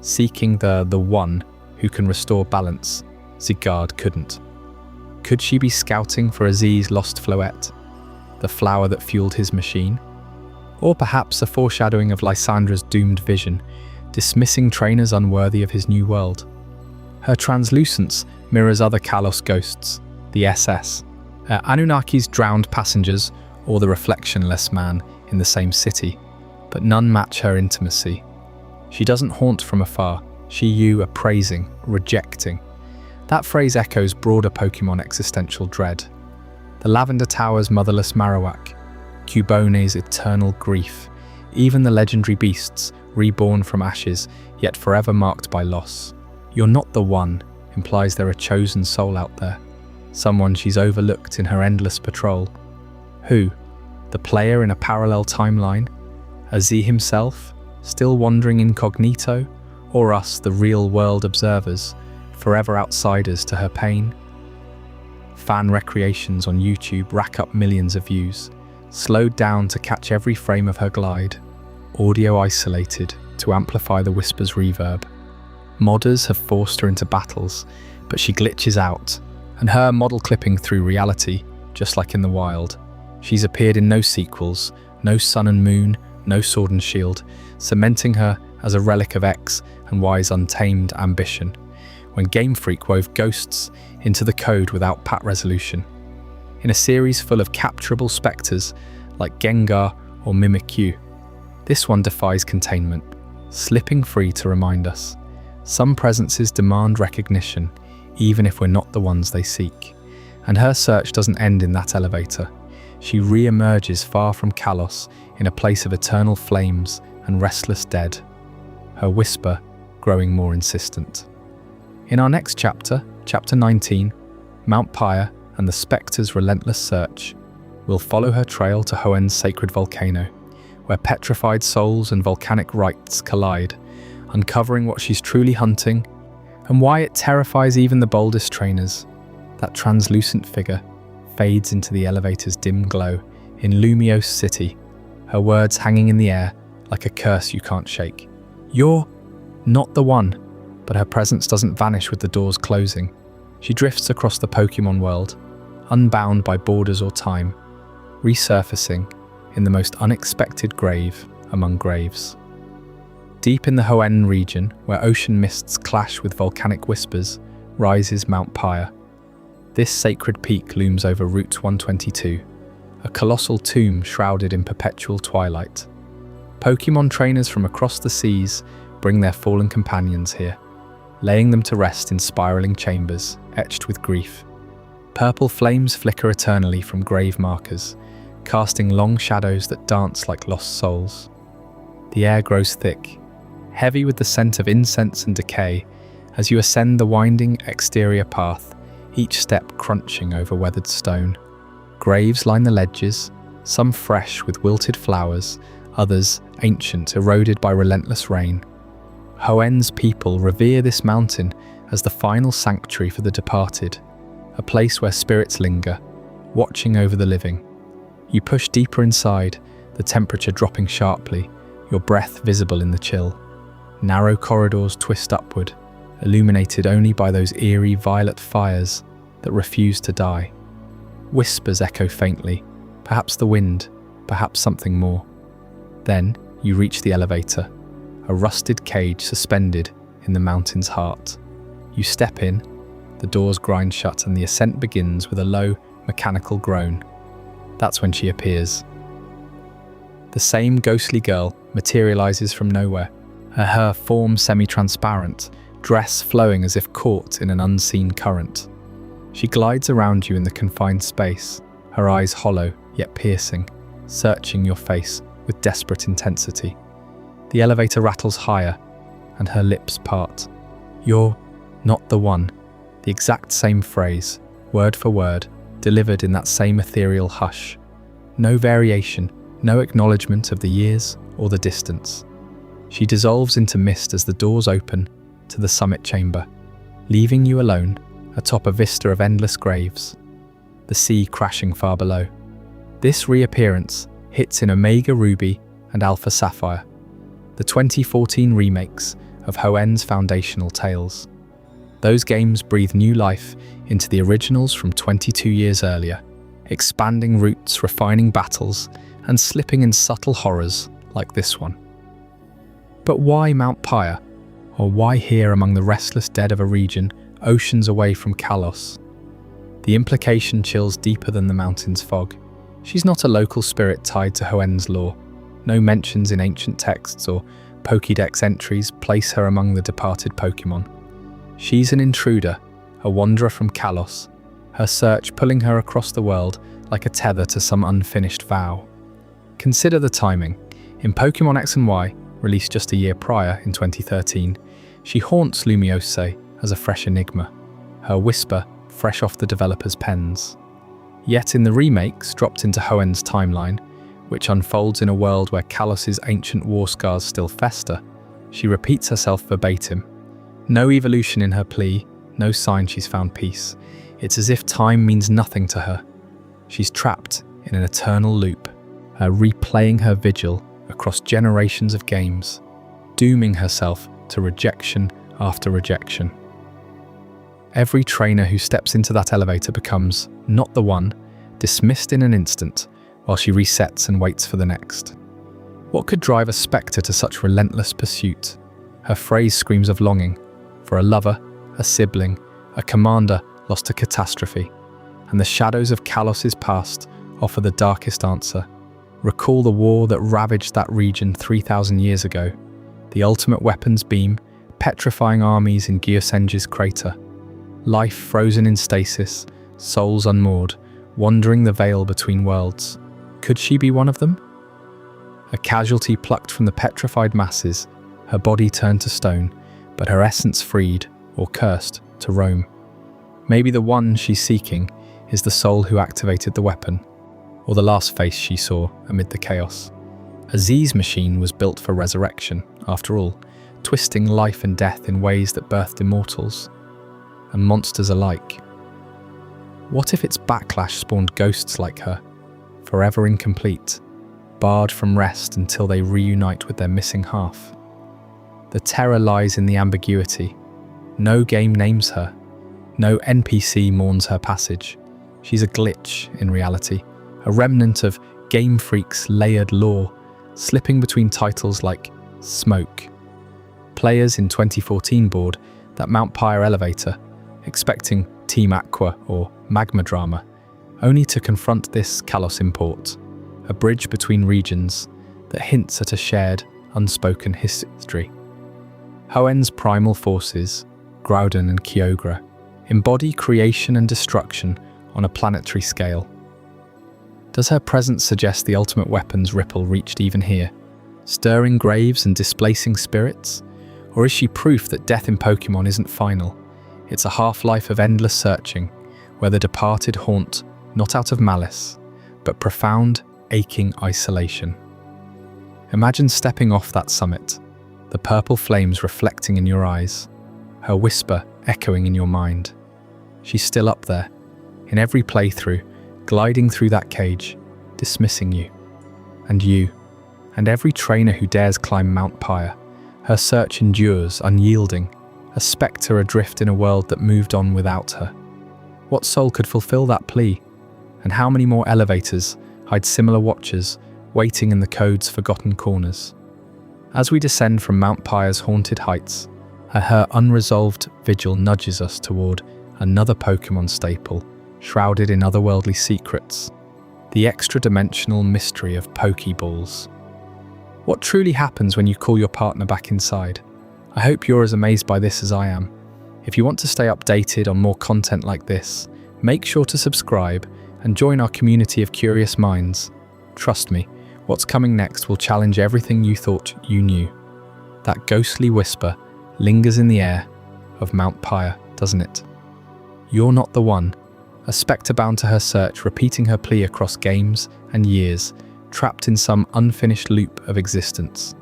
Speaker 1: seeking the one who can restore balance Zigard couldn't. Could she be scouting for Aziz's lost floette, the flower that fueled his machine? Or perhaps a foreshadowing of Lysandra's doomed vision, dismissing trainers unworthy of his new world? Her translucence mirrors other Callos ghosts, the SS, Anunnaki's drowned passengers, or the reflectionless man in the same city, but none match her intimacy. She doesn't haunt from afar, you appraising, rejecting. That phrase echoes broader Pokemon existential dread. The Lavender Tower's motherless Marowak, Cubone's eternal grief, even the legendary beasts, reborn from ashes, yet forever marked by loss. You're not the one implies there a chosen soul out there, someone she's overlooked in her endless patrol. Who? The player in a parallel timeline? Aziz himself, still wandering incognito, or us, the real-world observers, forever outsiders to her pain? Fan recreations on YouTube rack up millions of views, slowed down to catch every frame of her glide, audio isolated to amplify the whisper's reverb. Modders have forced her into battles, but she glitches out, and her model clipping through reality, just like in the wild. She's appeared in no sequels, no Sun and Moon, no Sword and Shield, cementing her as a relic of X and Y's untamed ambition, when Game Freak wove ghosts into the code without pat resolution. In a series full of capturable spectres like Gengar or Mimikyu, this one defies containment, slipping free to remind us. Some presences demand recognition, even if we're not the ones they seek. And her search doesn't end in that elevator. She re-emerges far from Callos in a place of eternal flames and restless dead, her whisper growing more insistent. In our next chapter, Chapter 19, Mount Pyre and the Spectre's relentless search, we'll follow her trail to Hoen's sacred volcano, where petrified souls and volcanic rites collide, uncovering what she's truly hunting and why it terrifies even the boldest trainers. That translucent figure fades into the elevator's dim glow in Lumios city, her words hanging in the air like a curse you can't shake. You're not the one, but her presence doesn't vanish with the doors closing. She drifts across the Pokémon world, unbound by borders or time, resurfacing in the most unexpected grave among graves. Deep in the Hoen region, where ocean mists clash with volcanic whispers, rises Mount Pyre. This sacred peak looms over Route 122, a colossal tomb shrouded in perpetual twilight. Pokémon trainers from across the seas bring their fallen companions here, laying them to rest in spiraling chambers, etched with grief. Purple flames flicker eternally from grave markers, casting long shadows that dance like lost souls. The air grows thick, heavy with the scent of incense and decay, as you ascend the winding exterior path, each step crunching over weathered stone. Graves line the ledges, some fresh with wilted flowers, others ancient, eroded by relentless rain. Hoen's people revere this mountain as the final sanctuary for the departed, a place where spirits linger, watching over the living. You push deeper inside, the temperature dropping sharply, your breath visible in the chill. Narrow corridors twist upward, illuminated only by those eerie violet fires that refuse to die. Whispers echo faintly, perhaps the wind, perhaps something more. Then you reach the elevator, a rusted cage suspended in the mountain's heart. You step in, the doors grind shut, and the ascent begins with a low, mechanical groan. That's when she appears. The same ghostly girl materializes from nowhere, her form semi-transparent, dress flowing as if caught in an unseen current. She glides around you in the confined space, her eyes hollow yet piercing, searching your face with desperate intensity. The elevator rattles higher, and her lips part. You're not the one. The exact same phrase, word for word, delivered in that same ethereal hush. No variation, no acknowledgement of the years or the distance. She dissolves into mist as the doors open to the summit chamber, leaving you alone atop a vista of endless graves, the sea crashing far below. This reappearance hits in Omega Ruby and Alpha Sapphire, the 2014 remakes of Hoen's foundational tales. Those games breathe new life into the originals from 22 years earlier, expanding routes, refining battles, and slipping in subtle horrors like this one. But why Mount Pyre? Or why here among the restless dead of a region oceans away from Callos? The implication chills deeper than the mountain's fog. She's not a local spirit tied to Hoen's lore. No mentions in ancient texts or Pokédex entries place her among the departed Pokémon. She's an intruder, a wanderer from Callos, her search pulling her across the world like a tether to some unfinished vow. Consider the timing. In Pokémon X and Y, released just a year prior in 2013, she haunts Lumios as a fresh enigma, her whisper fresh off the developer's pens. Yet in the remakes dropped into Hoen's timeline, which unfolds in a world where Callos' ancient war scars still fester, she repeats herself verbatim. No evolution in her plea, no sign she's found peace. It's as if time means nothing to her. She's trapped in an eternal loop, replaying her vigil across generations of games, dooming herself to rejection after rejection. Every trainer who steps into that elevator becomes not the one, dismissed in an instant, while she resets and waits for the next. What could drive a spectre to such relentless pursuit? Her phrase screams of longing for a lover, a sibling, a commander lost to catastrophe, and the shadows of Callos' past offer the darkest answer. Recall the war that ravaged that region 3,000 years ago, the ultimate weapons beam, petrifying armies in Guyana's crater. Life frozen in stasis, souls unmoored, wandering the veil between worlds. Could she be one of them? A casualty plucked from the petrified masses, her body turned to stone, but her essence freed, or cursed, to roam. Maybe the one she's seeking is the soul who activated the weapon, or the last face she saw amid the chaos. A Z's machine was built for resurrection, after all, twisting life and death in ways that birthed immortals, and monsters alike. What if its backlash spawned ghosts like her, forever incomplete, barred from rest until they reunite with their missing half? The terror lies in the ambiguity. No game names her. No NPC mourns her passage. She's a glitch in reality, a remnant of Game Freak's layered lore, slipping between titles like Smoke. Players in 2014 board that Mount Pyre elevator, expecting Team Aqua or Magma Drama, only to confront this Callos import, a bridge between regions that hints at a shared, unspoken history. Hoen's primal forces, Groudon and Kyogre, embody creation and destruction on a planetary scale. Does her presence suggest the ultimate weapon's ripple reached even here, stirring graves and displacing spirits? Or is she proof that death in Pokémon isn't final? It's a half-life of endless searching, where the departed haunt not out of malice, but profound, aching isolation. Imagine stepping off that summit, the purple flames reflecting in your eyes, her whisper echoing in your mind. She's still up there, in every playthrough, gliding through that cage, dismissing you, and every trainer who dares climb Mount Pyre. Her search endures, unyielding, a spectre adrift in a world that moved on without her. What soul could fulfill that plea? And how many more elevators hide similar watchers, waiting in the code's forgotten corners? As we descend from Mount Pyre's haunted heights, her unresolved vigil nudges us toward another Pokémon staple, shrouded in otherworldly secrets, the extra-dimensional mystery of Pokeballs. What truly happens when you call your partner back inside? I hope you're as amazed by this as I am. If you want to stay updated on more content like this, make sure to subscribe and join our community of curious minds. Trust me, what's coming next will challenge everything you thought you knew. That ghostly whisper lingers in the air of Mount Pyre, doesn't it? You're not the one, a spectre bound to her search, repeating her plea across games and years, trapped in some unfinished loop of existence.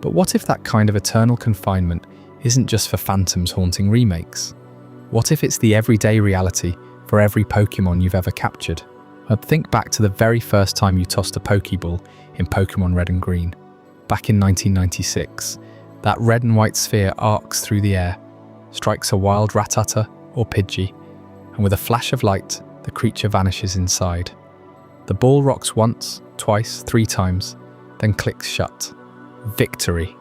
Speaker 1: But what if that kind of eternal confinement isn't just for phantoms haunting remakes? What if it's the everyday reality for every Pokémon you've ever captured? Think back to the very first time you tossed a Pokeball in Pokémon Red and Green. Back in 1996, that red and white sphere arcs through the air, strikes a wild Rattata or Pidgey, and with a flash of light, the creature vanishes inside. The ball rocks once, twice, 3 times, then clicks shut. Victory.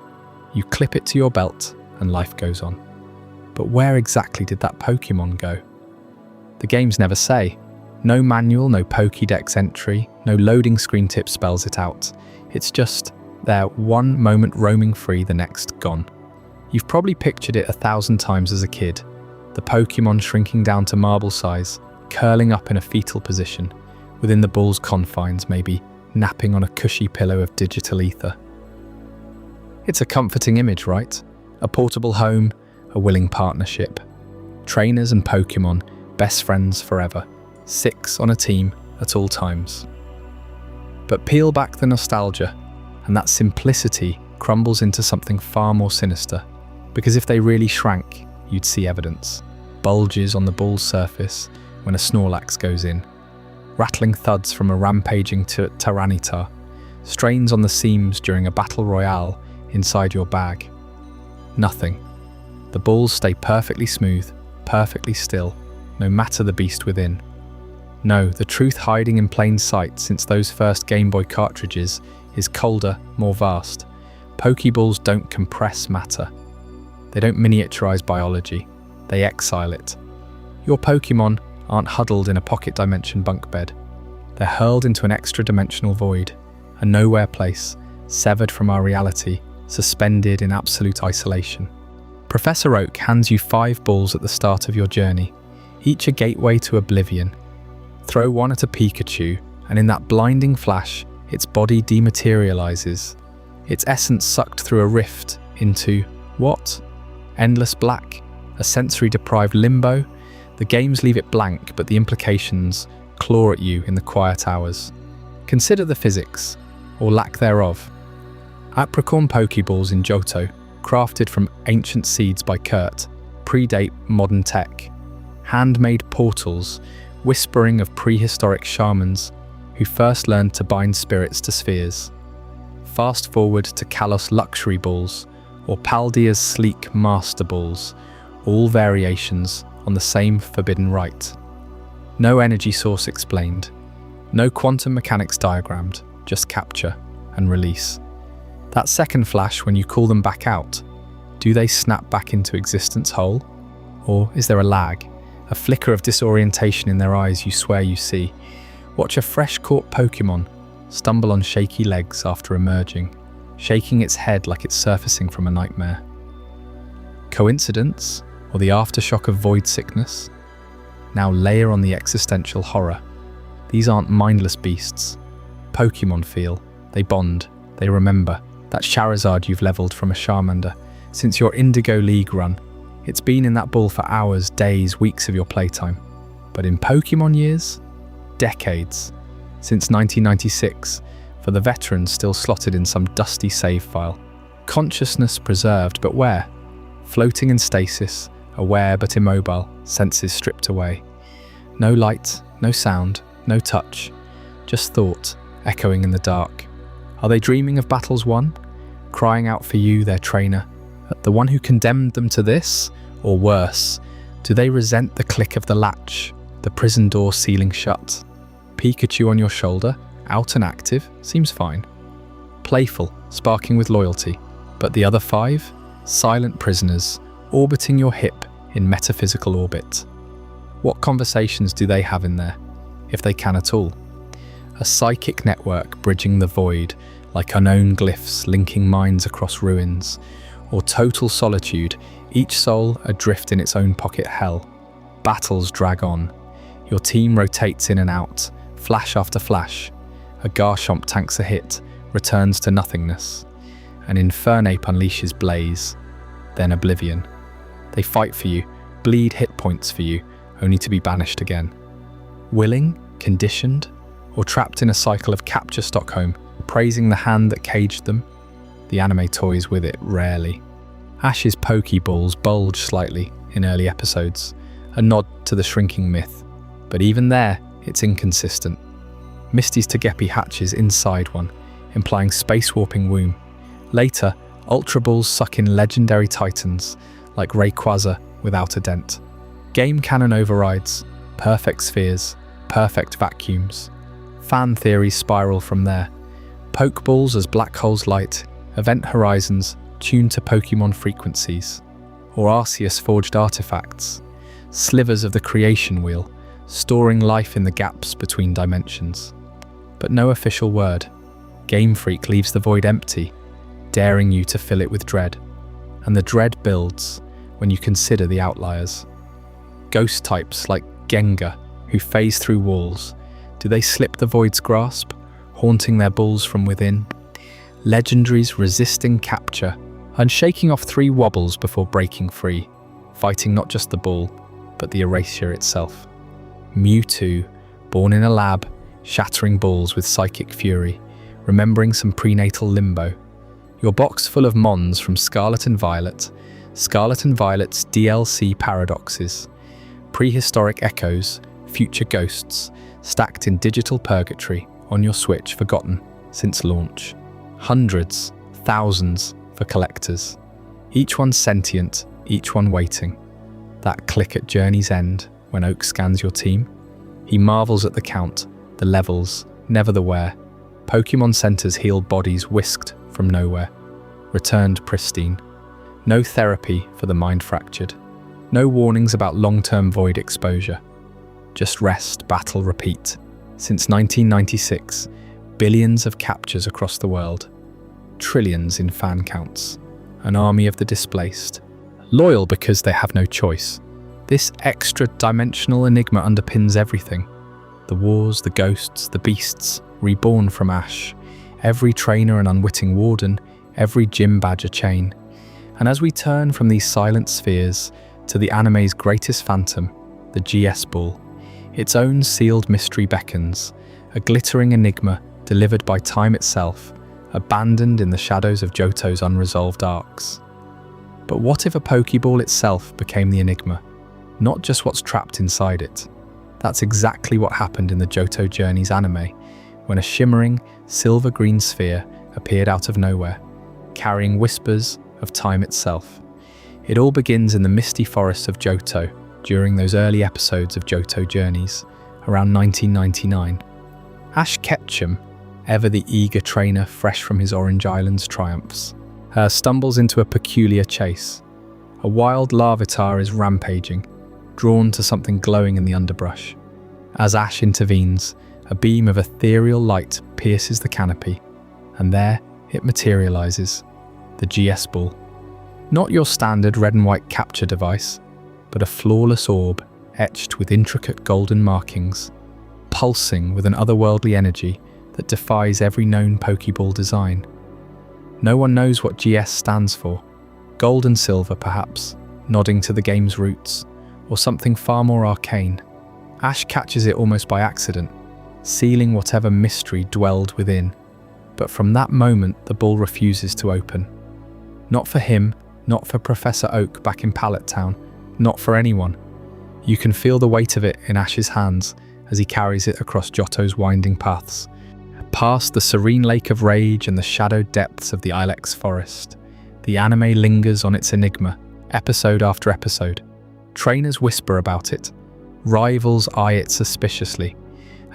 Speaker 1: You clip it to your belt and life goes on. But where exactly did that Pokémon go? The games never say. No manual, no Pokédex entry, no loading screen tip spells it out. It's just there, one moment roaming free, the next gone. You've probably pictured it 1,000 times as a kid. The Pokémon shrinking down to marble size, curling up in a fetal position, within the ball's confines, maybe napping on a cushy pillow of digital ether. It's a comforting image, right? A portable home, a willing partnership. Trainers and Pokémon, best friends forever. 6 on a team at all times. But peel back the nostalgia, and that simplicity crumbles into something far more sinister. Because if they really shrank, you'd see evidence. Bulges on the ball's surface when a Snorlax goes in. Rattling thuds from a rampaging Tyranitar. Strains on the seams during a battle royale inside your bag. Nothing. The balls stay perfectly smooth, perfectly still, no matter the beast within. No, the truth hiding in plain sight since those first Game Boy cartridges is colder, more vast. Pokeballs don't compress matter. They don't miniaturize biology. They exile it. Your Pokemon aren't huddled in a pocket dimension bunk bed. They're hurled into an extra-dimensional void, a nowhere place, severed from our reality, suspended in absolute isolation. Professor Oak hands you 5 balls at the start of your journey, each a gateway to oblivion. Throw one at a Pikachu, and in that blinding flash, its body dematerializes, its essence sucked through a rift into, what? Endless black? A sensory-deprived limbo? The games leave it blank, but the implications claw at you in the quiet hours. Consider the physics, or lack thereof. Apricorn Pokeballs in Johto, crafted from ancient seeds by Kurt, predate modern tech. Handmade portals, whispering of prehistoric shamans who first learned to bind spirits to spheres. Fast forward to Callos luxury balls, or Paldea's sleek master balls, all variations on the same forbidden rite. No energy source explained, no quantum mechanics diagrammed, just capture and release. That second flash when you call them back out, do they snap back into existence whole? Or is there a lag, a flicker of disorientation in their eyes you swear you see? Watch a fresh-caught Pokemon stumble on shaky legs after emerging, shaking its head like it's surfacing from a nightmare. Coincidence? Or the aftershock of void sickness? Now layer on the existential horror. These aren't mindless beasts. Pokemon feel, they bond, they remember. That Charizard you've leveled from a Charmander. Since your Indigo League run, it's been in that ball for hours, days, weeks of your playtime. But in Pokemon years? Decades. Since 1996, for the veterans still slotted in some dusty save file. Consciousness preserved, but where? Floating in stasis, aware but immobile, senses stripped away. No light, no sound, no touch, just thought, echoing in the dark. Are they dreaming of battles won? Crying out for you, their trainer? The one who condemned them to this? Or worse, do they resent the click of the latch, the prison door sealing shut? Pikachu on your shoulder, out and active, seems fine. Playful, sparking with loyalty. But the other 5? Silent prisoners, orbiting your hip in metaphysical orbit. What conversations do they have in there, if they can at all? A psychic network bridging the void, like unknown glyphs linking minds across ruins, or total solitude, each soul adrift in its own pocket hell. Battles drag on. Your team rotates in and out, flash after flash. A Garchomp tanks a hit, returns to nothingness. An Infernape unleashes blaze, then oblivion. They fight for you, bleed hit points for you, only to be banished again. Willing, conditioned, or trapped in a cycle of capture Stockholm, praising the hand that caged them? The anime toys with it rarely. Ash's Pokeballs bulge slightly in early episodes, a nod to the shrinking myth. But even there, it's inconsistent. Misty's Togepi hatches inside one, implying space-warping womb. Later, Ultra Balls suck in legendary titans, like Rayquaza without a dent. Game canon overrides, perfect spheres, perfect vacuums. Fan theories spiral from there. Pokeballs as black holes light, event horizons tuned to Pokemon frequencies. Or Arceus-forged artifacts, slivers of the creation wheel, storing life in the gaps between dimensions. But no official word. Game Freak leaves the void empty, daring you to fill it with dread. And the dread builds when you consider the outliers. Ghost types like Gengar, who phase through walls. Do they slip the void's grasp, haunting their balls from within? Legendaries resisting capture, and shaking off 3 wobbles before breaking free, fighting not just the ball, but the erasure itself. Mewtwo, born in a lab, shattering balls with psychic fury, remembering some prenatal limbo. Your box full of mons from Scarlet and Violet's DLC paradoxes, prehistoric echoes, future ghosts, stacked in digital purgatory on your Switch forgotten since launch. Hundreds, thousands for collectors. Each one sentient, each one waiting. That click at journey's end when Oak scans your team. He marvels at the count, the levels, never the where. Pokemon centers heal bodies whisked from nowhere, returned pristine. No therapy for the mind fractured. No warnings about long-term void exposure. Just rest, battle, repeat. Since 1996, billions of captures across the world. Trillions in fan counts. An army of the displaced. Loyal because they have no choice. This extra-dimensional enigma underpins everything. The wars, the ghosts, the beasts, reborn from ash. Every trainer an unwitting warden, every gym badger chain. And as we turn from these silent spheres to the anime's greatest phantom, the GS Ball, its own sealed mystery beckons, a glittering enigma delivered by time itself, abandoned in the shadows of Johto's unresolved arcs. But what if a Pokeball itself became the enigma, not just what's trapped inside it? That's exactly what happened in the Johto Journeys anime, when a shimmering, silver-green sphere appeared out of nowhere, carrying whispers of time itself. It all begins in the misty forests of Johto during those early episodes of Johto Journeys, around 1999. Ash Ketchum, ever the eager trainer fresh from his Orange Island's triumphs, stumbles into a peculiar chase. A wild Larvitar is rampaging, drawn to something glowing in the underbrush. As Ash intervenes, a beam of ethereal light pierces the canopy, and there it materializes, the GS Ball. Not your standard red and white capture device, but a flawless orb etched with intricate golden markings, pulsing with an otherworldly energy that defies every known Pokeball design. No one knows what GS stands for. Gold and silver, perhaps, nodding to the game's roots, or something far more arcane. Ash catches it almost by accident, sealing whatever mystery dwelled within. But from that moment, the ball refuses to open. Not for him, not for Professor Oak back in Pallet Town, not for anyone. You can feel the weight of it in Ash's hands as he carries it across Johto's winding paths, past the serene lake of rage and the shadowed depths of the Ilex forest. The anime lingers on its enigma, episode after episode. Trainers whisper about it, rivals eye it suspiciously,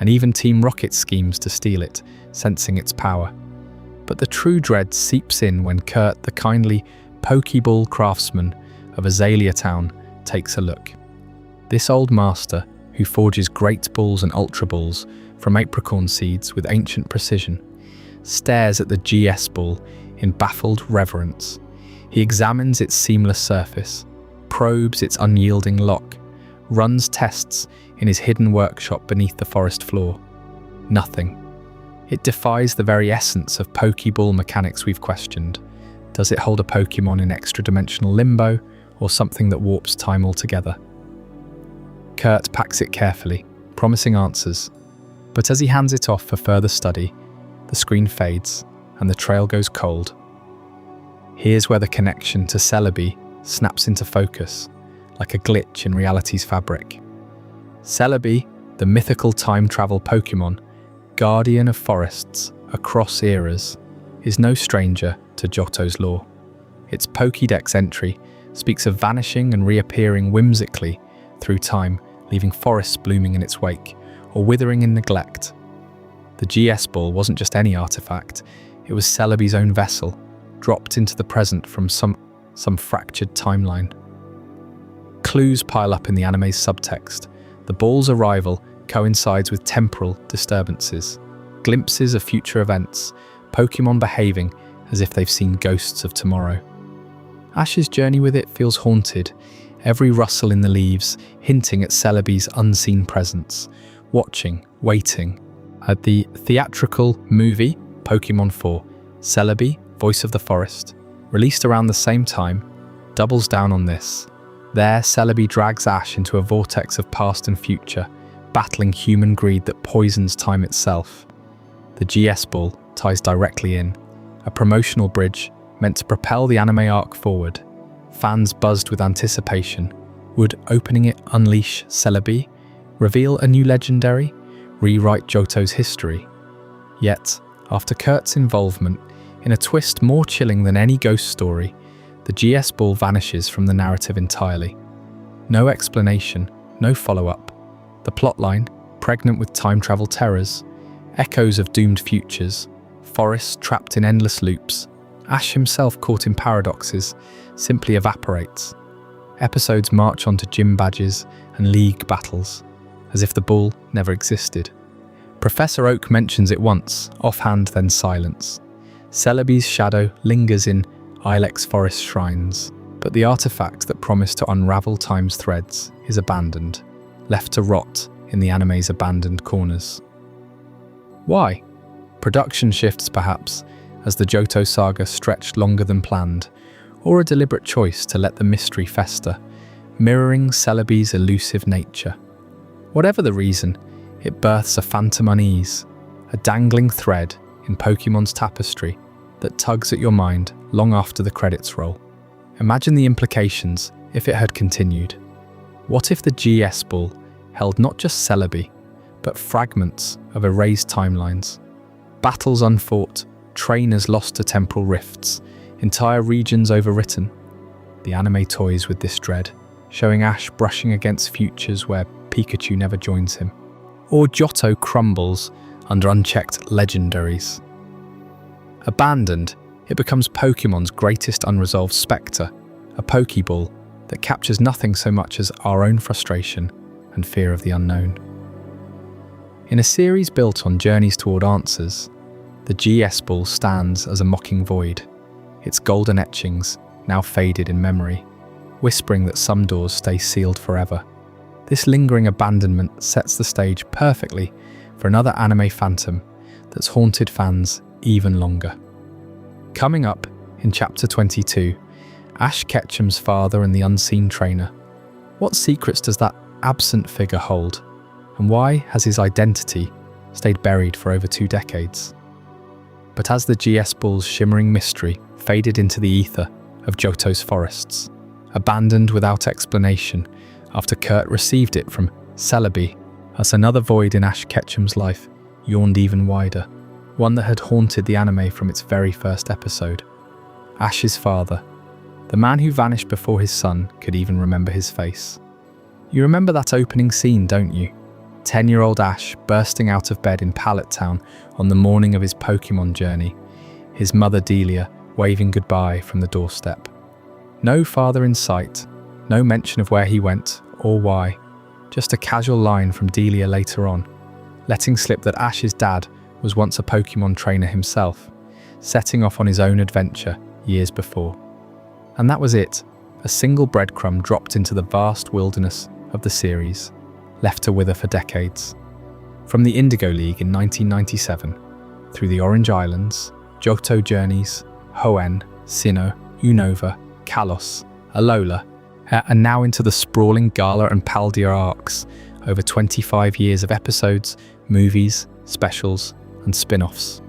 Speaker 1: and even Team Rocket schemes to steal it, sensing its power. But the true dread seeps in when Kurt, the kindly Pokeball craftsman of Azalea Town, takes a look. This old master, who forges great balls and ultra balls from apricorn seeds with ancient precision, stares at the GS Ball in baffled reverence. He examines its seamless surface, probes its unyielding lock, runs tests in his hidden workshop beneath the forest floor. Nothing. It defies the very essence of Pokeball mechanics we've questioned. Does it hold a Pokemon in extra-dimensional limbo, or something that warps time altogether? Kurt packs it carefully, promising answers. But as he hands it off for further study, the screen fades and the trail goes cold. Here's where the connection to Celebi snaps into focus, like a glitch in reality's fabric. Celebi, the mythical time travel Pokemon, guardian of forests across eras, is no stranger to Johto's lore. Its Pokédex entry speaks of vanishing and reappearing whimsically through time, leaving forests blooming in its wake, or withering in neglect. The GS Ball wasn't just any artifact, it was Celebi's own vessel, dropped into the present from some fractured timeline. Clues pile up in the anime's subtext. The ball's arrival coincides with temporal disturbances, glimpses of future events, Pokemon behaving as if they've seen ghosts of tomorrow. Ash's journey with it feels haunted, every rustle in the leaves hinting at Celebi's unseen presence, watching, waiting. At the theatrical movie, Pokémon 4, Celebi, Voice of the Forest, released around the same time, doubles down on this. There, Celebi drags Ash into a vortex of past and future, battling human greed that poisons time itself. The GS Ball ties directly in, a promotional bridge meant to propel the anime arc forward. Fans buzzed with anticipation. Would opening it unleash Celebi, reveal a new legendary, rewrite Johto's history? Yet, after Kurt's involvement, in a twist more chilling than any ghost story, the GS Ball vanishes from the narrative entirely. No explanation, no follow-up. The plotline, pregnant with time travel terrors, echoes of doomed futures, forests trapped in endless loops, Ash himself caught in paradoxes, simply evaporates. Episodes march onto gym badges and league battles, as if the ball never existed. Professor Oak mentions it once, offhand then silence. Celebi's shadow lingers in Ilex Forest shrines, but the artifact that promised to unravel time's threads is abandoned, left to rot in the anime's abandoned corners. Why? Production shifts perhaps, as the Johto saga stretched longer than planned, or a deliberate choice to let the mystery fester, mirroring Celebi's elusive nature. Whatever the reason, it births a phantom unease, a dangling thread in Pokemon's tapestry that tugs at your mind long after the credits roll. Imagine the implications if it had continued. What if the GS Ball held not just Celebi, but fragments of erased timelines? Battles unfought, trainers lost to temporal rifts, entire regions overwritten. The anime toys with this dread, showing Ash brushing against futures where Pikachu never joins him. Or Johto crumbles under unchecked legendaries. Abandoned, it becomes Pokemon's greatest unresolved spectre, a Pokeball that captures nothing so much as our own frustration and fear of the unknown. In a series built on journeys toward answers, the GS Ball stands as a mocking void, its golden etchings now faded in memory, whispering that some doors stay sealed forever. This lingering abandonment sets the stage perfectly for another anime phantom that's haunted fans even longer. Coming up in Chapter 22, Ash Ketchum's father and the unseen trainer. What secrets does that absent figure hold? And why has his identity stayed buried for over 2 decades? But as the GS Ball's shimmering mystery faded into the ether of Johto's forests, abandoned without explanation after Kurt received it from Celebi, as another void in Ash Ketchum's life yawned even wider, one that had haunted the anime from its very first episode. Ash's father, the man who vanished before his son could even remember his face. You remember that opening scene, don't you? 10-year-old Ash bursting out of bed in Pallet Town on the morning of his Pokemon journey, his mother Delia waving goodbye from the doorstep. No father in sight, no mention of where he went or why, just a casual line from Delia later on, letting slip that Ash's dad was once a Pokemon trainer himself, setting off on his own adventure years before. And that was it, a single breadcrumb dropped into the vast wilderness of the series, left to wither for decades. From the Indigo League in 1997, through the Orange Islands, Johto Journeys, Hoen, Sinnoh, Unova, Callos, Alola, and now into the sprawling Gala and Paldea arcs, over 25 years of episodes, movies, specials, and spin-offs.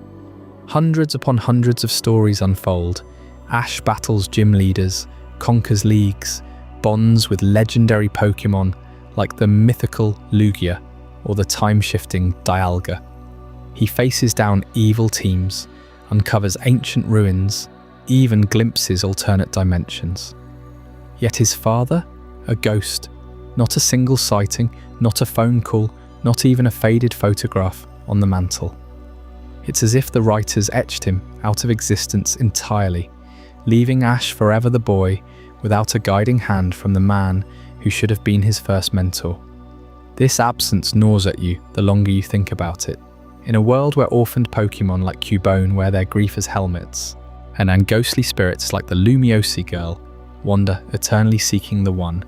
Speaker 1: Hundreds upon hundreds of stories unfold. Ash battles gym leaders, conquers leagues, bonds with legendary Pokemon like the mythical Lugia or the time-shifting Dialga. He faces down evil teams, uncovers ancient ruins, even glimpses alternate dimensions. Yet his father? A ghost. Not a single sighting, not a phone call, not even a faded photograph on the mantle. It's as if the writers etched him out of existence entirely, leaving Ash forever the boy without a guiding hand from the man who should have been his first mentor. This absence gnaws at you the longer you think about it. In a world where orphaned Pokemon like Cubone wear their grief as helmets, and ghostly spirits like the Lumiosi girl wander eternally seeking the one,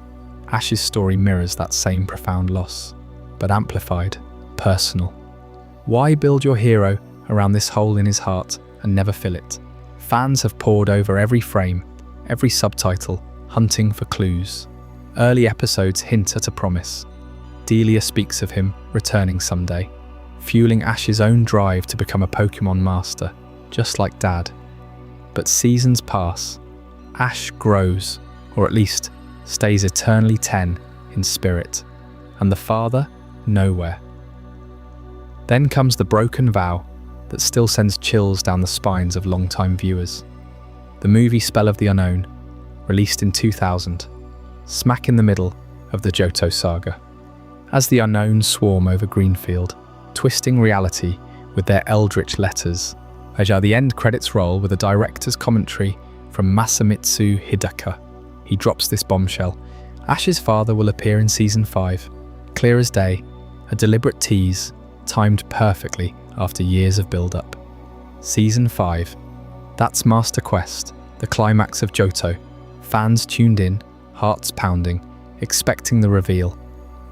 Speaker 1: Ash's story mirrors that same profound loss, but amplified, personal. Why build your hero around this hole in his heart and never fill it? Fans have pored over every frame, every subtitle, hunting for clues. Early episodes hint at a promise. Delia speaks of him returning someday, fueling Ash's own drive to become a Pokemon master, just like Dad. But seasons pass. Ash grows, or at least stays eternally 10 in spirit, and the father, nowhere. Then comes the broken vow that still sends chills down the spines of longtime viewers. The movie Spell of the Unknown, released in 2000, smack in the middle of the Johto saga. As the Unknowns swarm over Greenfield, twisting reality with their eldritch letters, the end credits roll with a director's commentary from Masamitsu Hidaka. He drops this bombshell. Ash's father will appear in Season 5, clear as day, a deliberate tease, timed perfectly after years of build-up. Season 5. That's Master Quest, the climax of Johto. Fans tuned in, hearts pounding, expecting the reveal.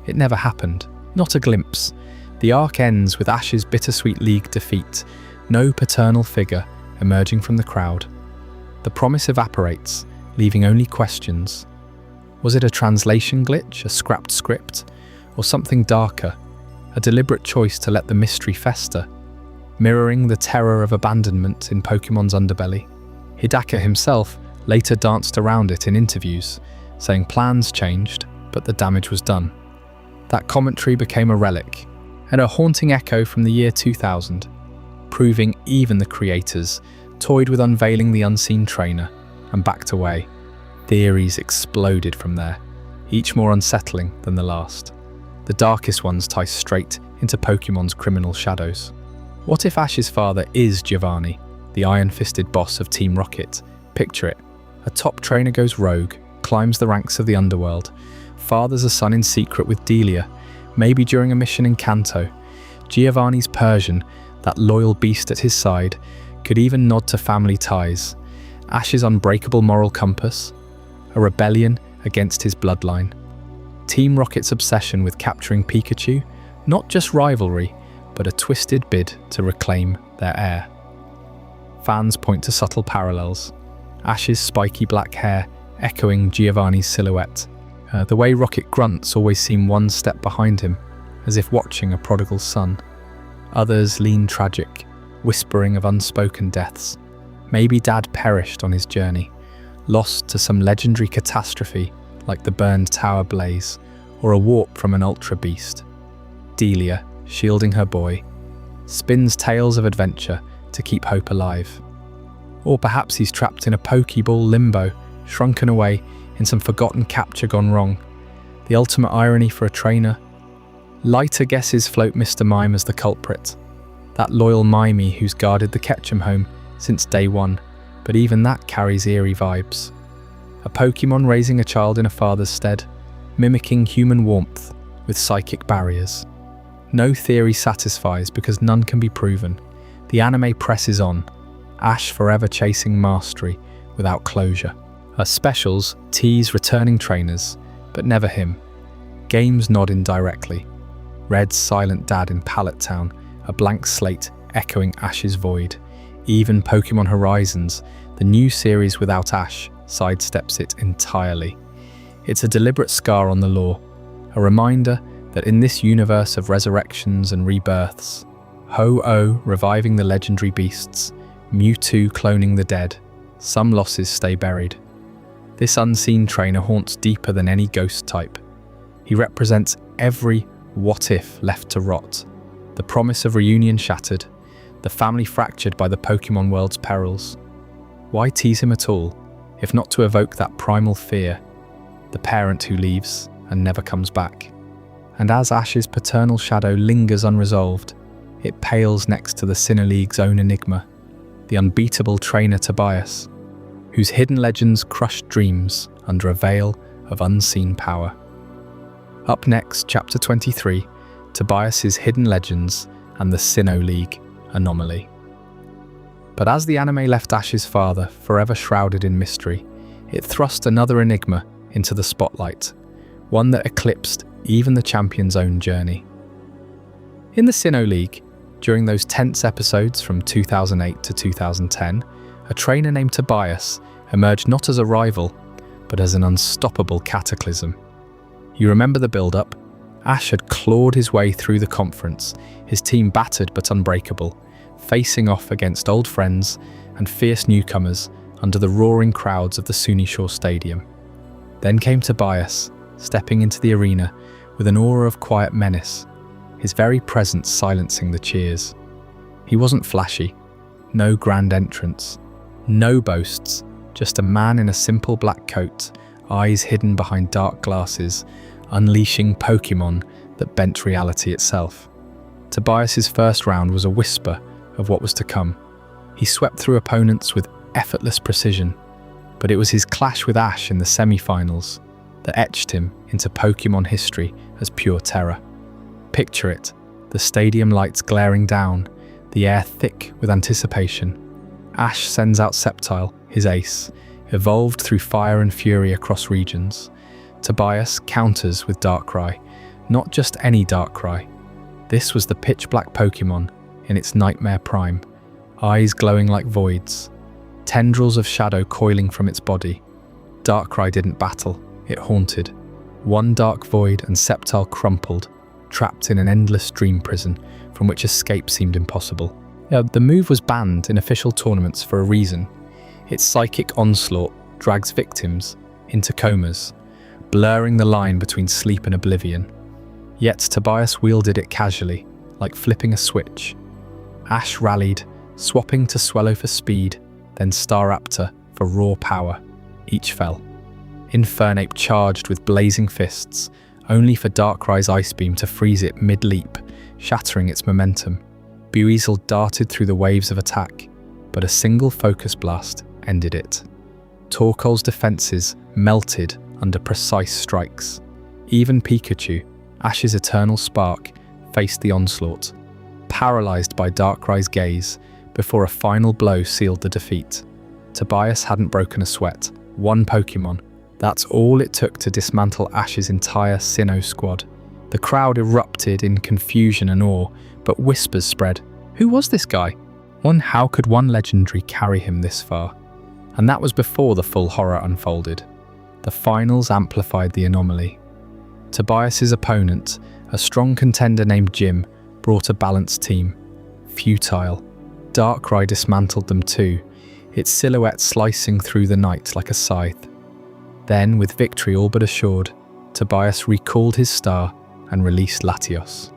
Speaker 1: It never happened. Not a glimpse. The arc ends with Ash's bittersweet league defeat, no paternal figure emerging from the crowd. The promise evaporates, leaving only questions. Was it a translation glitch, a scrapped script, or something darker, a deliberate choice to let the mystery fester, mirroring the terror of abandonment in Pokemon's underbelly? Hidaka himself later danced around it in interviews, saying plans changed, but the damage was done. That commentary became a relic, and a haunting echo from the year 2000, proving even the creators toyed with unveiling the unseen trainer and backed away. Theories exploded from there, each more unsettling than the last. The darkest ones tie straight into Pokemon's criminal shadows. What if Ash's father is Giovanni, the iron-fisted boss of Team Rocket? Picture it. A top trainer goes rogue, climbs the ranks of the underworld, fathers a son in secret with Delia, maybe during a mission in Kanto. Giovanni's Persian, that loyal beast at his side, could even nod to family ties. Ash's unbreakable moral compass, a rebellion against his bloodline. Team Rocket's obsession with capturing Pikachu, not just rivalry, but a twisted bid to reclaim their heir. Fans point to subtle parallels. Ash's spiky black hair echoing Giovanni's silhouette. The way Rocket grunts always seem one step behind him, as if watching a prodigal son. Others lean tragic, whispering of unspoken deaths. Maybe Dad perished on his journey, lost to some legendary catastrophe like the burned tower blaze, or a warp from an ultra beast. Delia, shielding her boy, spins tales of adventure to keep hope alive. Or perhaps he's trapped in a Pokeball limbo, shrunken away in some forgotten capture gone wrong. The ultimate irony for a trainer. Lighter guesses float Mr. Mime as the culprit, that loyal Mimey who's guarded the Ketchum home since day one, but even that carries eerie vibes. A Pokemon raising a child in a father's stead, mimicking human warmth with psychic barriers. No theory satisfies because none can be proven. The anime presses on, Ash forever chasing mastery without closure. Her specials tease returning trainers, but never him. Games nod indirectly. Red's silent dad in Pallet Town, a blank slate echoing Ash's void. Even Pokemon Horizons, the new series without Ash, sidesteps it entirely. It's a deliberate scar on the lore, a reminder that in this universe of resurrections and rebirths, Ho-Oh reviving the legendary beasts, Mewtwo cloning the dead, some losses stay buried. This unseen trainer haunts deeper than any ghost type. He represents every what-if left to rot, the promise of reunion shattered, the family fractured by the Pokemon world's perils. Why tease him at all, if not to evoke that primal fear, the parent who leaves and never comes back? And as Ash's paternal shadow lingers unresolved, it pales next to the Sinnoh League's own enigma, the unbeatable trainer Tobias, whose hidden legends crushed dreams under a veil of unseen power. Up next, Chapter 23, Tobias's Hidden Legends and the Sinnoh League Anomaly. But as the anime left Ash's father forever shrouded in mystery, it thrust another enigma into the spotlight, one that eclipsed even the champion's own journey. In the Sinnoh League, during those tense episodes from 2008 to 2010, a trainer named Tobias emerged not as a rival, but as an unstoppable cataclysm. You remember the build-up? Ash had clawed his way through the conference, his team battered but unbreakable, facing off against old friends and fierce newcomers under the roaring crowds of the Sunnyshaw Stadium. Then came Tobias, stepping into the arena with an aura of quiet menace, his very presence silencing the cheers. He wasn't flashy, no grand entrance, no boasts, just a man in a simple black coat, eyes hidden behind dark glasses, unleashing Pokémon that bent reality itself. Tobias's first round was a whisper of what was to come. He swept through opponents with effortless precision, but it was his clash with Ash in the semi-finals that etched him into Pokémon history as pure terror. Picture it, the stadium lights glaring down, the air thick with anticipation. Ash sends out Sceptile, his ace, evolved through fire and fury across regions. Tobias counters with Darkrai, not just any Darkrai. This was the pitch-black Pokémon in its nightmare prime, eyes glowing like voids, tendrils of shadow coiling from its body. Darkrai didn't battle, it haunted. One dark void and Sceptile crumpled, trapped in an endless dream prison from which escape seemed impossible. The move was banned in official tournaments for a reason. Its psychic onslaught drags victims into comas, blurring the line between sleep and oblivion. Yet Tobias wielded it casually, like flipping a switch. Ash rallied, swapping to Swellow for speed, then Staraptor for raw power. Each fell. Infernape charged with blazing fists, only for Darkrai's Ice Beam to freeze it mid-leap, shattering its momentum. Buizel darted through the waves of attack, but a single focus blast ended it. Torkoal's defenses melted under precise strikes. Even Pikachu, Ash's eternal spark, faced the onslaught, paralyzed by Darkrai's gaze before a final blow sealed the defeat. Tobias hadn't broken a sweat. One Pokémon. That's all it took to dismantle Ash's entire Sinnoh squad. The crowd erupted in confusion and awe, but whispers spread. Who was this guy? How could one legendary carry him this far? And that was before the full horror unfolded. The finals amplified the anomaly. Tobias's opponent, a strong contender named Jim, brought a balanced team. Futile. Darkrai dismantled them too, its silhouette slicing through the night like a scythe. Then, with victory all but assured, Tobias recalled his star and released Latios.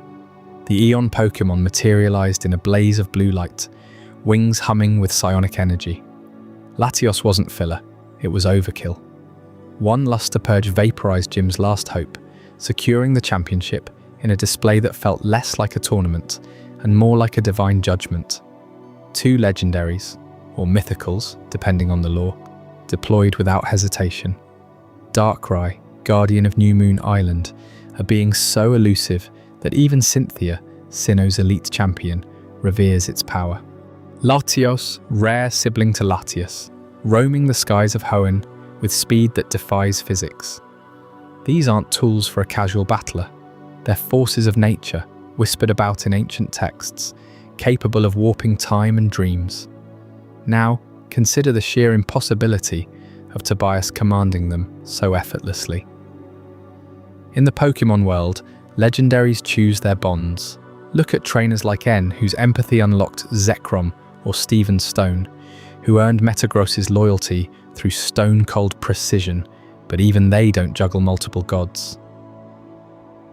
Speaker 1: The Eon Pokémon materialized in a blaze of blue light, wings humming with psionic energy. Latios wasn't filler, it was overkill. One Luster Purge vaporized Jim's last hope, securing the championship in a display that felt less like a tournament and more like a divine judgment. Two legendaries, or mythicals, depending on the lore, deployed without hesitation. Darkrai, guardian of New Moon Island, a being so elusive that even Cynthia, Sinnoh's elite champion, reveres its power. Latios, rare sibling to Latias, roaming the skies of Hoen with speed that defies physics. These aren't tools for a casual battler. They're forces of nature, whispered about in ancient texts, capable of warping time and dreams. Now, consider the sheer impossibility of Tobias commanding them so effortlessly. In the Pokémon world, legendaries choose their bonds. Look at trainers like N, whose empathy unlocked Zekrom or Steven Stone, who earned Metagross's loyalty through stone-cold precision, but even they don't juggle multiple gods.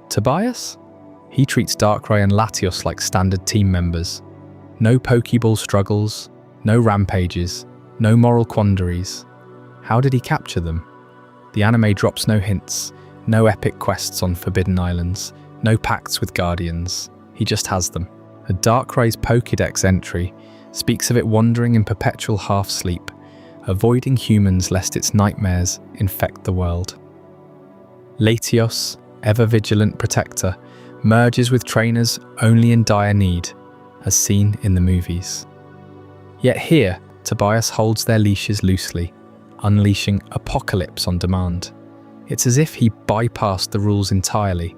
Speaker 1: Tobias? He treats Darkrai and Latios like standard team members. No Pokeball struggles, no rampages, no moral quandaries. How did he capture them? The anime drops no hints, no epic quests on Forbidden Islands, no pacts with guardians. He just has them. A Darkrai's Pokédex entry speaks of it wandering in perpetual half-sleep, avoiding humans lest its nightmares infect the world. Latios, ever vigilant protector, merges with trainers only in dire need, as seen in the movies. Yet here, Tobias holds their leashes loosely, unleashing apocalypse on demand. It's as if he bypassed the rules entirely,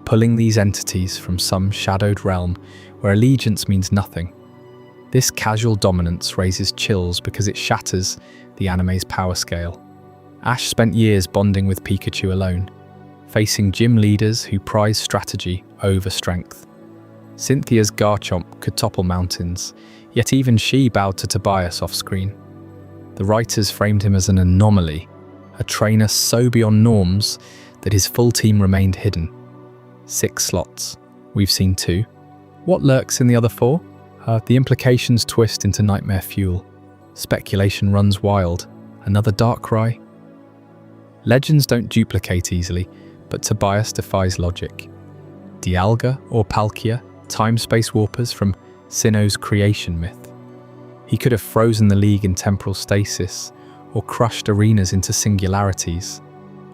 Speaker 1: pulling these entities from some shadowed realm where allegiance means nothing. This casual dominance raises chills because it shatters the anime's power scale. Ash spent years bonding with Pikachu alone, facing gym leaders who prize strategy over strength. Cynthia's Garchomp could topple mountains, yet even she bowed to Tobias off-screen. The writers framed him as an anomaly, a trainer so beyond norms that his full team remained hidden. 6 slots. We've seen 2. What lurks in the other 4? The implications twist into nightmare fuel. Speculation runs wild. Another Darkrai? Legends don't duplicate easily, but Tobias defies logic. Dialga or Palkia, time-space warpers from Sinnoh's creation myth. He could have frozen the league in temporal stasis, or crushed arenas into singularities,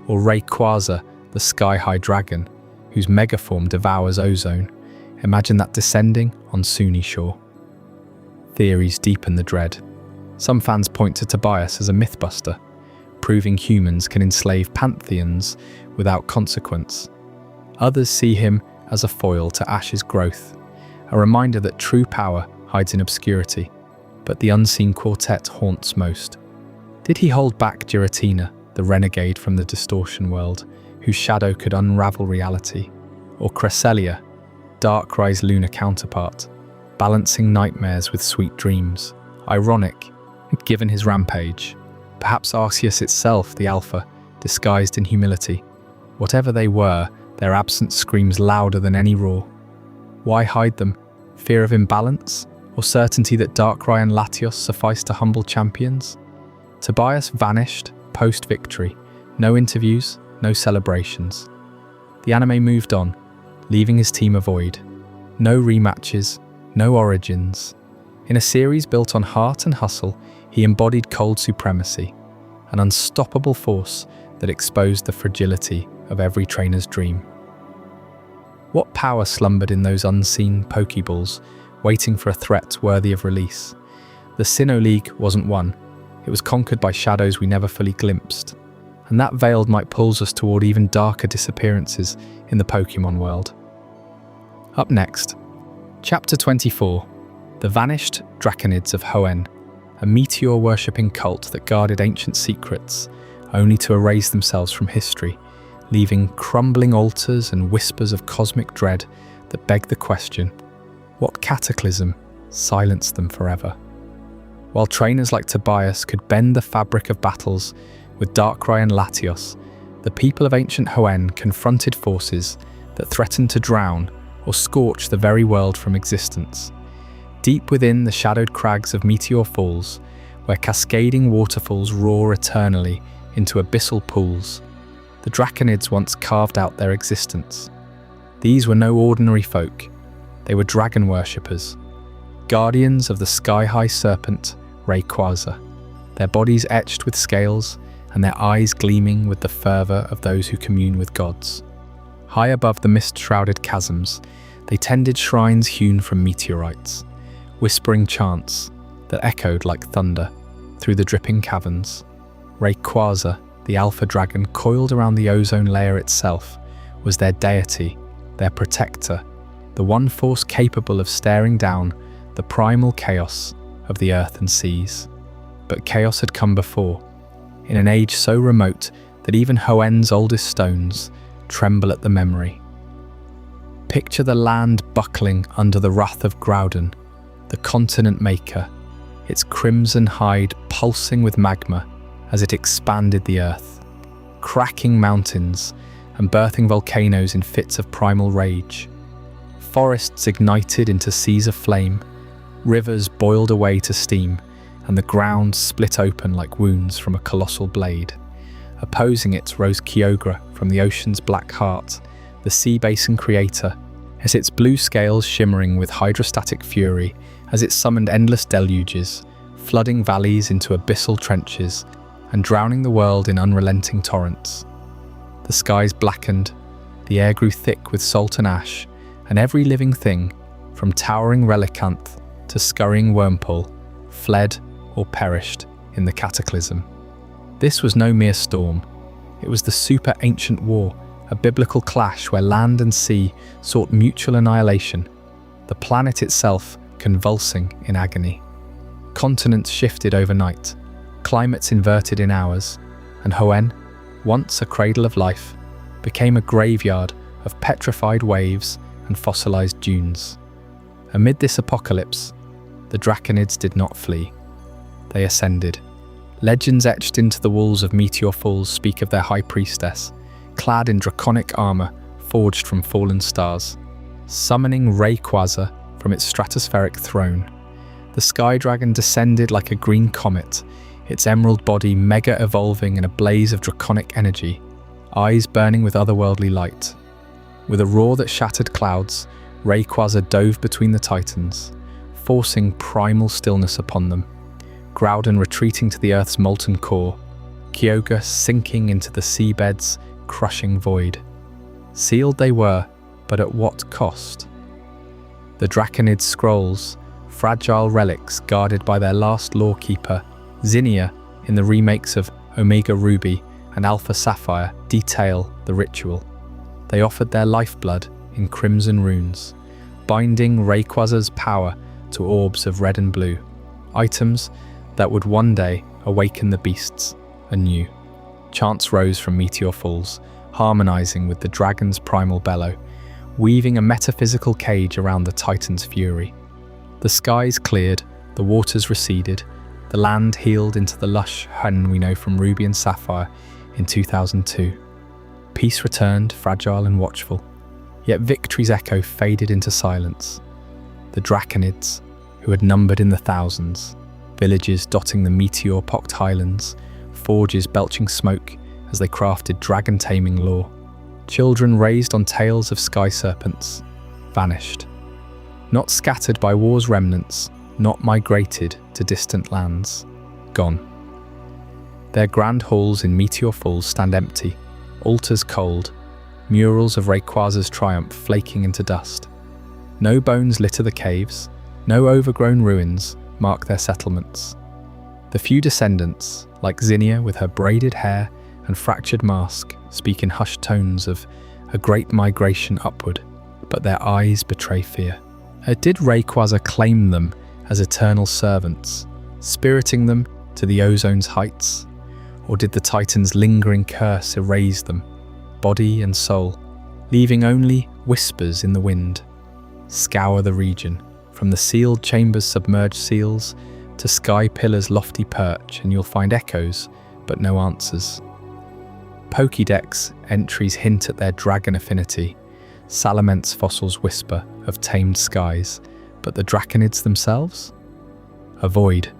Speaker 1: or Rayquaza, the sky-high dragon, whose megaform devours ozone. Imagine that descending on Sunny Shore. Theories deepen the dread. Some fans point to Tobias as a mythbuster, proving humans can enslave pantheons without consequence. Others see him as a foil to Ash's growth, a reminder that true power hides in obscurity, but the unseen quartet haunts most. Did he hold back Giratina, the renegade from the distortion world, whose shadow could unravel reality? Or Cresselia, Darkrai's lunar counterpart, balancing nightmares with sweet dreams? Ironic, given his rampage. Perhaps Arceus itself, the Alpha, disguised in humility. Whatever they were, their absence screams louder than any roar. Why hide them? Fear of imbalance? Or certainty that Darkrai and Latios suffice to humble champions? Tobias vanished post-victory. No interviews, no celebrations. The anime moved on, leaving his team a void. No rematches, no origins. In a series built on heart and hustle, he embodied cold supremacy, an unstoppable force that exposed the fragility of every trainer's dream. What power slumbered in those unseen Pokeballs, waiting for a threat worthy of release? The Sinnoh League wasn't won. It was conquered by shadows we never fully glimpsed, and that veiled might pulls us toward even darker disappearances in the Pokemon world. Up next, Chapter 24, The Vanished Draenids of Hoen, a meteor-worshipping cult that guarded ancient secrets, only to erase themselves from history, leaving crumbling altars and whispers of cosmic dread that beg the question, what cataclysm silenced them forever? While trainers like Tobias could bend the fabric of battles with Darkrai and Latios, the people of ancient Hoenn confronted forces that threatened to drown or scorch the very world from existence. Deep within the shadowed crags of Meteor Falls, where cascading waterfalls roar eternally into abyssal pools, the Draenids once carved out their existence. These were no ordinary folk. They were dragon worshippers, guardians of the sky-high serpent, Rayquaza, their bodies etched with scales and their eyes gleaming with the fervour of those who commune with gods. High above the mist-shrouded chasms, they tended shrines hewn from meteorites, whispering chants that echoed like thunder through the dripping caverns. Rayquaza, the alpha dragon coiled around the ozone layer itself, was their deity, their protector, the one force capable of staring down the primal chaos of the earth and seas. But chaos had come before, in an age so remote that even Hoenn's oldest stones tremble at the memory. Picture the land buckling under the wrath of Groudon, the continent maker, its crimson hide pulsing with magma as it expanded the earth, cracking mountains and birthing volcanoes in fits of primal rage. Forests ignited into seas of flame, rivers boiled away to steam, and the ground split open like wounds from a colossal blade. Opposing it rose Kyogre from the ocean's black heart, the sea basin creator, as its blue scales shimmering with hydrostatic fury as it summoned endless deluges, flooding valleys into abyssal trenches and drowning the world in unrelenting torrents. The skies blackened, the air grew thick with salt and ash, and every living thing, from towering relicanth to scurrying wormpool, fled or perished in the cataclysm. This was no mere storm. It was the super-ancient war, a biblical clash where land and sea sought mutual annihilation, the planet itself convulsing in agony. Continents shifted overnight, climates inverted in hours, and Hoenn, once a cradle of life, became a graveyard of petrified waves and fossilized dunes. Amid this apocalypse, the Draenids did not flee. They ascended. Legends etched into the walls of Meteor Falls speak of their high priestess, clad in draconic armor forged from fallen stars, summoning Rayquaza from its stratospheric throne. The Sky Dragon descended like a green comet, its emerald body mega-evolving in a blaze of draconic energy, eyes burning with otherworldly light. With a roar that shattered clouds, Rayquaza dove between the titans, forcing primal stillness upon them. Groudon retreating to the Earth's molten core, Kyogre sinking into the seabed's crushing void. Sealed they were, but at what cost? The Draenid scrolls, fragile relics guarded by their last lawkeeper, Zinnia, in the remakes of Omega Ruby and Alpha Sapphire, detail the ritual. They offered their lifeblood in crimson runes, binding Rayquaza's power to orbs of red and blue, items that would one day awaken the beasts anew. Chants rose from Meteor Falls, harmonizing with the dragon's primal bellow, weaving a metaphysical cage around the titan's fury. The skies cleared, the waters receded, the land healed into the lush Hoen we know from Ruby and Sapphire in 2002. Peace returned, fragile and watchful, yet victory's echo faded into silence. The Draenids, who had numbered in the thousands, villages dotting the meteor-pocked highlands, forges belching smoke as they crafted dragon-taming lore. Children raised on tales of sky serpents, vanished. Not scattered by war's remnants, not migrated to distant lands, gone. Their grand halls in Meteor Falls stand empty, altars cold, murals of Rayquaza's triumph flaking into dust. No bones litter the caves, no overgrown ruins mark their settlements. The few descendants, like Zinnia with her braided hair and fractured mask, speak in hushed tones of a great migration upward, but their eyes betray fear. Did Rayquaza claim them as eternal servants, spiriting them to the ozone's heights? Or did the Titan's lingering curse erase them, body and soul, leaving only whispers in the wind? Scour the region, from the sealed chamber's submerged seals to Sky Pillar's lofty perch, and you'll find echoes, but no answers. Pokédex entries hint at their dragon affinity. Salament's fossils whisper of tamed skies, but the Draenids themselves? A void.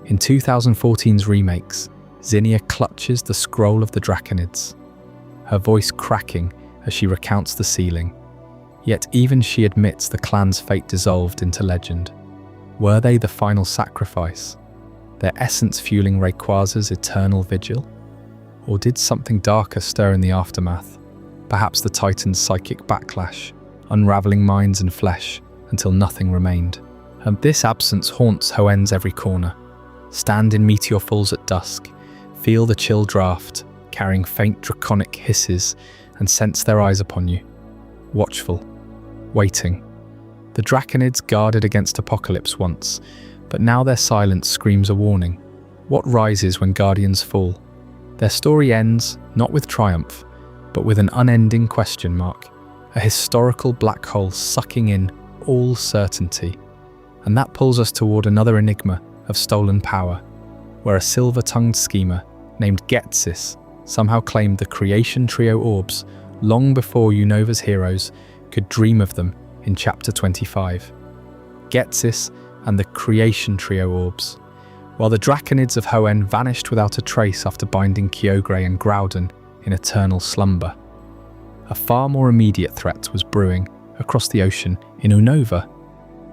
Speaker 1: In 2014's remakes, Zinnia clutches the scroll of the Draenids, her voice cracking as she recounts the sealing. Yet even she admits the clan's fate dissolved into legend. Were they the final sacrifice, their essence fueling Rayquaza's eternal vigil? Or did something darker stir in the aftermath? Perhaps the Titan's psychic backlash, unraveling minds and flesh until nothing remained. And this absence haunts Hoen's every corner. Stand in Meteor Falls at dusk, feel the chill draft, carrying faint draconic hisses, and sense their eyes upon you. Watchful, waiting. The Draenids guarded against apocalypse once, but now their silence screams a warning. What rises when guardians fall? Their story ends not with triumph, but with an unending question mark, a historical black hole sucking in all certainty. And that pulls us toward another enigma of stolen power, where a silver-tongued schemer named Getsis somehow claimed the creation trio orbs long before Unova's heroes could dream of them in Chapter 25. Getsis and the creation trio orbs. While the Draenids of Hoen vanished without a trace after binding Kyogre and Groudon in eternal slumber, a far more immediate threat was brewing across the ocean in Unova,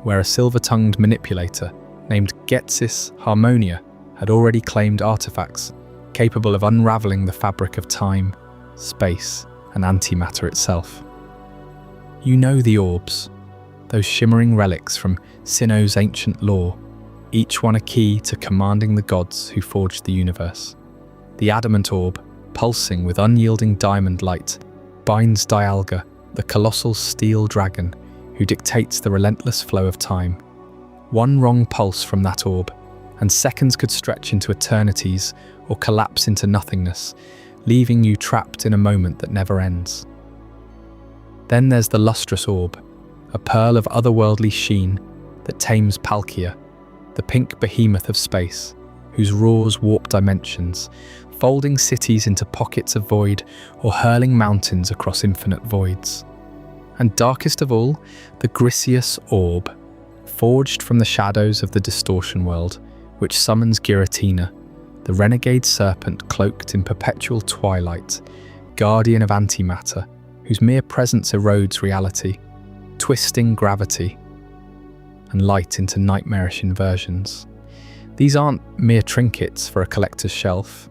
Speaker 1: where a silver-tongued manipulator named Getsis Harmonia had already claimed artifacts capable of unraveling the fabric of time, space, and antimatter itself. You know the orbs, those shimmering relics from Sinnoh's ancient lore, each one a key to commanding the gods who forged the universe. The adamant orb, pulsing with unyielding diamond light, binds Dialga, the colossal steel dragon who dictates the relentless flow of time. One wrong pulse from that orb, and seconds could stretch into eternities or collapse into nothingness, leaving you trapped in a moment that never ends. Then there's the lustrous orb, a pearl of otherworldly sheen that tames Palkia, the pink behemoth of space, whose roars warp dimensions, folding cities into pockets of void or hurling mountains across infinite voids. And darkest of all, the Griseous orb, forged from the shadows of the distortion world, which summons Giratina, the renegade serpent cloaked in perpetual twilight, guardian of antimatter, whose mere presence erodes reality, twisting gravity and light into nightmarish inversions. These aren't mere trinkets for a collector's shelf.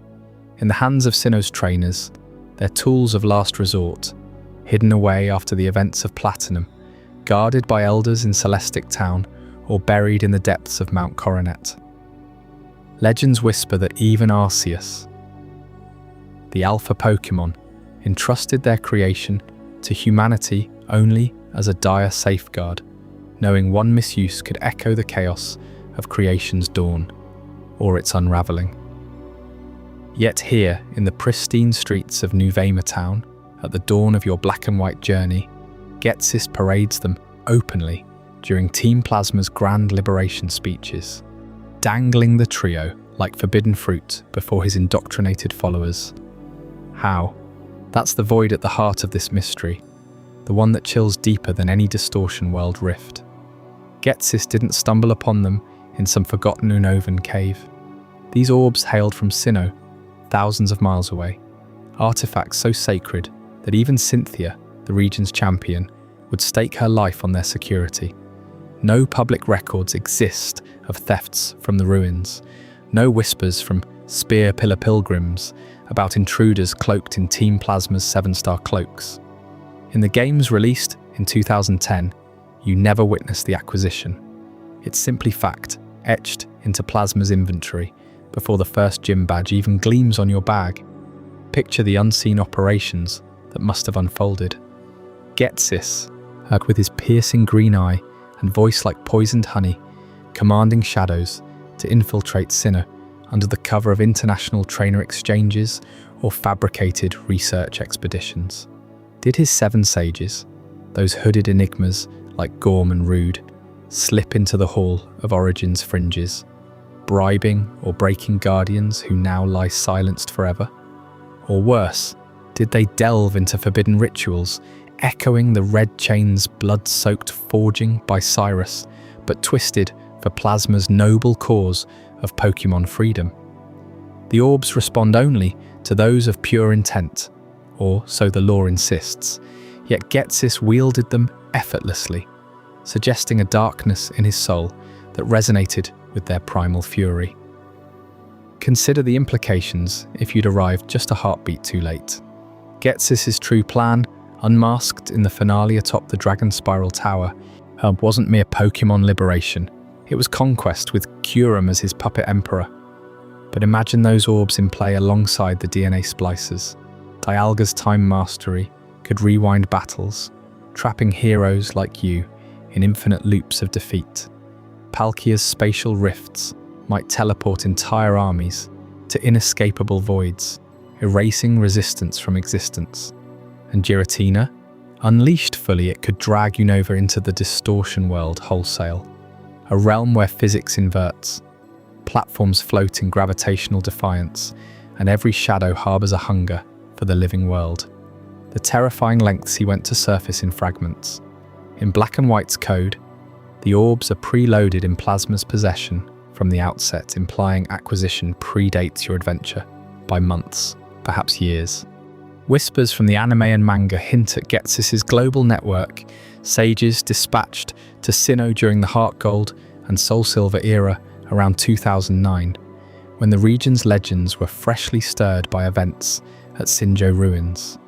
Speaker 1: In the hands of Sinnoh's trainers, they're tools of last resort, hidden away after the events of Platinum, guarded by elders in Celestic Town or buried in the depths of Mount Coronet. Legends whisper that even Arceus, the alpha Pokémon, entrusted their creation to humanity only as a dire safeguard, knowing one misuse could echo the chaos of creation's dawn or its unravelling. Yet here, in the pristine streets of Lavender Town, at the dawn of your black and white journey, Getsis parades them openly during Team Plasma's grand liberation speeches, dangling the trio like forbidden fruit before his indoctrinated followers. How? That's the void at the heart of this mystery, the one that chills deeper than any distortion world rift. Getsis didn't stumble upon them in some forgotten Unnovan cave. These orbs hailed from Sinnoh, thousands of miles away, artifacts so sacred that even Cynthia, the region's champion, would stake her life on their security. No public records exist of thefts from the ruins, no whispers from spear pillar pilgrims about intruders cloaked in Team Plasma's 7-star cloaks. In the games released in 2010, you never witnessed the acquisition. It's simply fact, etched into Plasma's inventory before the first gym badge even gleams on your bag. Picture the unseen operations that must have unfolded. Getsis, with his piercing green eye and voice like poisoned honey, commanding shadows to infiltrate Sinnoh under the cover of international trainer exchanges or fabricated research expeditions. Did his 7 sages, those hooded enigmas like Gorm and Rude, slip into the Hall of Origin's fringes, bribing or breaking guardians who now lie silenced forever? Or worse, did they delve into forbidden rituals, echoing the Red Chain's blood-soaked forging by Cyrus, but twisted for Plasma's noble cause of Pokémon freedom? The orbs respond only to those of pure intent, or so the lore insists, yet Getsis wielded them effortlessly, suggesting a darkness in his soul that resonated with their primal fury. Consider the implications if you'd arrived just a heartbeat too late. Getsis's true plan, unmasked in the finale atop the Dragon Spiral Tower, wasn't mere Pokémon liberation. It was conquest with Kyurem as his puppet emperor. But imagine those orbs in play alongside the DNA splicers. Dialga's time mastery could rewind battles, trapping heroes like you in infinite loops of defeat. Palkia's spatial rifts might teleport entire armies to inescapable voids, erasing resistance from existence. And Giratina? Unleashed fully, it could drag Unova into the distortion world wholesale, a realm where physics inverts, platforms float in gravitational defiance, and every shadow harbours a hunger for the living world. The terrifying lengths he went to surface in fragments. In Black and White's code, the orbs are preloaded in Plasma's possession from the outset, implying acquisition predates your adventure by months, perhaps years. Whispers from the anime and manga hint at Getsis's global network, sages dispatched to Sinnoh during the Heart Gold and Soul Silver era around 2009, when the region's legends were freshly stirred by events at Sinjo ruins.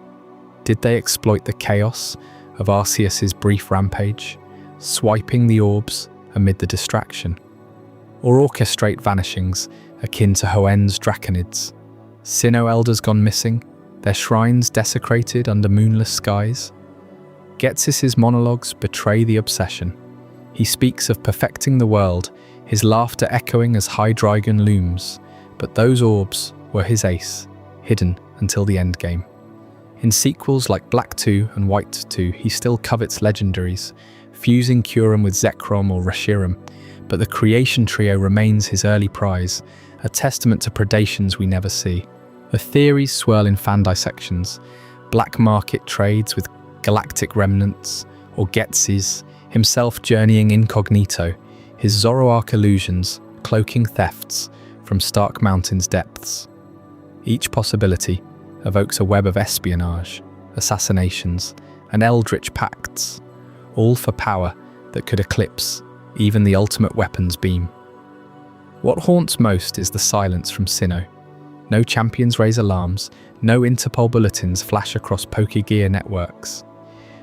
Speaker 1: Did they exploit the chaos of Arceus's brief rampage, swiping the orbs amid the distraction? Or orchestrate vanishings akin to Hoen's Draenids? Sinnoh elders gone missing, their shrines desecrated under moonless skies? Getsis's monologues betray the obsession. He speaks of perfecting the world, his laughter echoing as Hydreigon looms, but those orbs were his ace, hidden until the endgame. In sequels like Black 2 and White 2, he still covets legendaries, fusing Kyurem with Zekrom or Reshiram, but the creation trio remains his early prize, a testament to predations we never see. The theories swirl in fan dissections, black market trades with galactic remnants, or Getsis, himself journeying incognito, his Zoroark illusions cloaking thefts from Stark Mountain's depths. Each possibility evokes a web of espionage, assassinations, and eldritch pacts, all for power that could eclipse even the ultimate weapon's beam. What haunts most is the silence from Sinnoh. No champions raise alarms, no Interpol bulletins flash across Pokegear networks.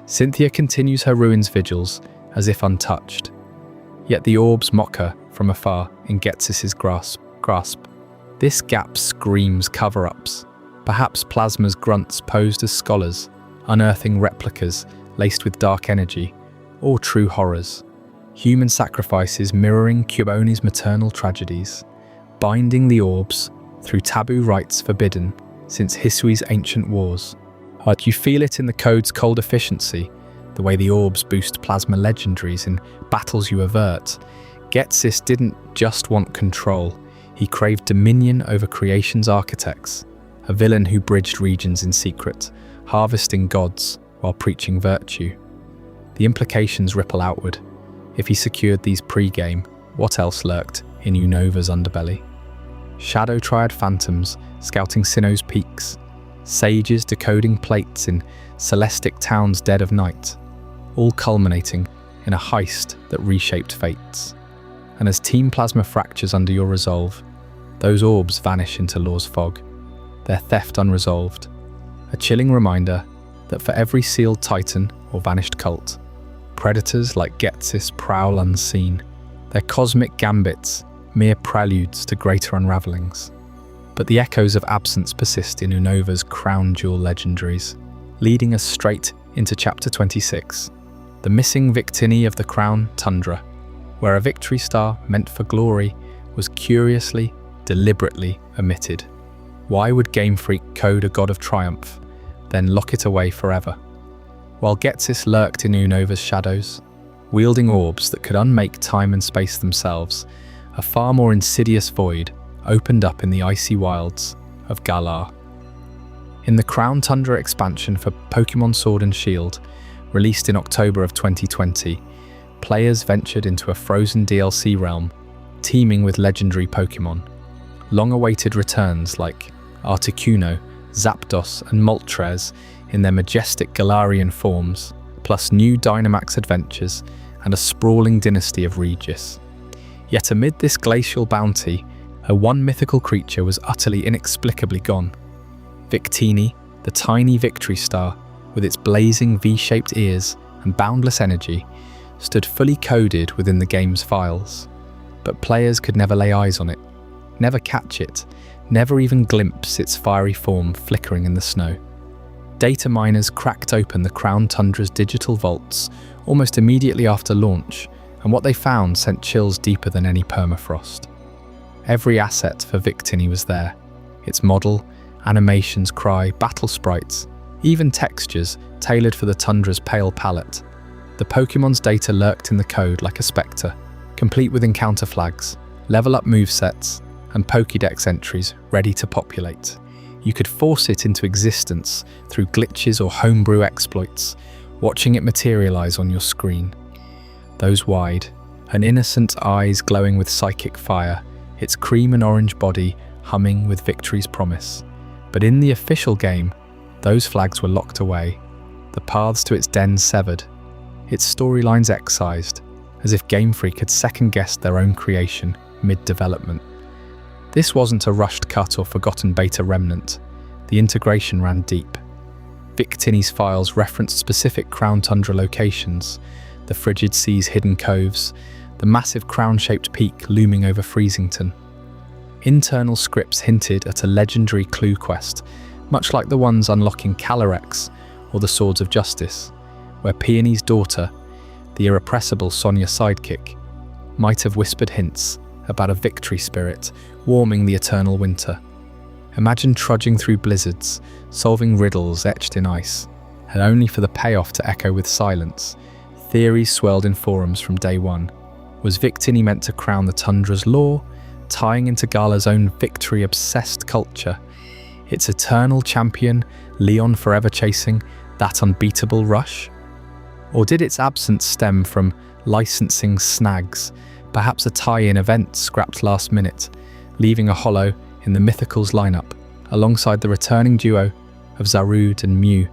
Speaker 1: Cynthia continues her ruins vigils as if untouched. Yet the orbs mock her from afar in Getsis' grasp. This gap screams cover-ups. Perhaps Plasma's grunts posed as scholars, unearthing replicas laced with dark energy, or true horrors. Human sacrifices mirroring Cubone's maternal tragedies, binding the orbs through taboo rites forbidden since Hisui's ancient wars. You feel it in the code's cold efficiency, the way the orbs boost plasma legendaries in battles you avert. Getsis didn't just want control, he craved dominion over creation's architects, a villain who bridged regions in secret, harvesting gods while preaching virtue. The implications ripple outward. If he secured these pre-game, what else lurked in Unova's underbelly? Shadow Triad phantoms scouting Sinnoh's peaks, sages decoding plates in Celestic Town's dead of night, all culminating in a heist that reshaped fates. And as Team Plasma fractures under your resolve, those orbs vanish into law's fog, their theft unresolved, a chilling reminder that for every sealed titan or vanished cult, predators like Getsis prowl unseen, their cosmic gambits mere preludes to greater unravelings. But the echoes of absence persist in Unova's crown jewel legendaries, leading us straight into Chapter 26, the missing Victini of the Crown Tundra, where a victory star meant for glory was curiously, deliberately omitted. Why would Game Freak code a god of triumph, then lock it away forever? While Getsis lurked in Unova's shadows, wielding orbs that could unmake time and space themselves, a far more insidious void opened up in the icy wilds of Galar. In the Crown Tundra expansion for Pokémon Sword and Shield, released in October of 2020, players ventured into a frozen DLC realm teeming with legendary Pokémon. Long-awaited returns like Articuno, Zapdos and Moltres in their majestic Galarian forms, plus new Dynamax adventures and a sprawling dynasty of Regis. Yet amid this glacial bounty, her one mythical creature was utterly inexplicably gone. Victini, the tiny victory star, with its blazing V-shaped ears and boundless energy, stood fully coded within the game's files. But players could never lay eyes on it, never catch it, never even glimpse its fiery form flickering in the snow. Data miners cracked open the Crown Tundra's digital vaults almost immediately after launch, and what they found sent chills deeper than any permafrost. Every asset for Victini was there. Its model, animations, cry, battle sprites, even textures tailored for the Tundra's pale palette. The Pokémon's data lurked in the code like a spectre, complete with encounter flags, level-up movesets, and Pokédex entries ready to populate. You could force it into existence through glitches or homebrew exploits, watching it materialize on your screen. Those wide, an innocent eyes glowing with psychic fire, its cream and orange body humming with victory's promise. But in the official game, those flags were locked away, the paths to its den severed, its storylines excised, as if Game Freak had second-guessed their own creation mid-development. This wasn't a rushed cut or forgotten beta remnant. The integration ran deep. Victini's files referenced specific Crown Tundra locations, the frigid sea's hidden coves, the massive crown-shaped peak looming over Freezington. Internal scripts hinted at a legendary clue quest, much like the ones unlocking Calyrex or the Swords of Justice, where Peony's daughter, the irrepressible Sonia sidekick, might have whispered hints about a victory spirit warming the eternal winter. Imagine trudging through blizzards, solving riddles etched in ice, and only for the payoff to echo with silence. Theories swelled in forums from day one. Was Victini meant to crown the tundra's law, tying into Gala's own victory-obsessed culture? Its eternal champion, Leon forever chasing that unbeatable rush? Or did its absence stem from licensing snags, perhaps a tie-in event scrapped last minute, leaving a hollow in the Mythicals lineup, alongside the returning duo of Zarude and Mew,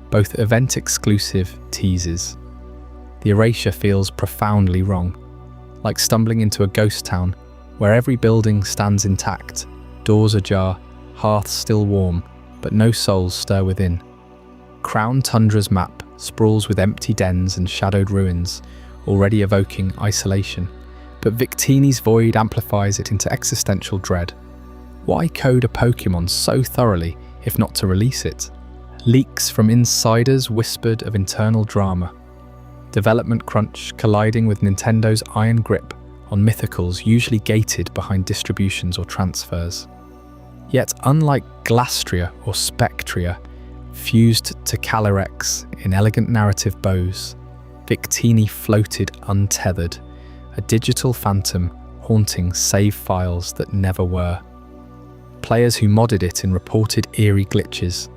Speaker 1: both event-exclusive teases? The erasure feels profoundly wrong, like stumbling into a ghost town where every building stands intact, doors ajar, hearths still warm, but no souls stir within. Crown Tundra's map sprawls with empty dens and shadowed ruins, already evoking isolation, but Victini's void amplifies it into existential dread. Why code a Pokémon so thoroughly, if not to release it? Leaks from insiders whispered of internal drama. Development crunch colliding with Nintendo's iron grip on Mythicals usually gated behind distributions or transfers. Yet unlike Glastria or Spectria, fused to Calyrex in elegant narrative bows, Victini floated untethered, a digital phantom haunting save files that never were. Players who modded it in reported eerie glitches,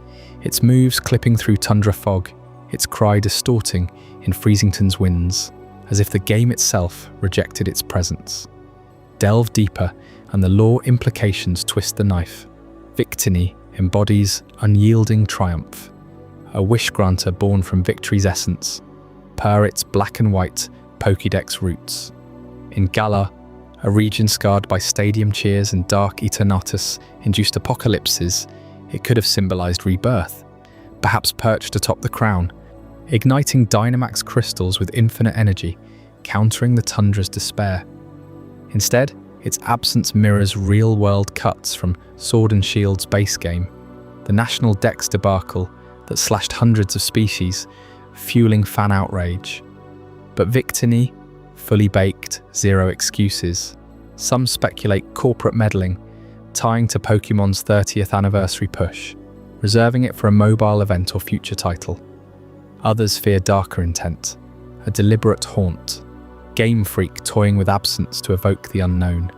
Speaker 1: its moves clipping through tundra fog, its cry distorting in Freezington's winds, as if the game itself rejected its presence. Delve deeper, and the lore implications twist the knife. Victini embodies unyielding triumph, a wish-granter born from victory's essence, per its black and white Pokédex roots. In Gala, a region scarred by stadium cheers and dark Eternatus-induced apocalypses, it could have symbolized rebirth, perhaps perched atop the crown, igniting Dynamax crystals with infinite energy, countering the tundra's despair. Instead, its absence mirrors real-world cuts from Sword and Shield's base game, the national Dex debacle that slashed hundreds of species, fueling fan outrage. But Victini, fully baked, zero excuses. Some speculate corporate meddling, tying to Pokémon's 30th anniversary push, reserving it for a mobile event or future title. Others fear darker intent, a deliberate haunt, Game Freak toying with absence to evoke the unknown,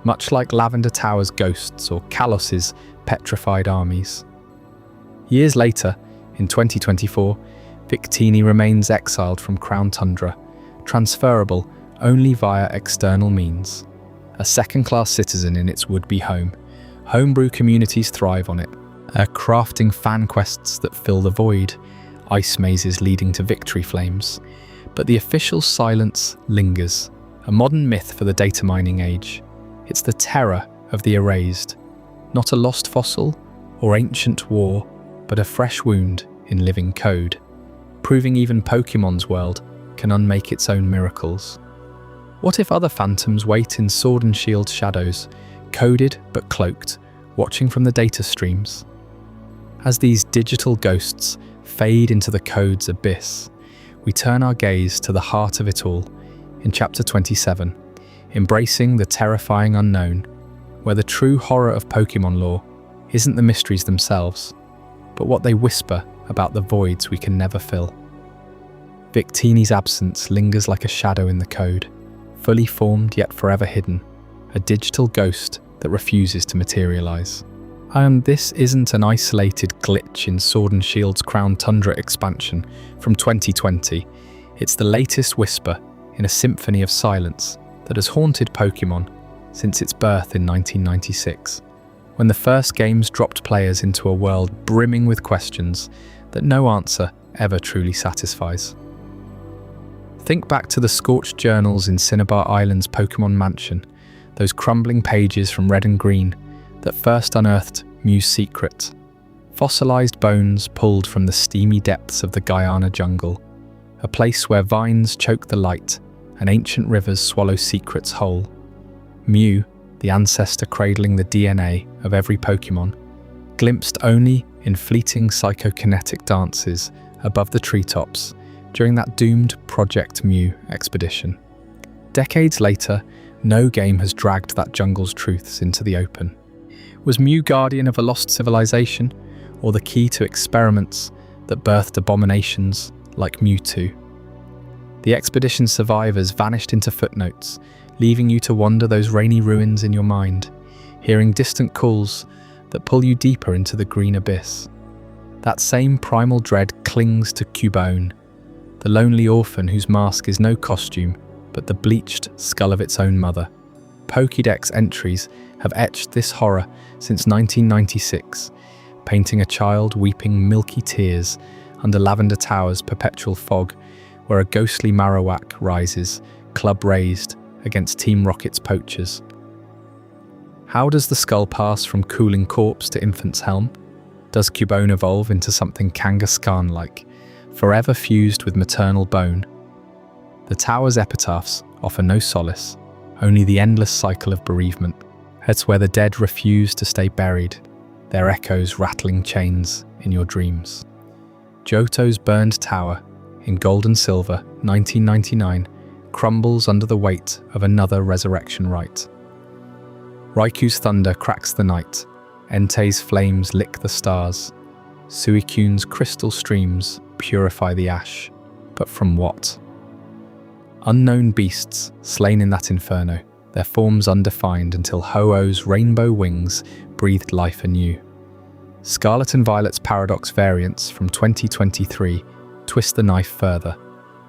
Speaker 1: much like Lavender Tower's ghosts or Callos' petrified armies. Years later, in 2024, Victini remains exiled from Crown Tundra, transferable only via external means. A second-class citizen in its would-be home, homebrew communities thrive on it, crafting fan quests that fill the void, ice mazes leading to victory flames. But the official silence lingers, a modern myth for the data mining age. It's the terror of the erased, not a lost fossil or ancient war, but a fresh wound in living code, proving even Pokémon's world can unmake its own miracles. What if other phantoms wait in Sword and Shield shadows, coded but cloaked, watching from the data streams? As these digital ghosts fade into the code's abyss, we turn our gaze to the heart of it all, in Chapter 27, embracing the terrifying unknown, where the true horror of Pokémon lore isn't the mysteries themselves, but what they whisper about the voids we can never fill. Victini's absence lingers like a shadow in the code, fully formed yet forever hidden, a digital ghost that refuses to materialize. And this isn't an isolated glitch in Sword and Shield's Crown Tundra expansion from 2020. It's the latest whisper in a symphony of silence that has haunted Pokémon since its birth in 1996, when the first games dropped players into a world brimming with questions that no answer ever truly satisfies. Think back to the scorched journals in Cineabar Island's Pokémon Mansion, those crumbling pages from Red and Green that first unearthed Mew's secret. Fossilized bones pulled from the steamy depths of the Guyana jungle, a place where vines choke the light and ancient rivers swallow secrets whole. Mew, the ancestor cradling the DNA of every Pokémon, glimpsed only in fleeting psychokinetic dances above the treetops during that doomed Project Mew expedition. Decades later, no game has dragged that jungle's truths into the open. Was Mew guardian of a lost civilization, or the key to experiments that birthed abominations like Mewtwo? The expedition's survivors vanished into footnotes, leaving you to wander those rainy ruins in your mind, hearing distant calls that pull you deeper into the green abyss. That same primal dread clings to Cubone, the lonely orphan whose mask is no costume, but the bleached skull of its own mother. Pokédex entries have etched this horror since 1996, painting a child weeping milky tears under Lavender Tower's perpetual fog, where a ghostly Marowak rises, club raised, against Team Rocket's poachers. How does the skull pass from cooling corpse to infant's helm? Does Cubone evolve into something Kangaskhan-like, forever fused with maternal bone? The tower's epitaphs offer no solace, only the endless cycle of bereavement. It's where the dead refuse to stay buried, their echoes rattling chains in your dreams. Johto's burned tower, in gold and silver, 1999, crumbles under the weight of another resurrection rite. Raiku's thunder cracks the night, Entei's flames lick the stars, Suicune's crystal streams purify the ash. But from what? Unknown beasts slain in that inferno, their forms undefined until Ho-Oh's rainbow wings breathed life anew. Scarlet and Violet's paradox variants from 2023 twist the knife further,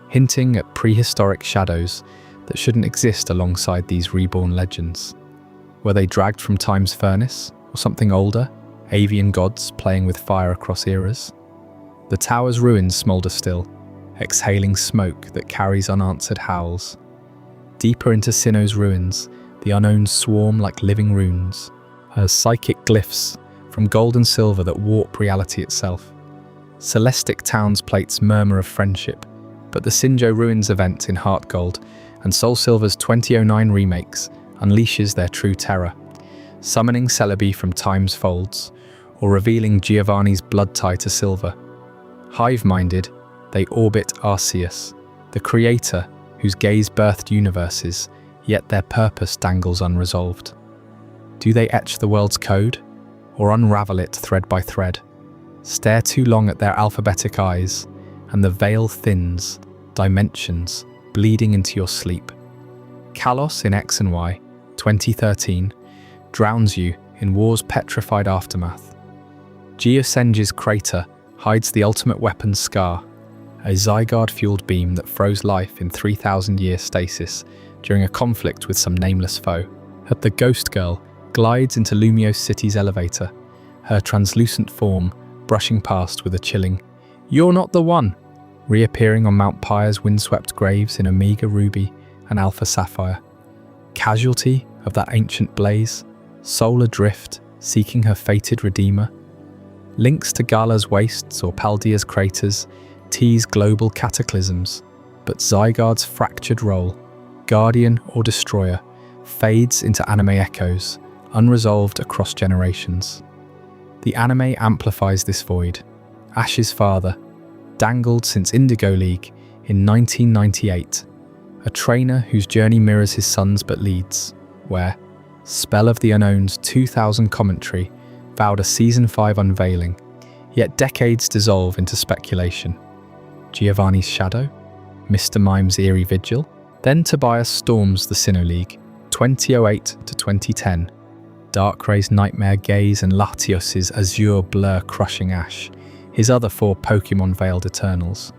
Speaker 1: hinting at prehistoric shadows that shouldn't exist alongside these reborn legends. Were they dragged from time's furnace, or something older, avian gods playing with fire across eras? The tower's ruins smoulder still, exhaling smoke that carries unanswered howls. Deeper into Sinnoh's ruins, the unknowns swarm like living runes, as psychic glyphs from gold and silver that warp reality itself. Celestic Town's plates murmur of friendship, but the Sinjo Ruins event in Heart Gold and Soul Silver's 2009 remakes unleashes their true terror, summoning Celebi from time's folds, or revealing Giovanni's blood tie to Silver. Hive-minded, they orbit Arceus, the creator whose gaze birthed universes, yet their purpose dangles unresolved. Do they etch the world's code, or unravel it thread by thread? Stare too long at their alphabetic eyes, and the veil thins, dimensions bleeding into your sleep. Callos in X and Y, 2013, drowns you in war's petrified aftermath. Geosenge's crater hides the ultimate weapon's scar, a Zygarde-fueled beam that froze life in 3,000-year stasis during a conflict with some nameless foe. The Ghost Girl glides into Lumios City's elevator, her translucent form brushing past with a chilling, "You're not the one," reappearing on Mount Pyre's windswept graves in Omega Ruby and Alpha Sapphire. Casualty of that ancient blaze, soul adrift, seeking her fated redeemer. Links to Gala's wastes or Paldea's craters tease global cataclysms, but Zygarde's fractured role, guardian or destroyer, fades into anime echoes, unresolved across generations. The anime amplifies this void. Ash's father, dangled since Indigo League in 1998, a trainer whose journey mirrors his son's but leads, where Spell of the Unknown's 2000 commentary vowed a Season 5 unveiling, yet decades dissolve into speculation. Giovanni's shadow? Mr. Mime's eerie vigil? Then Tobias storms the Sinnoh League, 2008 to 2010. Darkray's nightmare gaze and Latios's azure blur crushing Ash, his other 4 Pokémon veiled Eternals.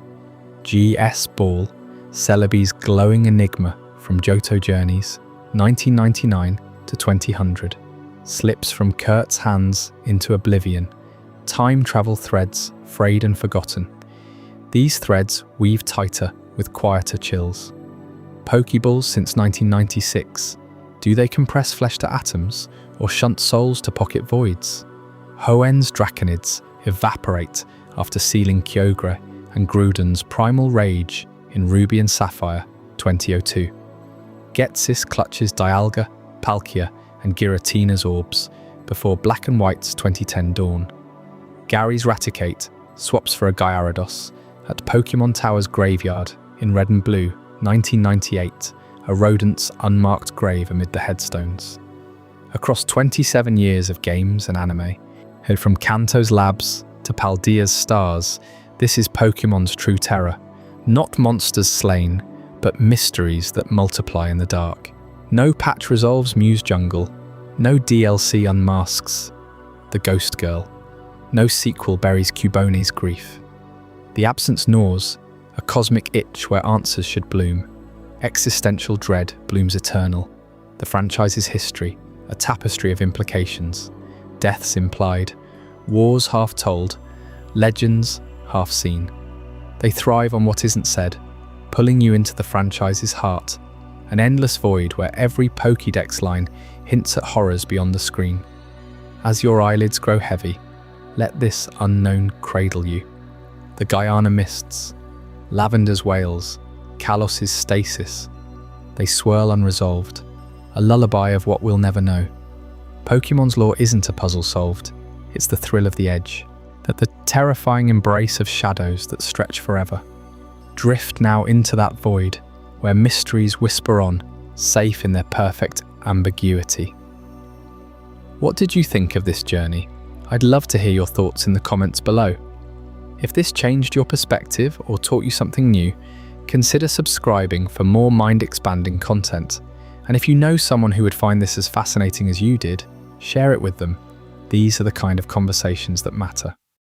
Speaker 1: G.S. Ball, Celebi's glowing enigma from Johto Journeys, 1999 to 2000, slips from Kurt's hands into oblivion, time travel threads frayed and forgotten. These threads weave tighter with quieter chills. Pokeballs since 1996, do they compress flesh to atoms or shunt souls to pocket voids? Hoen's Draenids evaporate after sealing Kyogre and Gruden's primal rage in Ruby and Sapphire 2002. Getsis clutches Dialga, Palkia and Giratina's orbs before Black and White's 2010 dawn. Gary's Raticate swaps for a Gyarados at Pokemon Tower's graveyard in Red and Blue 1998, a rodent's unmarked grave amid the headstones. Across 27 years of games and anime, heard from Kanto's labs to Paldea's stars, this is Pokemon's true terror. Not monsters slain, but mysteries that multiply in the dark. No patch resolves Mew's jungle. No DLC unmasks the Ghost Girl. No sequel buries Cubone's grief. The absence gnaws, a cosmic itch where answers should bloom. Existential dread blooms eternal. The franchise's history, a tapestry of implications. Deaths implied, wars half told, legends half seen. They thrive on what isn't said, pulling you into the franchise's heart, an endless void where every Pokédex line hints at horrors beyond the screen. As your eyelids grow heavy, let this unknown cradle you. The Guyana mists, Lavender's wails, Callos' stasis. They swirl unresolved, a lullaby of what we'll never know. Pokemon's lore isn't a puzzle solved, it's the thrill of the edge, the terrifying embrace of shadows that stretch forever. Drift now into that void, where mysteries whisper on, safe in their perfect ambiguity. What did you think of this journey? I'd love to hear your thoughts in the comments below. If this changed your perspective or taught you something new, consider subscribing for more mind-expanding content. And if you know someone who would find this as fascinating as you did, share it with them. These are the kind of conversations that matter.